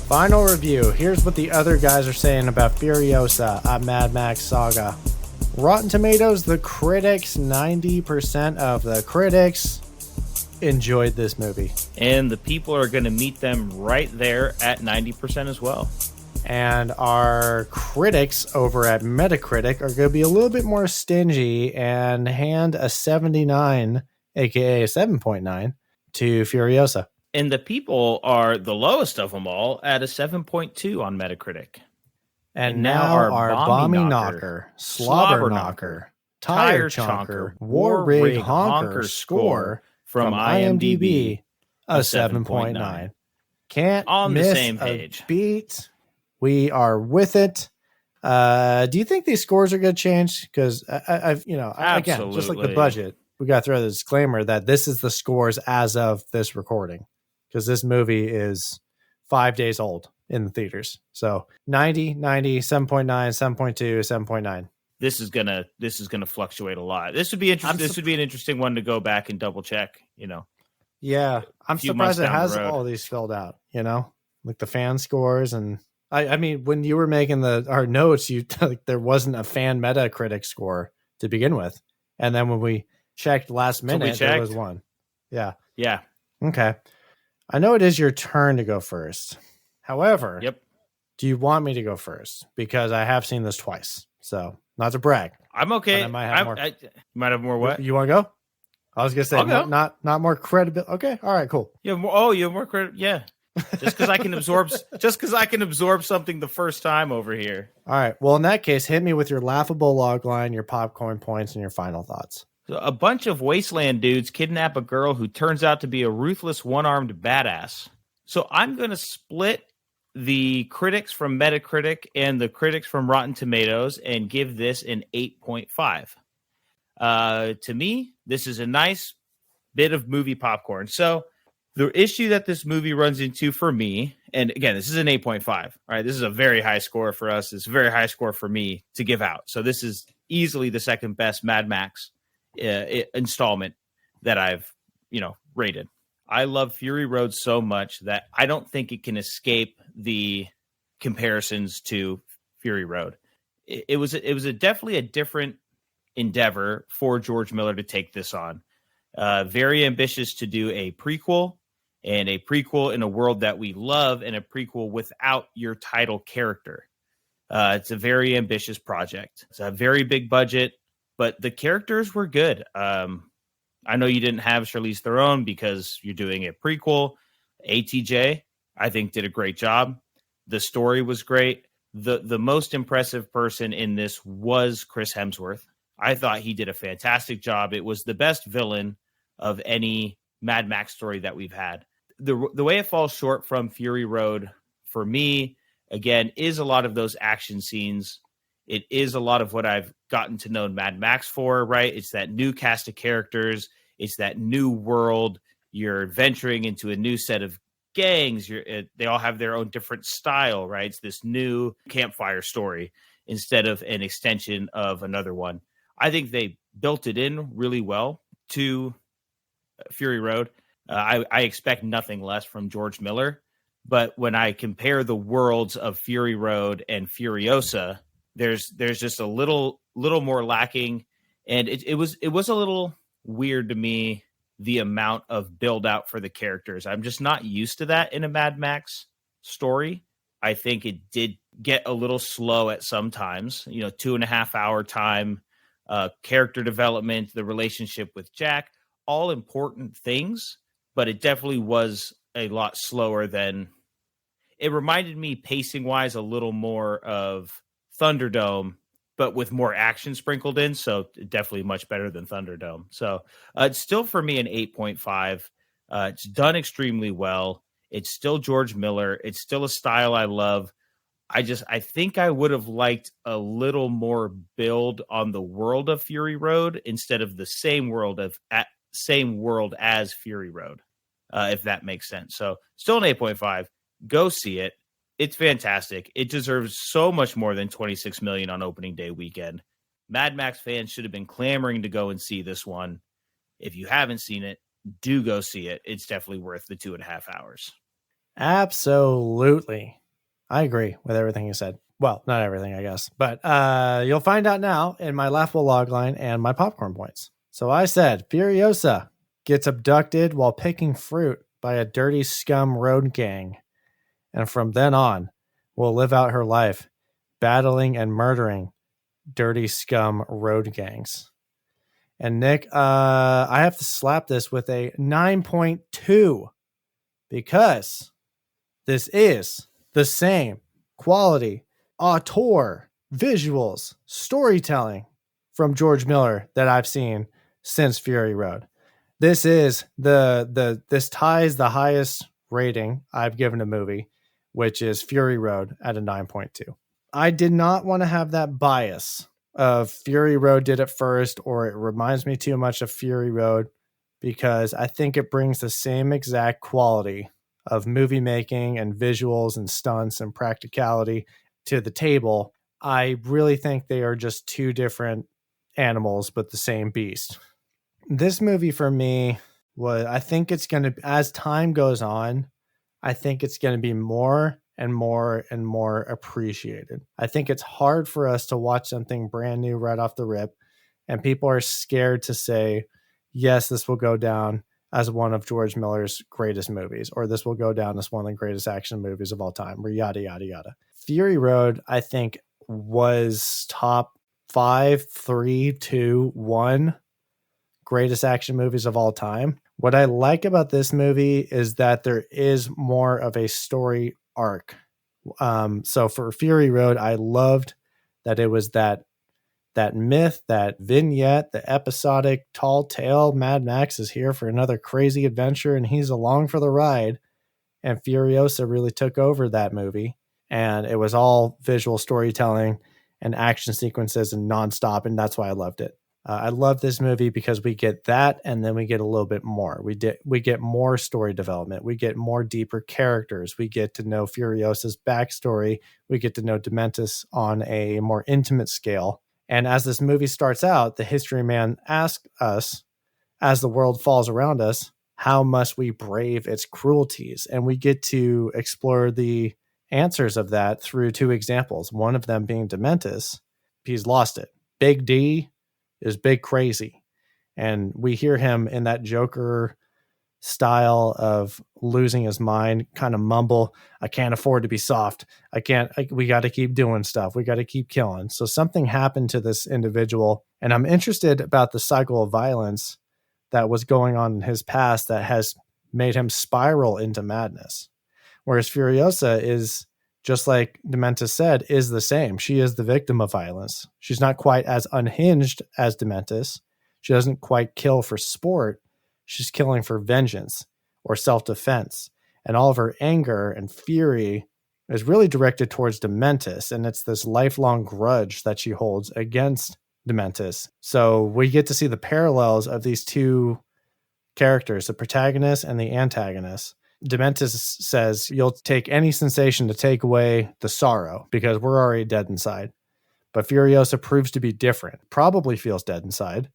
Final review. Here's what the other guys are saying about Furiosa, a Mad Max Saga. Rotten Tomatoes, the critics, 90% of the critics enjoyed this movie. And the people are going to meet them right there at 90% as well. And our critics over at Metacritic are going to be a little bit more stingy and hand a 79, aka a 7.9, to Furiosa. And the people are the lowest of them all at a 7.2 on Metacritic. And now our Bomby Knocker, Slobber Knocker, Tire Chonker, War Rig Honker score from IMDb, a 7.9. Can't on miss the same page. A beat. We are with it. Do you think these scores are going to change? Because I've, again, just like the budget, we got to throw the disclaimer that this is the scores as of this recording, because this movie is 5 days old in the theaters. So 90, 7.9, 7.2, 7.9. This is gonna fluctuate a lot. This would be interesting. This would be an interesting one to go back and double check. Yeah, I'm surprised it has all these filled out. Like the fan scores, and I mean, when you were making our notes, you like there wasn't a fan Metacritic score to begin with, and then when we checked last minute, there was one. Yeah. Okay. I know it is your turn to go first. However, do you want me to go first? Because I have seen this twice. So, not to brag. I'm okay. I might have more. You might have more what? You want to go? I was going to say, not more credibility. Okay. All right, cool. You have more credit. Yeah. Just because I can absorb something the first time over here. All right. Well, in that case, hit me with your laughable log line, your popcorn points, and your final thoughts. So a bunch of Wasteland dudes kidnap a girl who turns out to be a ruthless one-armed badass. So I'm going to split the critics from Metacritic and the critics from Rotten Tomatoes and give this an 8.5. To me, this is a nice bit of movie popcorn. So the issue that this movie runs into for me, and again, this is an 8.5, right? This is a very high score for us. It's a very high score for me to give out. So this is easily the second best Mad Max installment that I've, rated. I love Fury Road so much that I don't think it can escape the comparisons to Fury Road. It was definitely a different endeavor for George Miller to take this on. Very ambitious to do a prequel, and a prequel in a world that we love, and a prequel without your title character. It's a very ambitious project. It's a very big budget, but the characters were good. I know you didn't have Charlize Theron because you're doing a prequel. ATJ, I think, did a great job. The story was great. The most impressive person in this was Chris Hemsworth. I thought he did a fantastic job. It was the best villain of any Mad Max story that we've had. The way it falls short from Fury Road for me, again, is a lot of those action scenes. It is a lot of what I've gotten to know Mad Max for, right? It's that new cast of characters. It's that new world. You're venturing into a new set of gangs. They all have their own different style, right? It's this new campfire story instead of an extension of another one. I think they built it in really well to Fury Road. I expect nothing less from George Miller, but when I compare the worlds of Fury Road and Furiosa, there's just a little more lacking, and it was a little weird to me, the amount of build out for the characters. I'm just not used to that in a Mad Max story. I think it did get a little slow at some times. 2.5 hour time, character development, the relationship with Jack, all important things. But it definitely was a lot slower than it reminded me pacing wise, a little more of Thunderdome, but with more action sprinkled in. So definitely much better than Thunderdome. So it's still for me an 8.5. It's done extremely well. It's still George Miller. It's still a style I love. I think I would have liked a little more build on the world of Fury Road instead of the same world as Fury Road, if that makes sense. So still an 8.5. Go see it. It's fantastic. It deserves so much more than $26 million on opening day weekend. Mad Max fans should have been clamoring to go and see this one. If you haven't seen it, do go see it. It's definitely worth the 2.5 hours. Absolutely. I agree with everything you said. Well, not everything, I guess, but you'll find out now in my laughable logline and my popcorn points. So I said Furiosa gets abducted while picking fruit by a dirty scum road gang, and from then on will live out her life battling and murdering dirty scum road gangs. And Nick, I have to slap this with a 9.2 because this is the same quality, auteur, visuals, storytelling from George Miller that I've seen since Fury Road. This is this ties the highest rating I've given a movie, which is Fury Road at a 9.2. I did not want to have that bias of Fury Road did it first, or it reminds me too much of Fury Road, because I think it brings the same exact quality of movie making and visuals and stunts and practicality to the table. I really think they are just two different animals, but the same beast. This movie for me I think it's going to, as time goes on, I think it's going to be more and more and more appreciated. I think it's hard for us to watch something brand new right off the rip, and people are scared to say, yes, this will go down as one of George Miller's greatest movies, or this will go down as one of the greatest action movies of all time, or yada, yada, yada. Fury Road, I think, was top 5, 3, 2, 1 greatest action movies of all time. What I like about this movie is that there is more of a story arc. So for Fury Road, I loved that it was that myth, that vignette, the episodic tall tale. Mad Max is here for another crazy adventure and he's along for the ride. And Furiosa really took over that movie. And it was all visual storytelling and action sequences and nonstop. And that's why I loved it. I love this movie because we get that, and then we get a little bit more. We get more story development. We get more deeper characters. We get to know Furiosa's backstory. We get to know Dementis on a more intimate scale. And as this movie starts out, the history man asks us, as the world falls around us, how must we brave its cruelties? And we get to explore the answers of that through two examples. One of them being Dementis. He's lost it. Big D is big crazy. And we hear him in that Joker style of losing his mind, kind of mumble, I can't afford to be soft. We got to keep doing stuff. We got to keep killing. So something happened to this individual. And I'm interested about the cycle of violence that was going on in his past that has made him spiral into madness. Whereas Furiosa is, just like Dementis said, is the same. She is the victim of violence. She's not quite as unhinged as Dementis. She doesn't quite kill for sport. She's killing for vengeance or self-defense. And all of her anger and fury is really directed towards Dementis. And it's this lifelong grudge that she holds against Dementis. So we get to see the parallels of these two characters, the protagonist and the antagonist. Dementis says, you'll take any sensation to take away the sorrow because we're already dead inside. But Furiosa proves to be different, probably feels dead inside,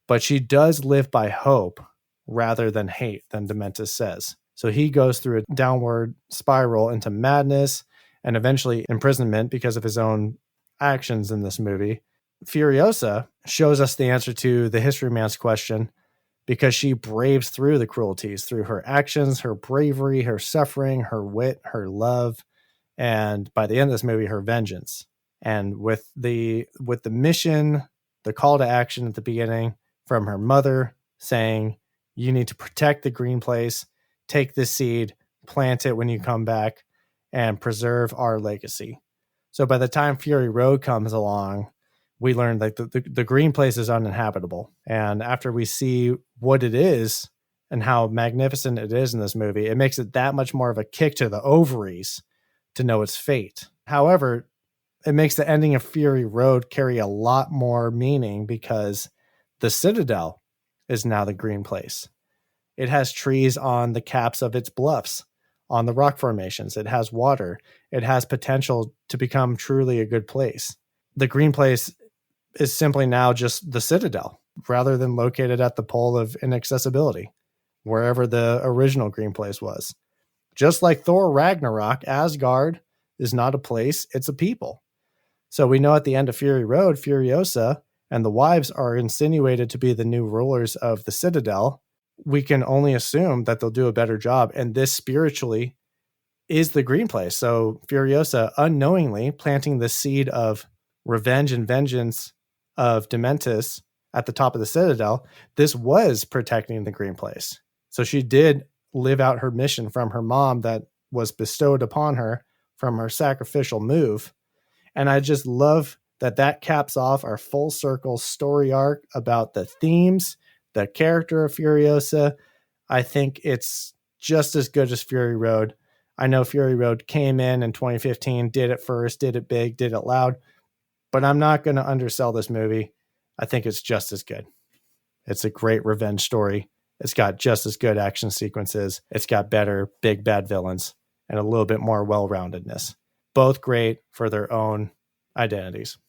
but she does live by hope rather than hate, than Dementis says. So he goes through a downward spiral into madness and eventually imprisonment because of his own actions in this movie. Furiosa shows us the answer to the history man's question, because she braves through the cruelties, through her actions, her bravery, her suffering, her wit, her love, and by the end of this movie, her vengeance. And with the mission, the call to action at the beginning from her mother saying, you need to protect the green place, take this seed, plant it when you come back, and preserve our legacy. So by the time Fury Road comes along, we learned that the green place is uninhabitable. And after we see what it is and how magnificent it is in this movie, it makes it that much more of a kick to the ovaries to know its fate. However, it makes the ending of Fury Road carry a lot more meaning because the Citadel is now the green place. It has trees on the caps of its bluffs, on the rock formations. It has water. It has potential to become truly a good place. The green place is simply now just the Citadel, rather than located at the pole of inaccessibility, wherever the original green place was. Just like Thor Ragnarok, Asgard is not a place, it's a people. So we know at the end of Fury Road, Furiosa and the wives are insinuated to be the new rulers of the Citadel. We can only assume that they'll do a better job, and this spiritually is the green place. So Furiosa unknowingly planting the seed of revenge and vengeance of Dementis at the top of the Citadel, this was protecting the green place. So she did live out her mission from her mom that was bestowed upon her from her sacrificial move. And I just love that caps off our full circle story arc about the themes, the character of Furiosa. I think it's just as good as Fury Road. I know Fury Road came in 2015, did it first, did it big, did it loud, but I'm not going to undersell this movie. I think it's just as good. It's a great revenge story. It's got just as good action sequences. It's got better big bad villains and a little bit more well-roundedness. Both great for their own identities.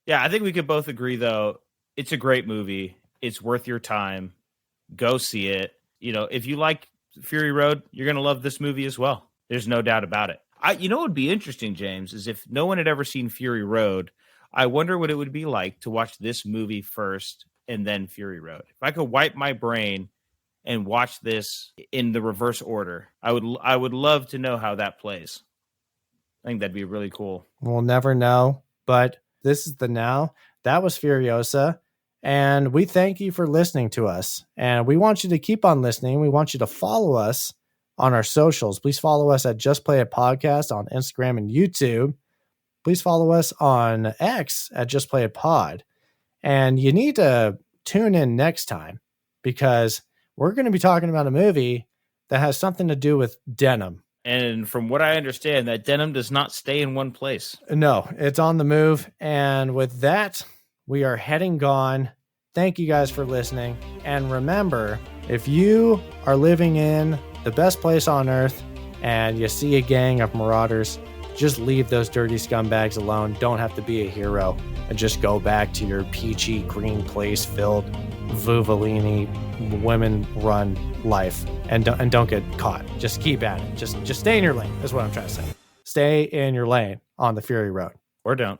Yeah, I think we could both agree, though. It's a great movie. It's worth your time. Go see it. You know, if you like Fury Road, you're going to love this movie as well. There's no doubt about it. You know what would be interesting, James, is if no one had ever seen Fury Road, I wonder what it would be like to watch this movie first and then Fury Road. If I could wipe my brain and watch this in the reverse order, I would love to know how that plays. I think that'd be really cool. We'll never know, but this is the now. That was Furiosa. And we thank you for listening to us. And we want you to keep on listening. We want you to follow us on our socials. Please follow us at Just Play It Podcast on Instagram and YouTube. Please follow us on X at Just Play It Pod. And you need to tune in next time because we're going to be talking about a movie that has something to do with denim. And from what I understand, that denim does not stay in one place. No, it's on the move. And with that, we are heading gone. Thank you guys for listening. And remember, if you are living in the best place on earth and you see a gang of marauders, just leave those dirty scumbags alone. Don't have to be a hero, and just go back to your peachy green place filled Vuvolini women run life, and don't get caught. Just keep at it. Just stay in your lane is what I'm trying to say. Stay in your lane on the Fury Road, or don't.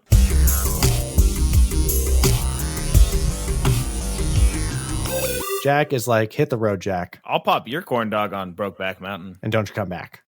Jack is like, hit the road, Jack, I'll pop your corn dog on Brokeback Mountain. and don't you come back.